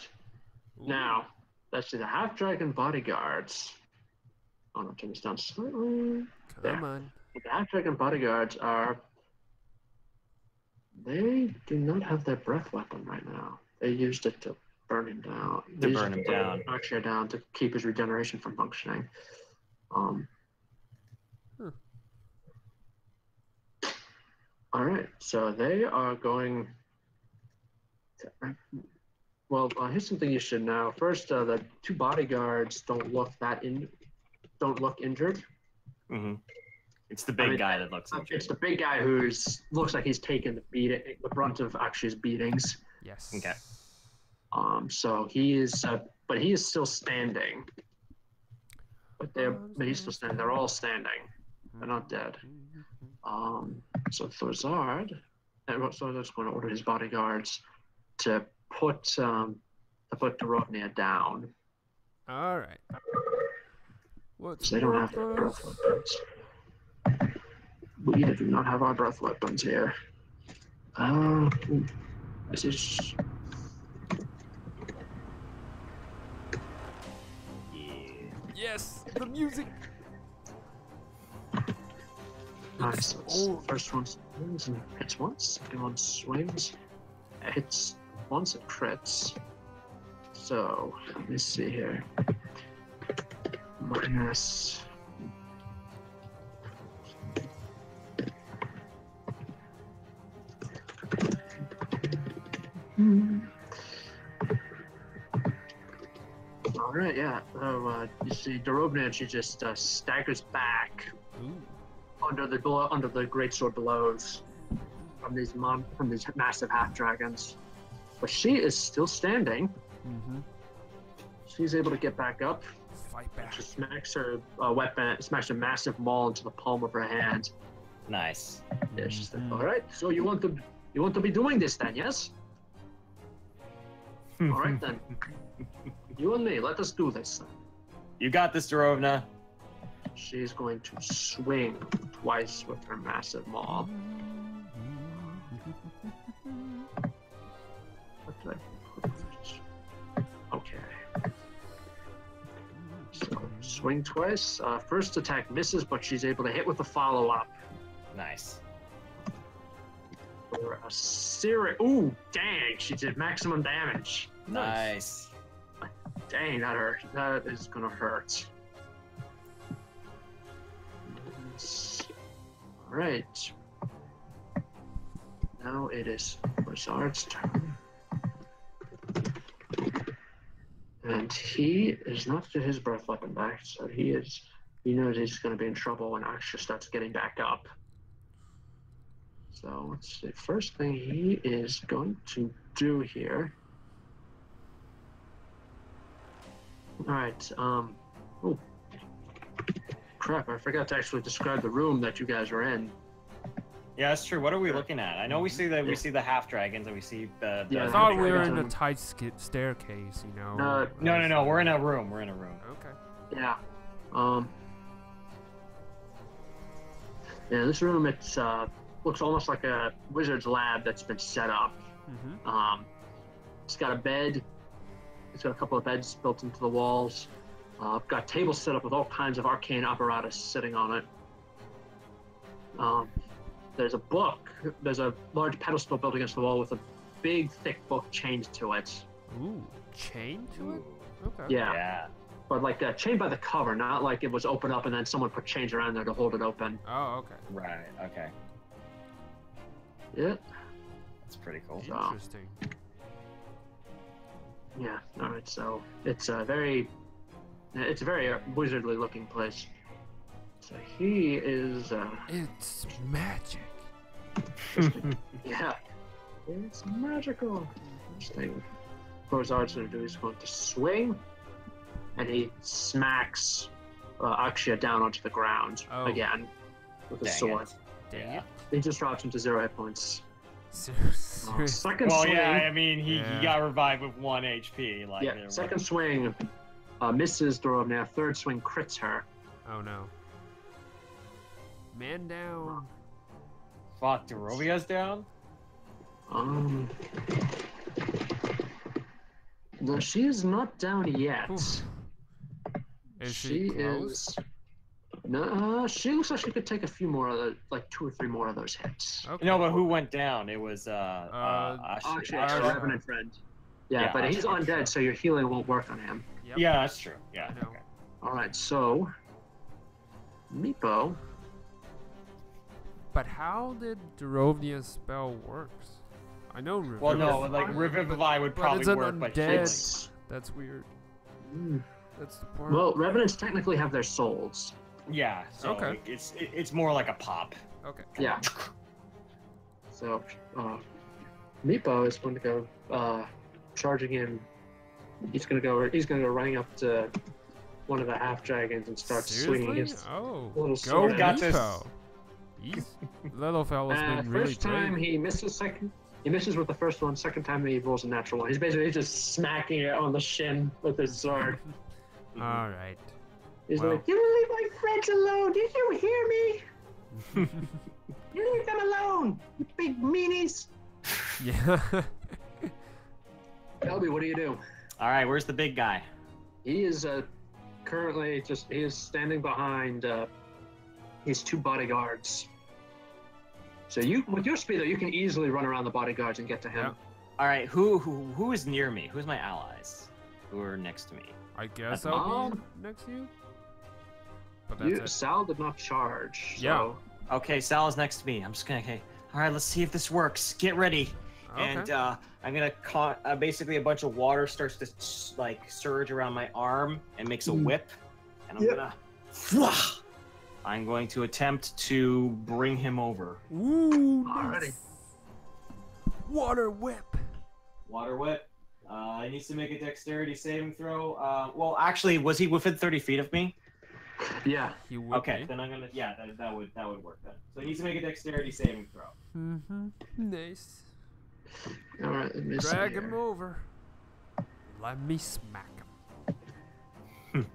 Ooh. Now, let's do the half-dragon bodyguards. Oh, no, turn this down slightly. Come on. The half-dragon bodyguards they do not have their breath weapon right now. They used it to burn him down. Actually down to keep his regeneration from functioning. All right, so they are going to, well, here's something you should know. First, the two bodyguards don't look injured. Mm-hmm. It's the big guy that looks injured. It's the big guy looks like he's taken the brunt of Aksha's beatings. Yes. Okay. So he is, but he is still standing. But he's still standing. They're all standing. They're not dead. So Thorzard, Thorzard's going to order his bodyguards to put Dorovnia down. All right. So they don't have their breath weapons. We do not have our breath weapons here. This is. Yes, the music. Nice. So first one swings and hits once. Second one swings, hits once, it crits. So let me see here. Minus. All right, yeah. So you see Dorovnia, she just staggers back. Ooh. Under the greatsword blows from these massive half dragons, but she is still standing. Mm-hmm. She's able to get back up. Fight back. She smacks her weapon, smacks a massive maul into the palm of her hand. Nice. Yeah, she's like, all right. So you want to be doing this then, yes? All right then. You and me, let us do this. You got this, Dorovna. She's going to swing twice with her massive maul. Okay. So swing twice. First attack misses, but she's able to hit with a follow-up. Nice. For a serious. Ooh, dang! She did maximum damage. Nice. Dang, that hurt. That is gonna hurt. All right. Now it is Thorzard's turn. And he is not to his breath weapon back, so he knows he's going to be in trouble when Aksha starts getting back up. So let's see. First thing he is going to do here. All right. Oh, crap! I forgot to actually describe the room that you guys are in. Yeah, that's true. What are we looking at? I know we see the half dragons and we see the. I thought we were in a tight staircase, you know. No. We're in a room. Okay. Yeah. Yeah, this room looks almost like a wizard's lab that's been set up. Mm-hmm. It's got a bed. It's got a couple of beds built into the walls. Got tables set up with all kinds of arcane apparatus sitting on it. There's a book. There's a large pedestal built against the wall with a big, thick book chained to it. Ooh, chained to it? Okay. Yeah. But like chained by the cover, not like it was open up and then someone put chains around there to hold it open. Oh, okay. Right. Okay. Yeah. That's pretty cool. Interesting. Yeah. All right. So it's a very wizardly looking place. So he is. It's magic. Yeah, it's magical. Interesting. Thorzard's going to do is going to swing, and he smacks Akshia down onto the ground again with his sword. Dang it. He just drops him to 0 hit points. Second well, swing. yeah, I mean, he got revived with 1 HP. Like, yeah, second swing. Misses Dorovnia. Third swing crits her. Oh no. Man down. Fuck, Dorovia's down? No, she is not down yet. Oof. Is she close? No, she looks like she could take a few more of the, like 2 or 3 more of those hits. Okay. No, but who went down? It was Actually, Asher. Revenant friend. Yeah, but he's Asher. undead, so your healing won't work on him. Yep. Yeah, that's true. Yeah. I know. Okay. All right, so Meepo. But how did Dorovnia's spell works? I know Revivify. Well, no, like Revivify would probably it's an work, but undead. healing. That's weird. That's the part. Well, Revenants technically have their souls. Yeah, so Okay. it's more like a pop. Okay. Yeah. So, Meepo is going to go charging in. He's going to go running up to one of the half dragons and start swinging Seriously? his Oh, little go sword. Got this. Meepo. He's little fella's been really First time brave. he misses He misses with the first one. Second time he rolls a natural one. He's basically just smacking it on the shin with his sword. All right. He's Well. like, "You leave my friends alone. Did you hear me? You leave them alone, you big meanies." Yeah. Elby, what do you do? All right, where's the big guy? He is currently he is standing behind his 2 bodyguards. So with your speed, though, you can easily run around the bodyguards and get to him. Yep. All right, who is near me? Who's my allies? Who are next to me? I guess That's I'll be next to you. But that's it. Sal did not charge. Yeah. So Okay, Sal is next to me. I'm just gonna. Okay. All right, let's see if this works. Get ready. Okay. And I'm gonna basically a bunch of water starts to like surge around my arm and makes a whip, and I'm going to attempt to bring him over. Ooh, Alrighty. nice. Water whip. Water whip. He needs to make a dexterity saving throw. Well, actually, was he within 30 feet of me? yeah. He would Okay, be. then I'm gonna. Yeah, that would work then. So he needs to make a dexterity saving throw. Mm-hmm. Nice. All right. Let me see Drag here. him over. Let me smack him.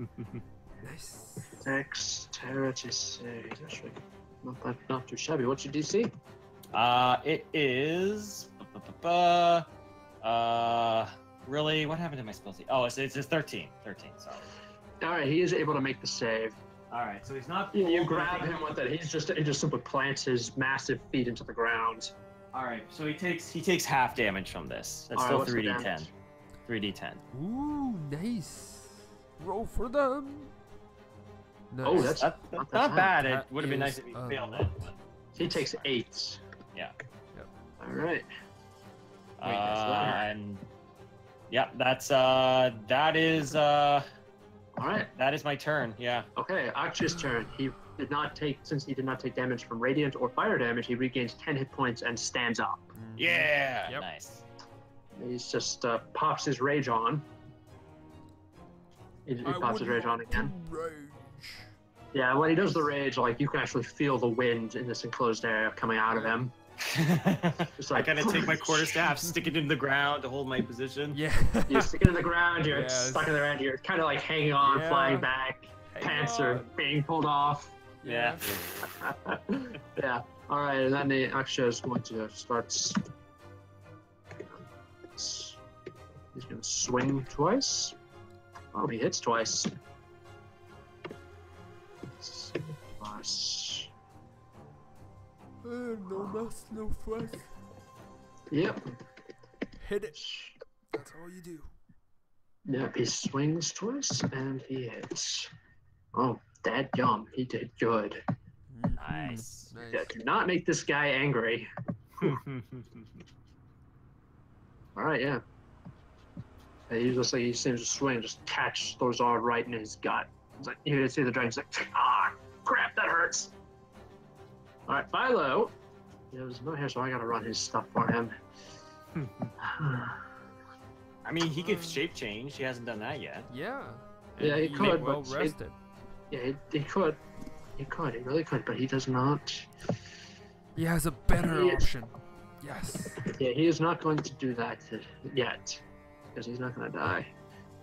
Nice. Dexterity save. Actually, not too shabby. What's your DC? It is. Really? What happened to my spell? Oh, it's 13. 13. Sorry. All right. He is able to make the save. All right. So he's not. You grab him with it. He just simply plants his massive feet into the ground. All right. So he takes half damage from this. That's All right, still what's the 3d10. damage? 3d10. Ooh, nice. Roll for them. Nice. Oh, that's That's not not bad. That It would have been nice is if he a failed lot. it. he takes 8. Yeah. All right. And yeah, that is All right. that is my turn. Yeah. Okay. Aksha's turn. Since he did not take damage from radiant or fire damage, he regains 10 hit points and stands up. Mhm. Yeah. Yep. Nice. He's just pops his rage on. He I pops his would rage on like to again. Rage. Yeah, when he does the rage, like you can actually feel the wind in this enclosed area coming out of him. Just I like, gotta take my quarterstaff, stick it in the ground to hold my position. Yeah. you stick it in the ground, you're Yes. stuck in the ground, you're kind of like hanging on, Yeah. flying back, Hang pants are on. being pulled off. Yeah. Yeah. All right, and then the Aksha is going to start. He's going to swing twice. Oh, he hits twice. Plus. No mess, no fuss. Yep. Hit it. That's all you do. Yep, he swings twice and he hits. Oh, dadgum, he did good. Nice. Nice. Yeah, do not make this guy angry. All right, yeah. He just like he seems to swing, just catch Thorzard right in his gut. It's like you see the dragon's like, ah, crap, that hurts. All right, Philo. There's no hair, so I gotta run his stuff for him. I mean, he could shape change. He hasn't done that yet. Yeah. Yeah, he may could, well but rest it. Yeah, he could. He really could, but he does not. He has a better Yeah. option. Yes. Yeah, he is not going to do that yet, because he's not going to die.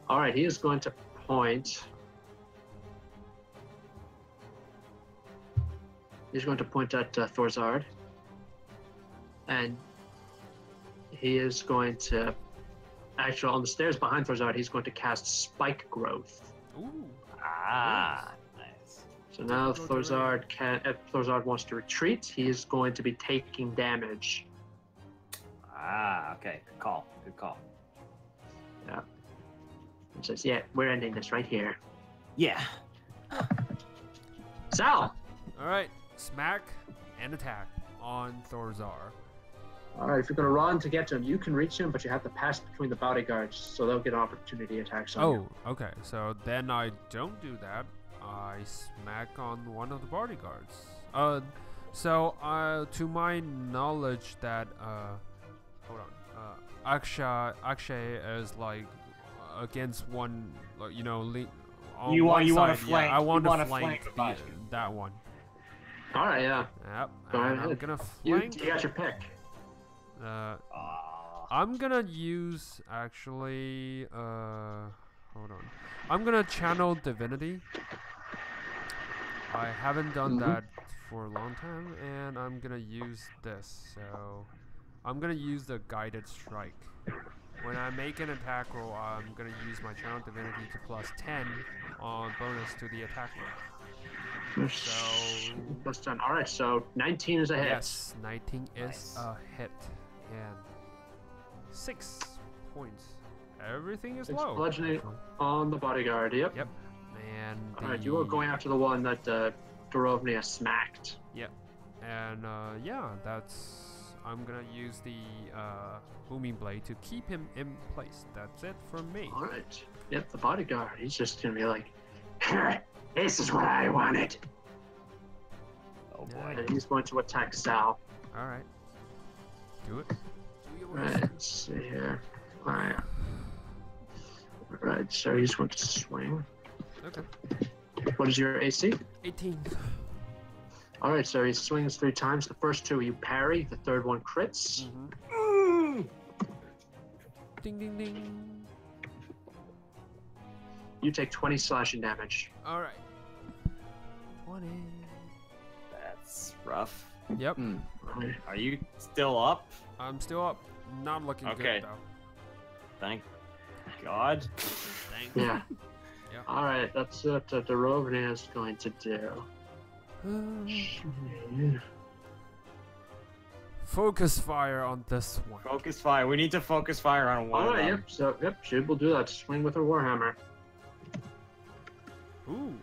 All right, he is going to point. He's going to point at Thorzard. And he is going to, actually on the stairs behind Thorzard, he's going to cast Spike Growth. Ooh. Ah, nice. So now Thorzard can, if Thorzard wants to retreat, he is going to be taking damage. Ah, okay. Good call. Good call. Yeah. It says, yeah, we're ending this right here. Yeah. Sal! Alright, smack and attack on Thorzar. Alright, if you're going to run to get to him, you can reach him, but you have to pass between the bodyguards, so they'll get opportunity attacks on you. Oh, okay. So then I don't do that. I smack on one of the bodyguards. To my knowledge that, hold on. Akshay is like against one, you know, on you want to flank. Yeah, I want to flank that one. All right, yeah. Yep. Go and ahead. I'm gonna flank. You got your pick. I'm gonna use actually. Hold on. I'm gonna channel divinity. I haven't done that for a long time, and I'm gonna use this. So I'm gonna use the guided strike. When I make an attack roll, I'm gonna use my channel divinity to plus 10 on bonus to the attack roll. So plus 10. All right, so 19 is a hit. yes, 19 is a hit, and 6 points. Everything is It's low. bludgeoning on the bodyguard. Yep. Yep. And All right, you are going after the one that Dorovnia smacked. Yep. And yeah, that's. I'm gonna use the booming blade to keep him in place. That's it from me. All right. Yep, the bodyguard. He's just gonna be like, this is what I wanted. Oh boy. And he's going to attack Sal. All right. Do it. Do your All worst. right, let's see here. All right, so he's going to swing. Okay. What is your AC? 18. All right, so he swings 3 times. The first 2 you parry. The third one crits. Ding ding ding. You take 20 slashing damage. All right. 20. That's rough. Yep. Are you still up? I'm still up. Not looking Okay. good though. Thank God. Thank Yeah. Yep. All right, that's what Dorovnia is going to do. Focus fire on this one. Focus fire. We need to focus fire on one All of right, them. yep. So, yep, she will do that. Swing with her warhammer. Ooh.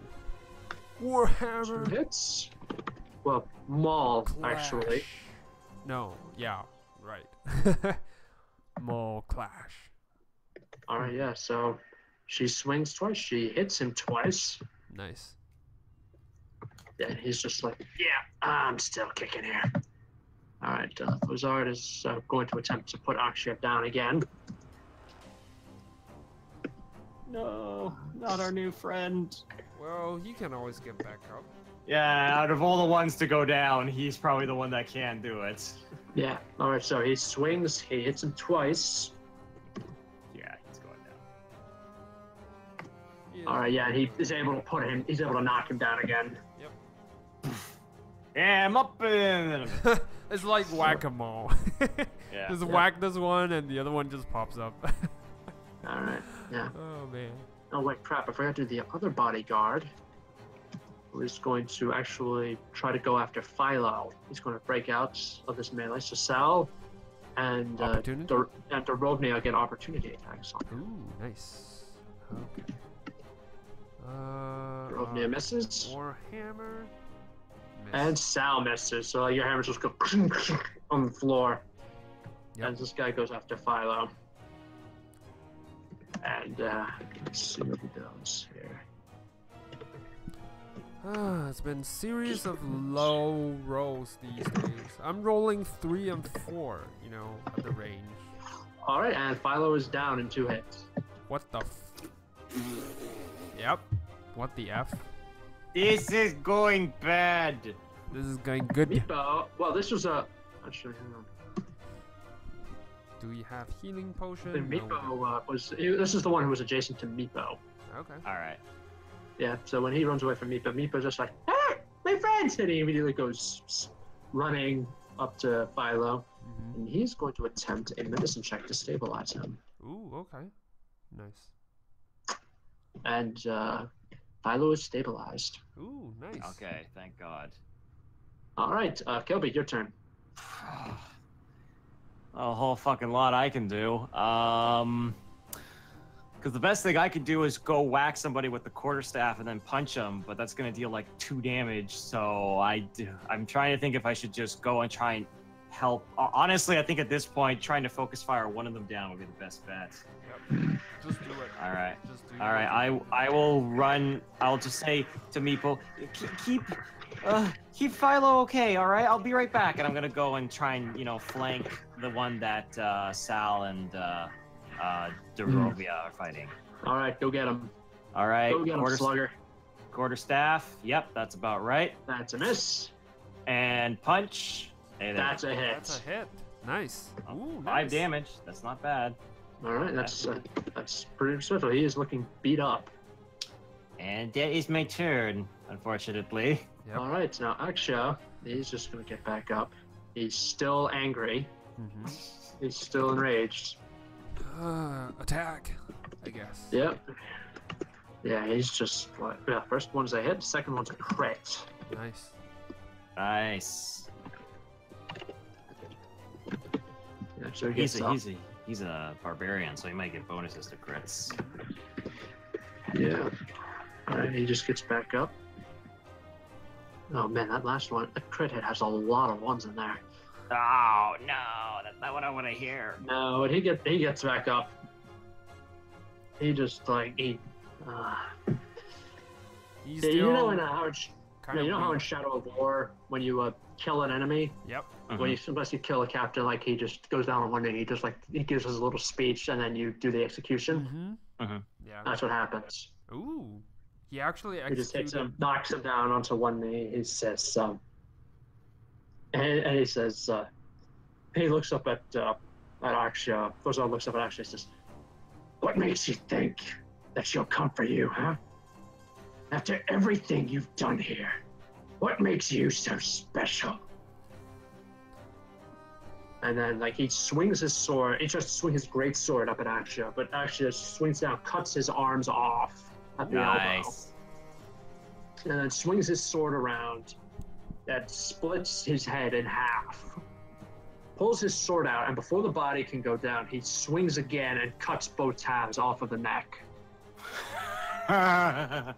Warhammer. Hits. Well, maul Clash. actually. No. Yeah. Right. Maul clash. All right, yeah. So she swings twice. She hits him twice. Nice. Yeah, and he's just like, yeah, I'm still kicking here. All right, Thorzard is going to attempt to put Akshay down again. No, not our new friend. Well, you can always get back up. Yeah, out of all the ones to go down, he's probably the one that can do it. Yeah. All right, so he swings. He hits him twice. Yeah, he's going down. Yeah. All right, yeah, he is able to put him. He's able to knock him down again. Yeah, I'm up in. It's like whack-a-mole. Yeah. Just whack this one and the other one just pops up. All right, yeah. Oh man. Oh wait, crap! I forgot to do the other bodyguard. Who is going to actually try to go after Philo. He's going to break out of this melee. So Sal and Dorovnia get opportunity attacks on him. Ooh, nice. Okay. Dorovnia misses. Warhammer. Miss. And Sal misses, so your hammers just go on the floor. Yep. As this guy goes after Philo. And let's see what he does here. It's been series of low rolls these days. I'm rolling 3 and 4, you know, at the range. All right, and Philo is down in 2 hits. What the Yep. What the F? This is going bad. This is going good. Meepo, well, this was a. Actually, hang on. Do we have healing potion? Meepo was. This is the one who was adjacent to Meepo. Okay. All right. Yeah, so when he runs away from Meepa, Meepa's just like, ah, my friend's hitting. He immediately goes running up to Philo, and he's going to attempt a medicine check to stabilize him. Ooh, okay. Nice. And Philo is stabilized. Ooh, nice. Okay, thank God. All right, Kelby, your turn. A whole fucking lot I can do. Because the best thing I could do is go whack somebody with the quarterstaff and then punch them, but that's gonna deal like 2 damage. So I'm trying to think if I should just go and try and help. Honestly, I think at this point, trying to focus fire one of them down would be the best bet. Yep. Just do it. All right. Just do All right. I will run. I'll just say to Meepo, keep Philo okay. All right. I'll be right back, and I'm gonna go and try and flank the one that Sal and Darovia are fighting. All right, go get him. All right. Go get him, Slugger. Quarterstaff. Yep, that's about right. That's a miss. And punch. Hey, that's a hit. That's a hit. Nice. Ooh, 5 nice. damage. That's not bad. All right, that's pretty respectful. He is looking beat up. And that is my turn, unfortunately. Yep. All right, now Aksha, he's just gonna get back up. He's still angry. He's still enraged. Attack, I guess. Yep. Yeah, he's just like, yeah, first one's a hit, second one's a crit. Nice. Nice. Yeah, so he gets up. He's a barbarian, so he might get bonuses to crits. Yeah. All right, he just gets back up. Oh man, that last one, the crit hit has a lot of ones in there. Oh no, that's not what I want to hear. No, but he gets back up. He just like He's yeah, still you know how in weak. Shadow of War when you kill an enemy, Yep. when you unless you kill a captain, like he just goes down on one knee, he gives us a little speech and then you do the execution. Yeah. That's what happens. Ooh. He actually He just hits executed. him, knocks him down onto one knee. He says, and he says, he looks up at Aksha. Thozar looks up at Aksha and says, "What makes you think that she'll come for you, huh? After everything you've done here, what makes you so special?" And then, like, he swings his sword. He tries to swing his great sword up at Aksha, but Aksha swings down, cuts his arms off at the elbow, and then swings his sword around that splits his head in half. Pulls his sword out, and before the body can go down, he swings again and cuts both halves off of the neck. And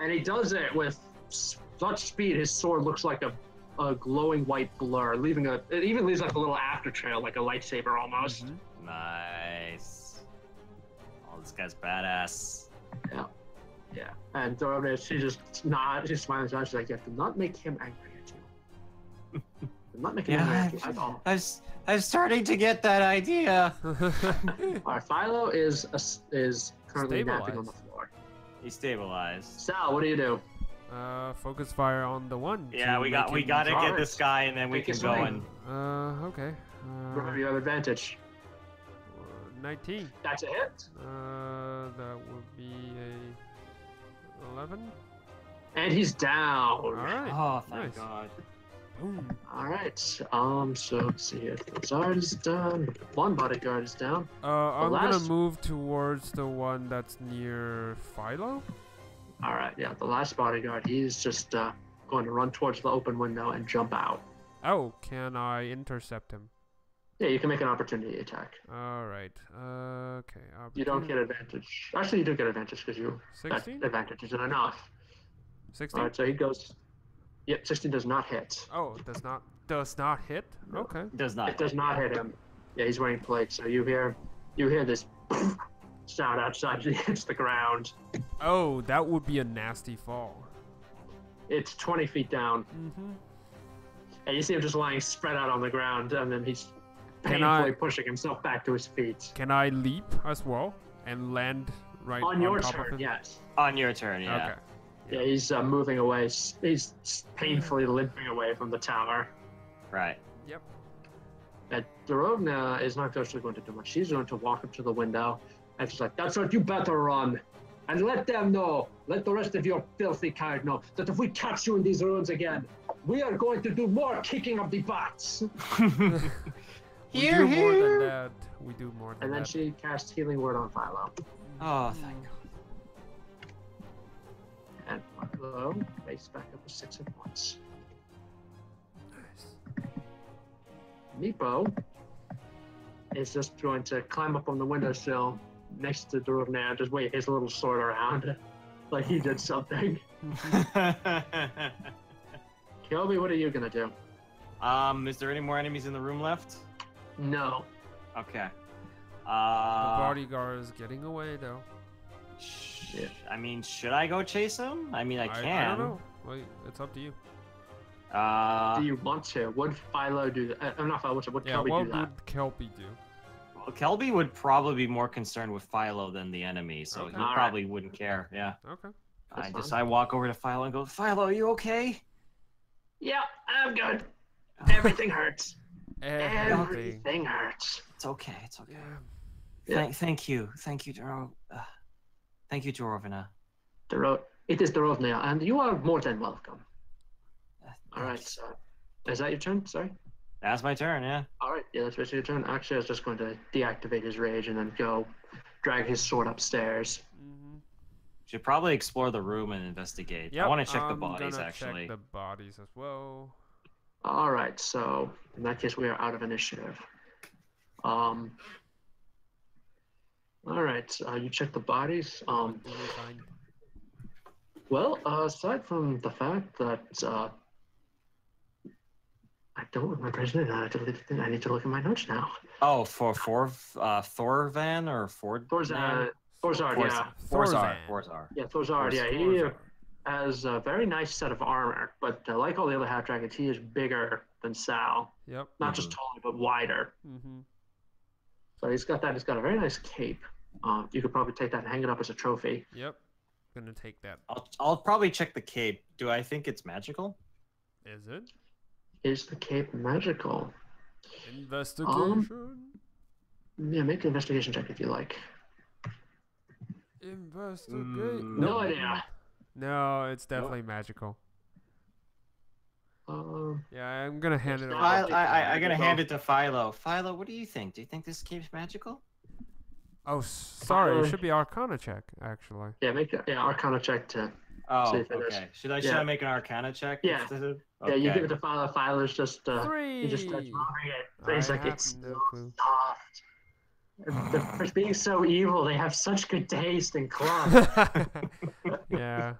he does it with such speed, his sword looks like a glowing white blur, it even leaves like a little after trail, like a lightsaber almost. Nice. Oh, this guy's badass. Yeah. And Dorothea, she's smiling. She's like, "Yeah, do not make him angry at you. Do not make him angry at you at all." I'm starting to get that idea. Our Philo is currently napping on the floor. He's stabilized. Sal, what do you do? Focus fire on the one. Yeah, we gotta get this guy, and then we can go and. Okay. Remember, you have advantage. 19. That's a hit. That would be a 11. And he's down. All right. Oh, thank Nice. God. Boom. All right. So let's see here. Zard is done. One bodyguard is down. I'm gonna last- move towards the one that's near Philo. All right. Yeah, the last bodyguard. He's just going to run towards the open window and jump out. Oh, can I intercept him? Yeah, you can make an opportunity attack. All right. Okay. You don't get advantage. Actually, you do get advantage because that 16. advantage isn't enough. 16. All right. So he goes. Yep, 16 does not hit. Oh, does not hit. Okay. Does not. It does not hit him. Yeah, he's wearing plates. So you hear this sound outside. He hits the ground. Oh, that would be a nasty fall. It's 20 feet down. And you see him just lying spread out on the ground, and then he's painfully pushing himself back to his feet. Can I leap as well and land right On your top of turn, him? yes. On your turn, yeah. Okay. Yeah, he's moving away. He's painfully limping away from the tower. Right. Yep. And Dorovna is not actually going to do much. She's going to walk up to the window, and she's like, "That's right, you better run." And let them know, let the rest of your filthy kind know, that if we catch you in these ruins again, we are going to do more kicking of the butts. We do more than that. We do more than that. And then she casts Healing Word on Philo. Oh, thank God. And Philo base back up to 6 at once. Nice. Meepo is just going to climb up on the windowsill next to Durovnaya, just wave his little sword around like he did something. Kelby, what are you gonna do? Is there any more enemies in the room left? No. Okay. The bodyguard is getting away though. Yeah. I mean, should I go chase him? I mean, I can. I don't know. Wait, it's up to you. Do you want to? Would Philo do that? Not Philo, would Kelby do that? What would Kelby do? Well, Kelby would probably be more concerned with Philo than the enemy, so Okay. he probably wouldn't care. Yeah. Okay. I walk over to Philo and go, Philo, are you okay? Yeah, I'm good. Everything hurts. Everything. Everything hurts. It's okay. It's okay. Yeah. Thank you, Doro. Thank you, Dorovina. It is Dorovnaya, and you are more than welcome. All right, Thanks. so is that your turn? Sorry. That's my turn. Yeah. All right, yeah, that's basically your turn. Actually, I was just going to deactivate his rage and then go drag his sword upstairs. Should probably explore the room and investigate. Yep, I want to check the I'm bodies gonna actually. check the bodies as well. All right, so in that case, we are out of initiative. All right, you check the bodies. What do you find? Well, aside from the fact that I don't remember his name, I need to look at my notes now. Oh, for Thorvan or Ford? Thorzard, yeah. Thorzard. Yeah, Thorzard, yeah. He has a very nice set of armor, but like all the other half dragons, he is bigger than Sal. Yep. Not just taller, but wider. Mm-hmm. So he's got that. He's got a very nice cape. You could probably take that and hang it up as a trophy. Yep. Gonna take that. I'll probably check the cape. Do I think it's magical? Is it? Is the cape magical? Investigation. Yeah, make an investigation check if you like. Investigate. No idea. No, it's definitely magical. Yeah, I'm gonna hand it over. I'm gonna hand it to Philo. Philo, what do you think? Do you think this cape's magical? Oh, sorry. It should be Arcana check, actually. Yeah, make Arcana check to. Oh, see if it okay. is. Should I make an Arcana check? Yeah. Okay. Yeah, you give it to Philo. Philo's just 3. he just starts moving it. He's like, it's no so clue. soft. For being so evil, they have such good taste in cloth. Yeah.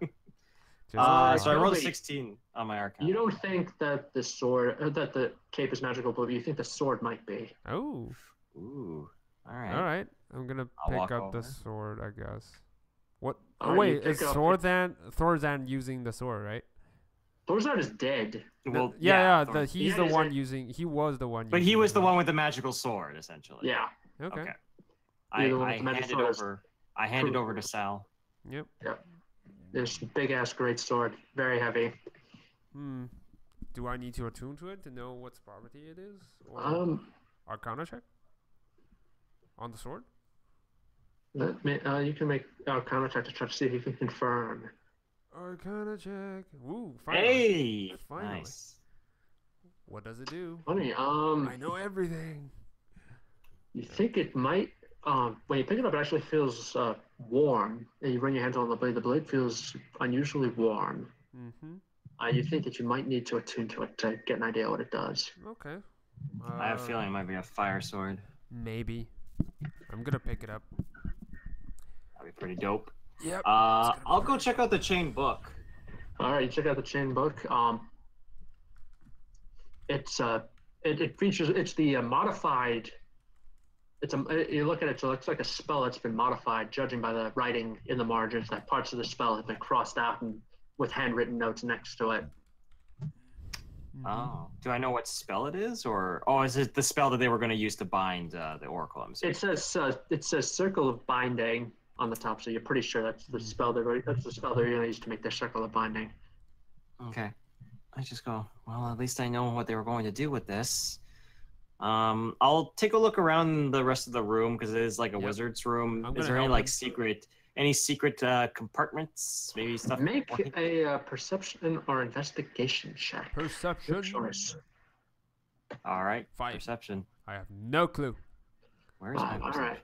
So I rolled a Kelby, 16 on my Arcana. You don't think that the sword, that the cape is magical, but you think the sword might be. Oh. Ooh. All right. All right. I'm gonna I'll pick walk up the over. sword, I guess. What? All Oh right, wait, you it's pick up- Thorzan using the sword, right? Thorzard is dead. Well, yeah. Thor- He's Yeah, the he's one a- using. He was the one. But using he was the it. one with the magical sword, essentially. Yeah. Okay. You're I the one with the magic handed sword. over. I handed over to Sal. Yep. This big ass great sword, very heavy. Do I need to attune to it to know what property it is? Or Arcana check on the sword. You can make Arcana check to try to see if you can confirm. Arcana check. Woo! Finally. Hey, Finally. nice. What does it do? Funny. I know everything. You think it might? When you pick it up, it actually feels warm, and you run your hands on the blade. The blade feels unusually warm. You think that you might need to attune to it to get an idea what it does. Okay. I have a feeling it might be a fire sword. Maybe. I'm gonna pick it up. That'd be pretty dope. Yep. I'll go check out the chain book. All right, you check out the chain book. It features. It's the modified. You look at it, so it looks like a spell that's been modified, judging by the writing in the margins. That parts of the spell have been crossed out and with handwritten notes next to it. Oh, do I know what spell it is, or is it the spell that they were going to use to bind the oracle? I'm sorry. It says Circle of Binding on the top, so you're pretty sure that's the spell they're going to use to make their Circle of Binding. Okay. I just go, well, at least I know what they were going to do with this. I'll take a look around the rest of the room because it is like a wizard's room. Is there any like secret Any secret compartments? Maybe stuff. Make a perception or investigation check. Perception. Your choice. All right. 5. Perception. I have no clue. Where is my perception? All right.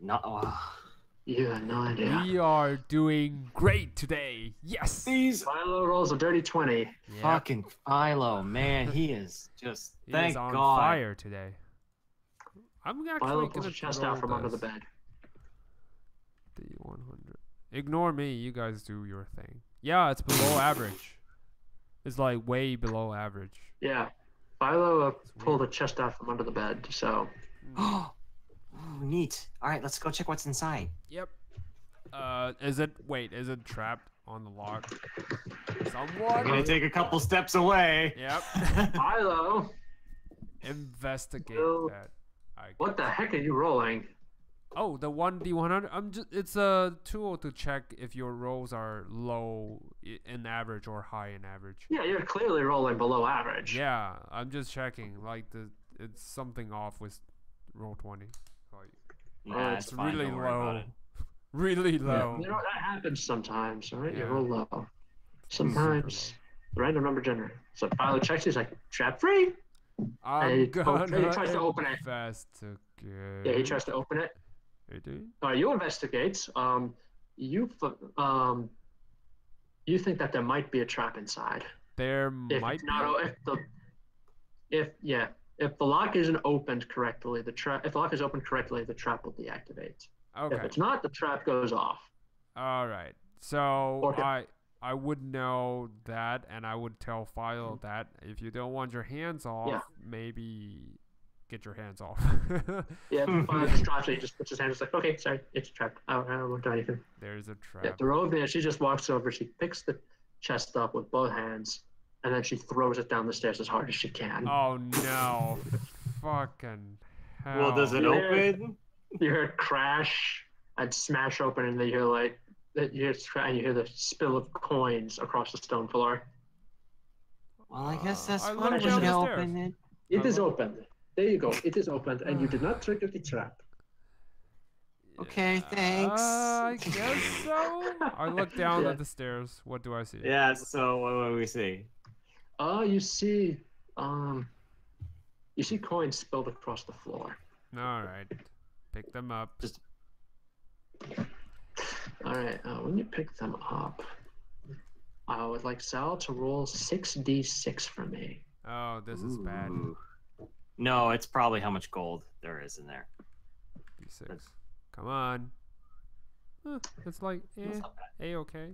No. Oh. You have no idea. We are doing great today. Yes. Philo rolls a dirty 20. Yep. Fucking Philo, man, he is just. He Thank is on God. fire today. I'm actually Philo gonna pulls his chest roll out from under the this. bed. D100. Ignore me. You guys do your thing. Yeah, it's below average. It's like way below average. Yeah. Philo pulled the chest out from under the bed, so. Oh, neat. All right, let's go check what's inside. Yep. Is it trapped on the lock? Somewhat. I'm gonna take a couple steps away. Yep. Philo. Investigate So, that. What the heck are you rolling? Oh, the 1d100. It's a tool to check if your rolls are low in average or high in average. Yeah, you're clearly rolling below average. Yeah, I'm just checking. Like it's something off with roll 20. Like, Nah, it's fine, really don't worry about low. it. Really low. You know, that happens sometimes, all right? Yeah. You roll low. Sometimes the random number generator. So Philo checks, he's like, trap free. I'm he gonna tries to open it. investigate. Yeah, he tries to open it. You do? You investigate. You think that there might be a trap inside. There If might it's be. not, if the lock isn't opened correctly, if the lock is opened correctly, the trap will deactivate. Okay. If it's not, the trap goes off. All right. So Okay. I would know that, and I would tell Philo that if you don't want your hands off, maybe get your hands off. Yeah, Philo just drops it. He just puts his hand. It's like, okay, sorry, it's trapped. I won't do anything. There's a trap. Yeah, the Rovia, she just walks over. She picks the chest up with both hands, and then she throws it down the stairs as hard as she can. Oh no! Fucking hell! Well, does it Yeah. open? You hear it crash and smash open, and then you hear like you hear the spill of coins across the stone floor. Well, I guess that's I fine. look We down should the open stairs. it. It is opened. There you go. It is opened, and you did not trigger the trap. Okay, thanks. I guess so. I look down Yeah. at the stairs. What do I see? Yeah. So what do we see? You see coins spilled across the floor. All right. Pick them up. All right. When you pick them up, I would like Sal to roll 6d6 for me. Oh, this is bad. Ooh. No, it's probably how much gold there is in there. D6. Come on. It's like That's not bad. A-okay,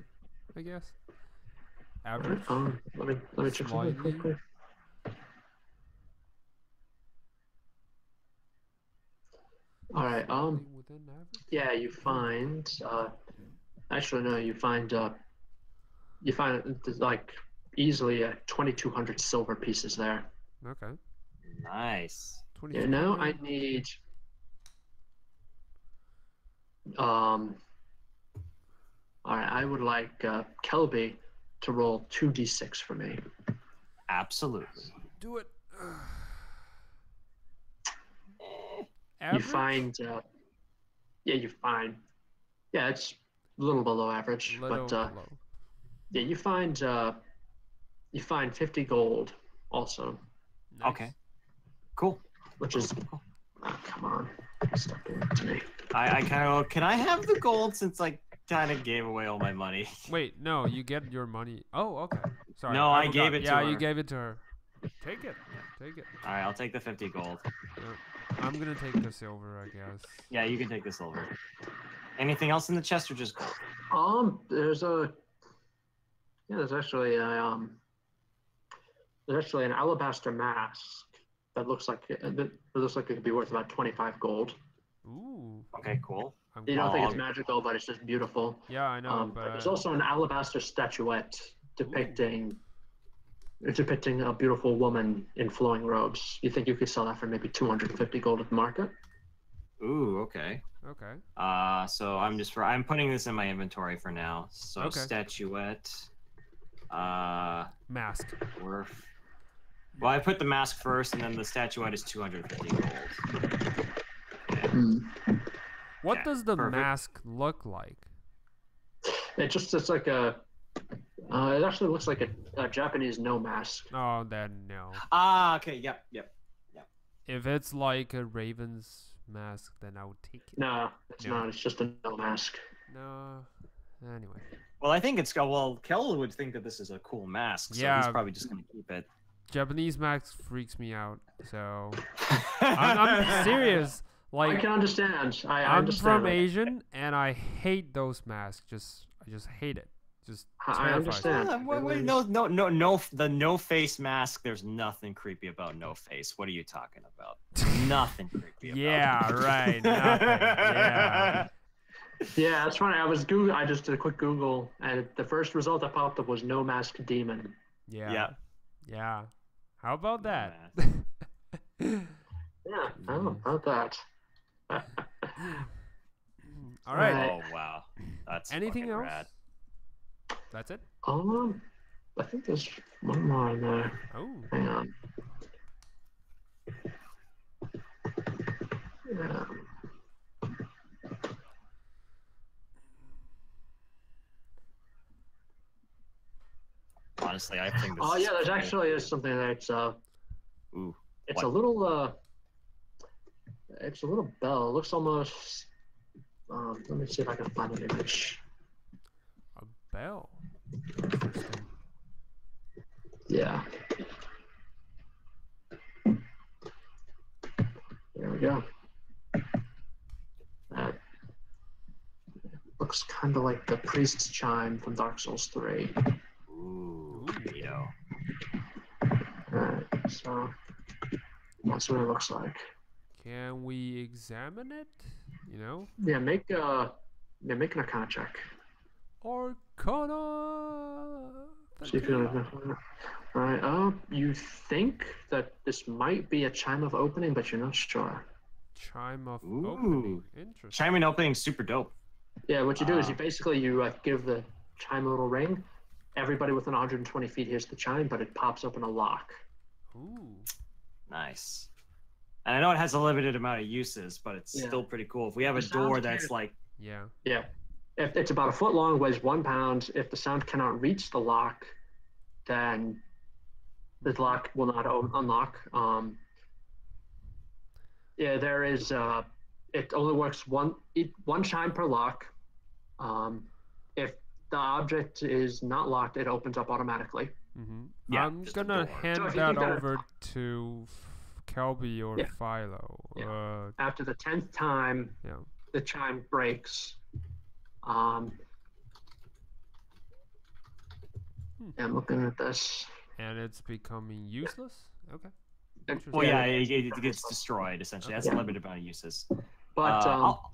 I guess. Average. Let me check something Slightly. quickly. All right. Slightly within average? Yeah, you find. Actually, no. You find like easily 2,200 silver pieces there. Okay. Nice. 20. Yeah. Now I need. All right. I would like Kelby to roll 2d6 for me. Absolutely. Do it. You Average? find. You find. Yeah, it's a little below average, Little but below. yeah, you find 50 gold also, Nice. Okay. Cool. which is. Oh, come on, stop doing it to me. I kind of. Can I have the gold since I kind of gave away all my money? Wait, no, you get your money. Oh, okay. Sorry. No, I forgot. gave it to Yeah, you her. gave it to her. Take it. Take it. All right, I'll take the 50 gold. I'm gonna take the silver, I guess. Yeah, you can take the silver. Anything else in the chest or just gold? There's actually an alabaster mask that looks like it could be worth about 25 gold. Ooh. Okay, cool. I'm You don't think it's Oh. magical, but it's just beautiful. Yeah, I know, But but there's also an alabaster statuette depicting a beautiful woman in flowing robes. You think you could sell that for maybe 250 gold at the market? Ooh, okay. okay. So I'm putting this in my inventory for now. So Okay. statuette. Mask. Worth. Well, I put the mask first, and then the statuette is 250 gold. What does the mask look like? It's like a. It actually looks like a Japanese no mask. Oh, then no. Ah, okay. Yep. If it's like a raven's mask, then I would take it. No, it's not. It's just a no mask. No. Anyway. Well, I think it's well. Kel would think that this is a cool mask, so he's probably just gonna keep it. Japanese mask freaks me out, so I'm serious. Like I can understand. I'm from Asian, and I hate those masks. I just hate it. Just I understand. Wait, no. The no face mask. There's nothing creepy about no face. What are you talking about? Nothing creepy. Yeah, right. Nothing. Yeah. Yeah, that's funny. I just did a quick Google, and the first result that popped up was no mask demon. Yeah. How about that? Yeah, how about that? All right. Oh wow, that's anything else? Rad. That's it. I think there's one more in there. Oh. Hang on. Yeah. Honestly, I think this. Oh yeah, there's actually something that's Ooh. It's a little bell. It looks almost. Let me see if I can find an image. A bell. Interesting. Yeah. There we go. That looks kind of like the priest's chime from Dark Souls 3. Ooh, Alright, so that's what it looks like. Can we examine it? You know? Yeah, make an Arcana check. Arcana. See if you Alright, you think that this might be a chime of opening, but you're not sure. Chime of opening. Interesting. Chime in opening, super dope. Yeah, what you do is you give the chime a little ring. Everybody within 120 feet hears the chime, but it pops open a lock. Ooh. Nice. And I know it has a limited amount of uses, but it's still pretty cool. If we have a door that's like... Yeah. If it's about a foot long, weighs 1 pound, if the sound cannot reach the lock, then the lock will not unlock. There is... it only works one chime per lock. If the object is not locked, it opens up automatically. Mm-hmm. Yeah, I'm gonna hand that over to Kelby or Philo. Yeah. After the 10th time, the chime breaks. I'm looking at this. And it's becoming useless? Okay. Well, yeah, it gets destroyed, essentially. That's a limited amount of uses. But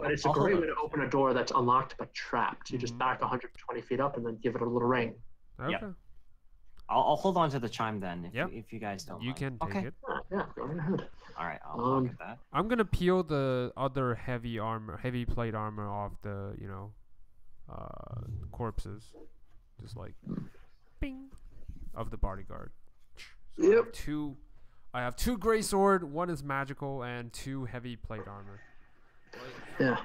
it's a great way to open a door that's unlocked but trapped. You just back 120 feet up and then give it a little ring. Okay. Yep. I'll hold on to the chime then, if you guys don't You mind. can take it. Yeah, go ahead. All right, I'll look at that. I'm gonna peel the other heavy plate armor off the, corpses. Just like, bing, of the bodyguard. So I have two gray sword, one is magical, and 2 heavy plate armor. Yeah.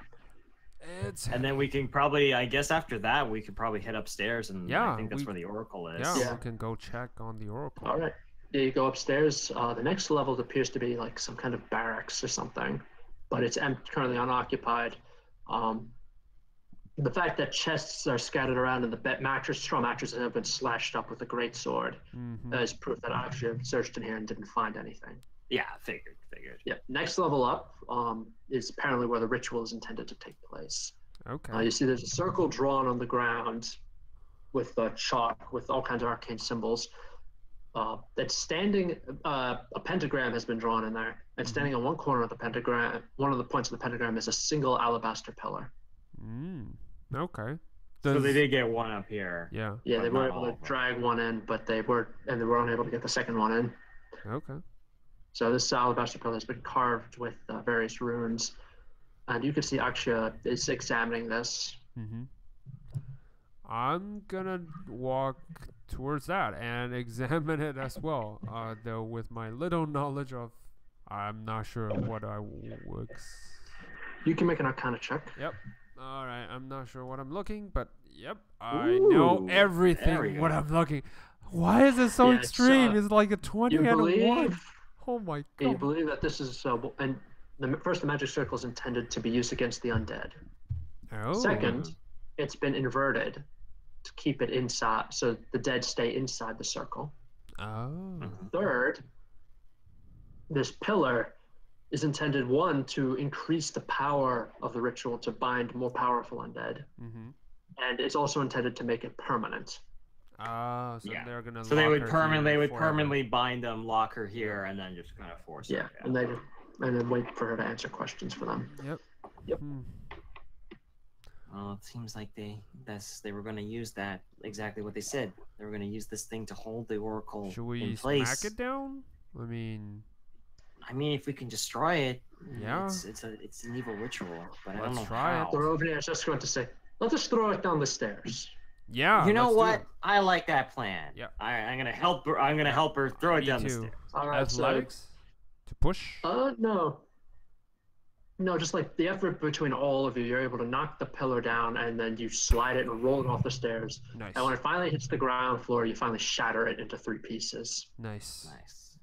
And then we can probably, I guess after that, we could probably head upstairs, and I think that's where the Oracle is. Yeah, we can go check on the Oracle. All right. Yeah, you go upstairs. The next level appears to be like some kind of barracks or something, but it's currently unoccupied. The fact that chests are scattered around and the straw mattresses have been slashed up with a great sword is proof that I actually searched in here and didn't find anything. Yeah, figured. Yeah. Next level up is apparently where the ritual is intended to take place. Okay. You see there's a circle drawn on the ground with chalk with all kinds of arcane symbols. That's standing. A pentagram has been drawn in there, and standing on one corner of the pentagram, one of the points of the pentagram is a single alabaster pillar. Okay. So they did get one up here. Yeah. Yeah, they were able to drag one in, but they weren't able to get the second one in. Okay. So this alabaster pillar has been carved with various runes, and you can see Aksha is examining this. I'm gonna walk towards that and examine it as well. Though with my little knowledge of, I'm not sure what I works. You can make an Arcana check. Yep. All right. I'm not sure what I'm looking, but yep, I know everything what I'm looking. Why is it so extreme? It's like a 20 and a 1. Oh my god. You believe that this is and the magic circle is intended to be used against the undead. Oh. Second, it's been inverted to keep it inside, so the dead stay inside the circle. Oh. Third, this pillar is intended, one, to increase the power of the ritual to bind more powerful undead, and it's also intended to make it permanent. Ah, so they're gonna. So they would permanently bind them, lock her here, and then just kind of force her. Yeah, and then wait for her to answer questions for them. Yep. Well, it seems like they were going to use that exactly what they said. They were going to use this thing to hold the oracle Should we in place. smack it down? I mean, if we can destroy it, yeah, it's an evil ritual, but I don't know try how. The Rovnia is just going to say, "Let us throw it down the stairs." Yeah. You know what? I like that plan. Yeah. All right, I'm gonna help her. I'm gonna help her throw it down the stairs. All right, athletics to push. No, just like the effort between all of you, you're able to knock the pillar down, and then you slide it and roll it off the stairs. Nice. And when it finally hits the ground floor, you finally shatter it into 3 pieces. Nice. Nice.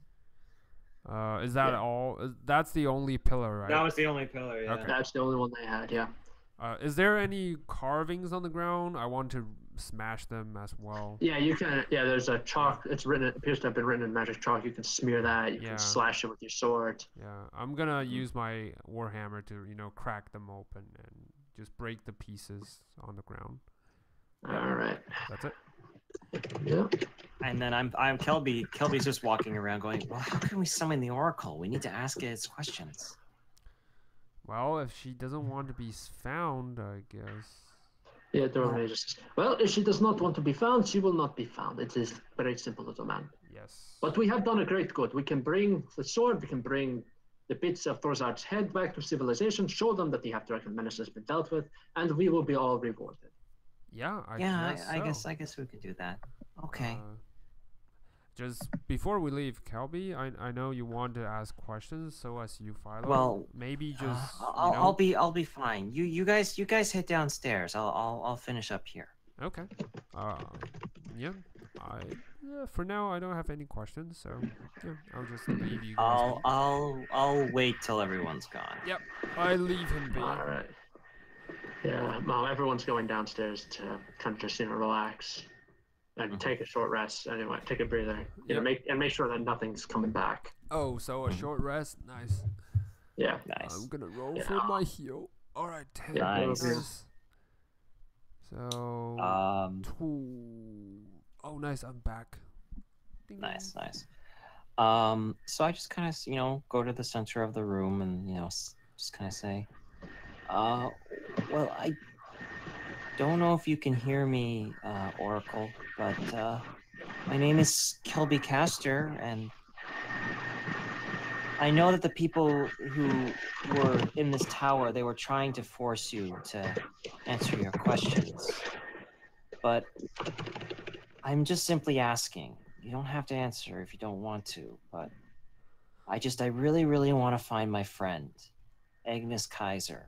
Is that all? That's the only pillar, right? That was the only pillar. Yeah. Okay. That's the only one they had. Yeah. Is there any carvings on the ground? I want to smash them as well. Yeah, you can. Yeah, there's a chalk. It appears to have been written in magic chalk. You can smear that. You can slash it with your sword. Yeah, I'm gonna use my warhammer to, crack them open and just break the pieces on the ground. All right. That's it. Yeah. And then I'm Kelby. Kelby's just walking around going, well, how can we summon the oracle? We need to ask it its questions. Well, if she doesn't want to be found, I guess. Yeah, the Rovnia just. Well, if she does not want to be found, she will not be found. It is very simple, little man. Yes. But we have done a great good. We can bring the sword. We can bring the bits of Thorzard's head back to civilization. Show them that the Afterlife menace has been dealt with, and we will be all rewarded. Yeah, I guess we could do that. Okay. Just before we leave, Kelby, I know you want to ask questions, so as you follow. Well, maybe just. I'll be fine. You guys head downstairs. I'll finish up here. Okay. Yeah. For now, I don't have any questions, so yeah, I'll just leave you guys. I'll wait till everyone's gone. Yep. I leave him be. All right. Yeah. Well, everyone's going downstairs to kind of just relax. And take a short rest. Anyway, take a breather. Make sure that nothing's coming back. Oh, so a short rest. Nice. Yeah. Nice. I'm gonna roll for my heal. All right. 10. Nice. So 2. Oh, nice. I'm back. Ding. Nice. So I just kind of go to the center of the room and just kind of say, well, I don't know if you can hear me, Oracle, but my name is Kelby Caster, and I know that the people who were in this tower, they were trying to force you to answer your questions. But I'm just simply asking. You don't have to answer if you don't want to, but I really, really want to find my friend, Agnes Kaiser.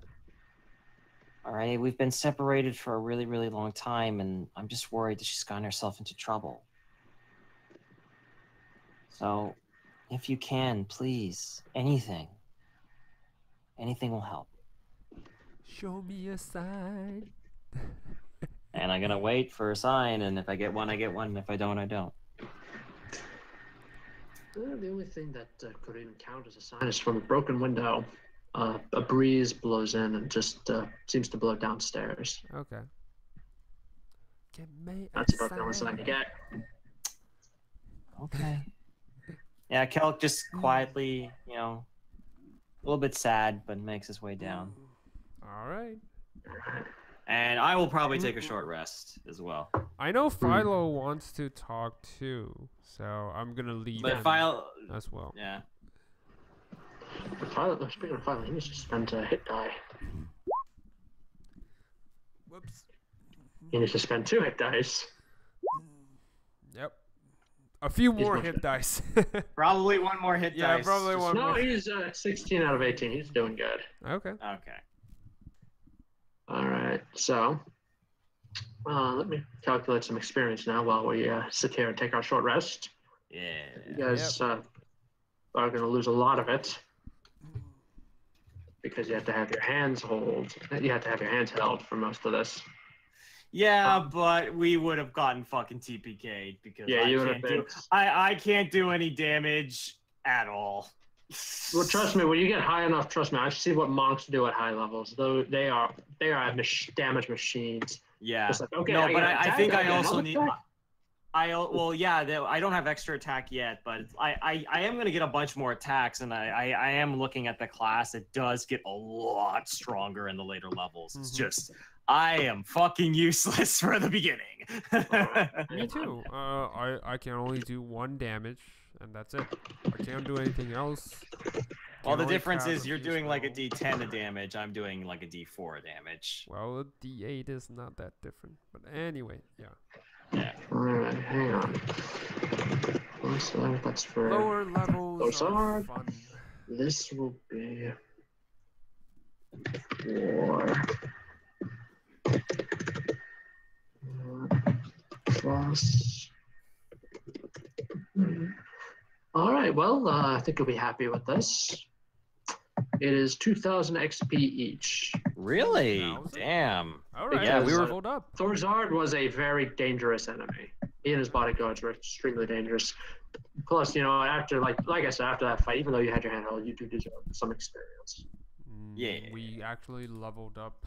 All right, we've been separated for a really, really long time, and I'm just worried that she's gotten herself into trouble. So, if you can, please, anything will help. Show me a sign. And I'm gonna wait for a sign, and if I get one, I get one, and if I don't, I don't. The only thing that could even count as a sign is from a broken window. A breeze blows in and just seems to blow downstairs. Okay. That's about the only sign you get. Okay. Yeah, Kelk just quietly, a little bit sad, but makes his way down. All right. And I will probably take a short rest as well. I know Philo wants to talk too, so I'm gonna leave him as well. Yeah. Speaking of Philo, he needs to spend a hit die. Whoops. He needs to spend 2 hit dice. Yep. A few more hit dice. Probably one more hit dice. Yeah, probably one more. No, he's 16 out of 18. He's doing good. Okay. Okay. All right, so let me calculate some experience now while we sit here and take our short rest. Yeah. You guys are going to lose a lot of it because you have to have your hands held. You have to have your hands held for most of this. Yeah, but we would have gotten fucking TPK'd because I can't do any damage at all. Well, trust me, when you get high enough, trust me, I've seen what monks do at high levels. Though they are damage machines. Yeah. Like, okay, no, but I think I also need. I don't have extra attack yet, but I am gonna get a bunch more attacks, and I am looking at the class. It does get a lot stronger in the later levels. It's just I am fucking useless for the beginning. Me too. I can only do 1 damage, and that's it. I can't do anything else. Well, the difference is you're doing like a D10 of damage. I'm doing like a D4 of damage. Well, a D8 is not that different. But anyway, yeah. Yeah. Alright, hang on. So that's for lower levels are fun. This will be 4 plus. Alright, well, I think you'll be happy with this. It is 2,000 XP each. Really? Damn. All right. Yeah, we were leveled up. Thorzard was a very dangerous enemy. He and his bodyguards were extremely dangerous. Plus, you know, after like I said, after that fight, even though you had your hand held, you do deserve some experience. Yeah. We actually leveled up.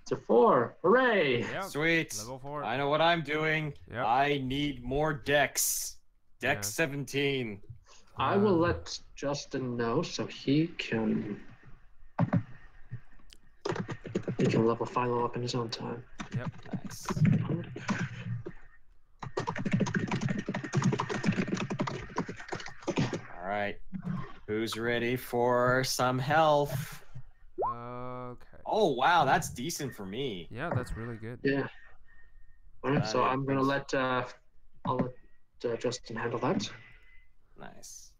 To 4. Hooray! Yep. Sweet. Level 4. I know what I'm doing. Yep. I need more dex. Dex 17. I will let Justin know so he can level Philo up in his own time. Yep. Nice. All right. Who's ready for some health? Okay. Oh wow, that's decent for me. Yeah, that's really good. Yeah. All right, so I'm gonna let I'll let Justin handle that. Nice.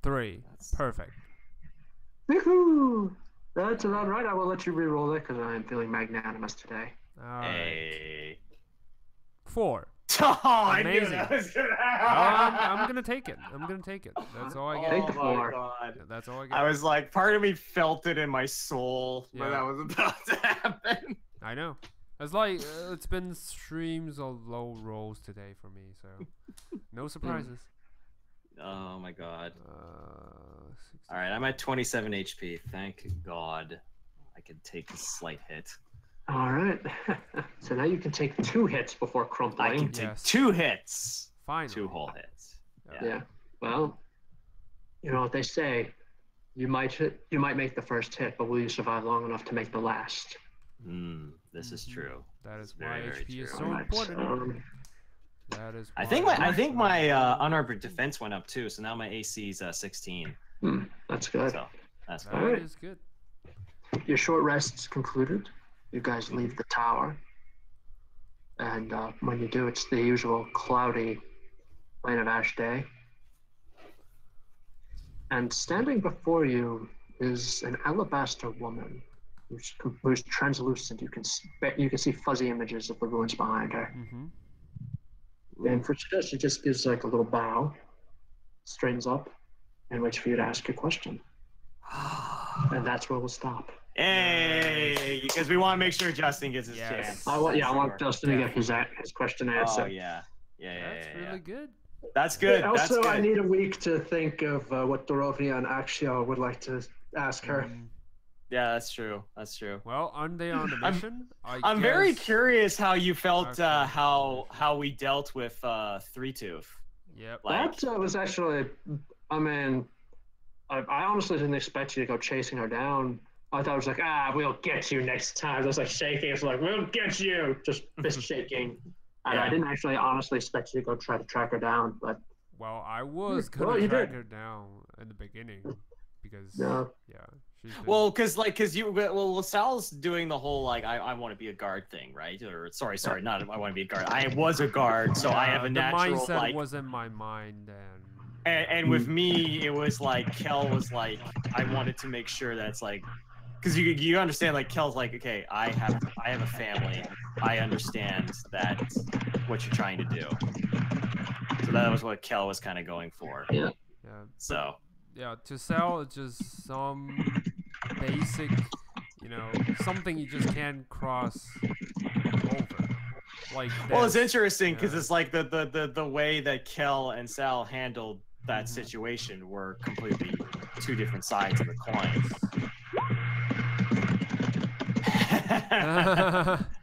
3. Perfect. Woohoo! That's about right. I will let you re-roll it because I am feeling magnanimous today. All right. Hey. 4. Oh, I knew Amazing. that was gonna happen. I'm gonna take it. I'm gonna take it. That's all I get. Take Oh 4. my god. That's all I get. I was like, part of me felt it in my soul when Yeah. that was about to happen. I know. It's like it's been streams of low rolls today for me, so no surprises. Oh my god. 60. All right, I'm at 27 HP. Thank God I could take a slight hit. All right. So now you can take 2 hits before crumpling. I can take Yes. 2 hits. Finally. 2 whole hits. Yeah. Well, you know what they say. You might make the first hit, but will you survive long enough to make the last? This is true. That is very, why very HP is true. so important. That is. I think my unarmored defense went up too, so now my AC is 16. That's good. So that's That good. is good. Your short rest's concluded. You guys leave the tower. And when you do, it's the usual cloudy Plain of Ash day. And standing before you is an alabaster woman who's translucent. You can see fuzzy images of the ruins behind her. And what she does, she just gives like a little bow, straightens up, and waits for you to ask your question. And that's where we'll stop. Hey, because we want to make sure Justin gets his chance. I want Justin to get his question answered. Oh yeah. That's really good. That's good. That's Also, good. I need a week to think of what Dorovnia and Axial would like to ask her. Yeah, that's true. That's true. Well, aren't they on a mission? I'm very curious how you felt how we dealt with Three Tooth. Yep. That was actually, I mean, I honestly didn't expect you to go chasing her down. I thought it was like, we'll get you next time. I was like shaking. It's like, we'll get you. Just fist shaking. And I didn't actually honestly expect you to go try to track her down. But well, I was gonna track her down in the beginning because Sal's doing the whole like I want to be a guard thing, right? Or sorry, not I want to be a guard. I was a guard, so I have a natural the mindset like. was in my mind And with me, it was like Kel was like I wanted to make sure that's like. because you understand, like Kel's like, okay, I have a family. I understand that what you're trying to do. So that was what Kel was kind of going for. Yeah. Yeah. So. Yeah, to sell it's just some basic, something you just can't cross over. Like well, it's interesting because it's like the way that Kel and Sal handled that situation were completely two different sides of the coin.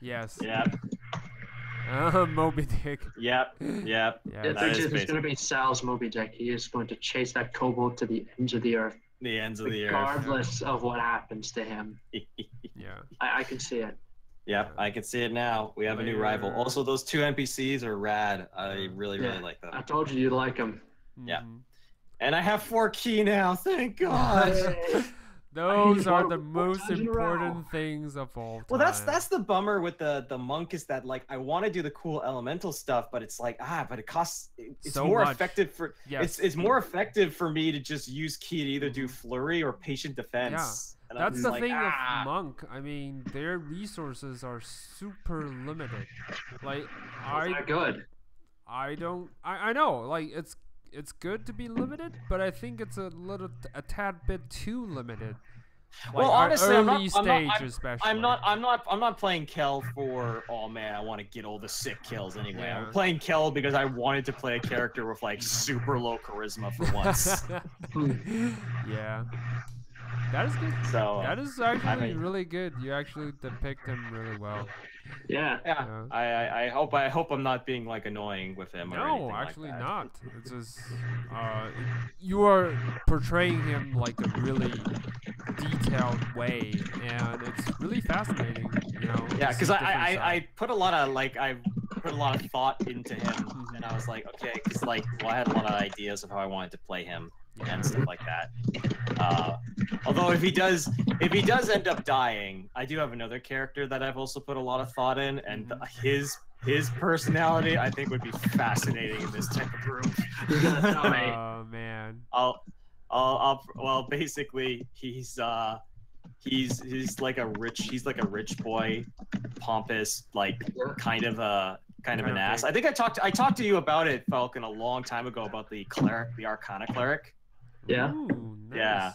Yes. Yep. Moby Dick. Yep. Yeah, it's going to be Sal's Moby Dick. He is going to chase that kobold to the ends of the earth. The ends of the earth. Regardless of what happens to him. Yeah. I can see it. Yep, I can see it now. We have a new rival. Also, those two NPCs are rad. I really like them. I told you you'd like them. Yeah. And I have 4 key now. Thank God. Those are the most important things of all time. Well, that's the bummer with the monk is that like I want to do the cool elemental stuff, but it's like but it costs. It's so more much. Effective for. Yes. It's more effective for me to just use key to either do flurry or patient defense. Yeah. That's the thing with monk. I mean, their resources are super limited. Like not good. I know. Like it's good to be limited, but I think it's a tad bit too limited. Like well, honestly, I'm not playing Kel for man, I want to get all the sick kills anyway. Yeah. I'm playing Kel because I wanted to play a character with like super low charisma for once. Yeah. That is good. So that is actually really good. You actually depict him really well. Yeah. I hope I'm not being like annoying with him. No, or actually like that. not. It's just you are portraying him like a really detailed way, and it's really fascinating. Yeah, because I put a lot of thought into him, and I was like, okay, because I had a lot of ideas of how I wanted to play him and stuff like that. Although if he does end up dying, I do have another character that I've also put a lot of thought in, and his personality I think would be fascinating in this type of group. Oh man. Well, basically he's like a rich boy, pompous, like kind of an ass. I think I talked to you about it, Falcon, a long time ago about the cleric, the Arcana cleric. Yeah. Ooh, nice. Yeah.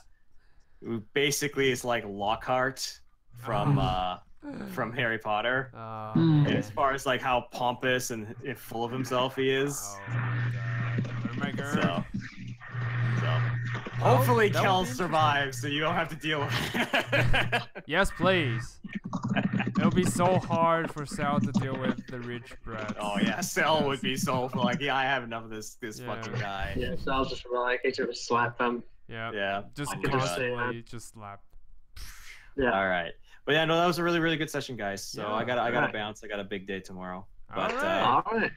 Who basically is like Lockhart from Harry Potter. As far as like how pompous and full of himself he is. Oh my God. So hopefully Kel survives, so you don't have to deal with it. Yes, please. It'll be so hard for Sal to deal with the rich brats. Oh yeah, Sal would be so like, I have enough of this fucking guy. Yeah, Sal's just like, I should slap him. Yeah. Just constantly just slap. Yeah. All right. But yeah, no, that was a really, really good session, guys. So I gotta bounce. I got a big day tomorrow. But all right.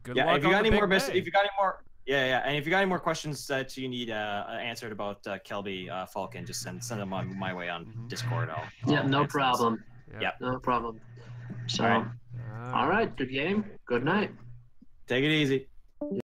Good yeah, luck if you got on any the more big day. if you got any more and if you got any more questions that you need answered about Kelby Falcon, just send them on my way on Discord. Yeah, no problem. Yeah, no problem. So, all right. All right, good game. Good night. Take it easy.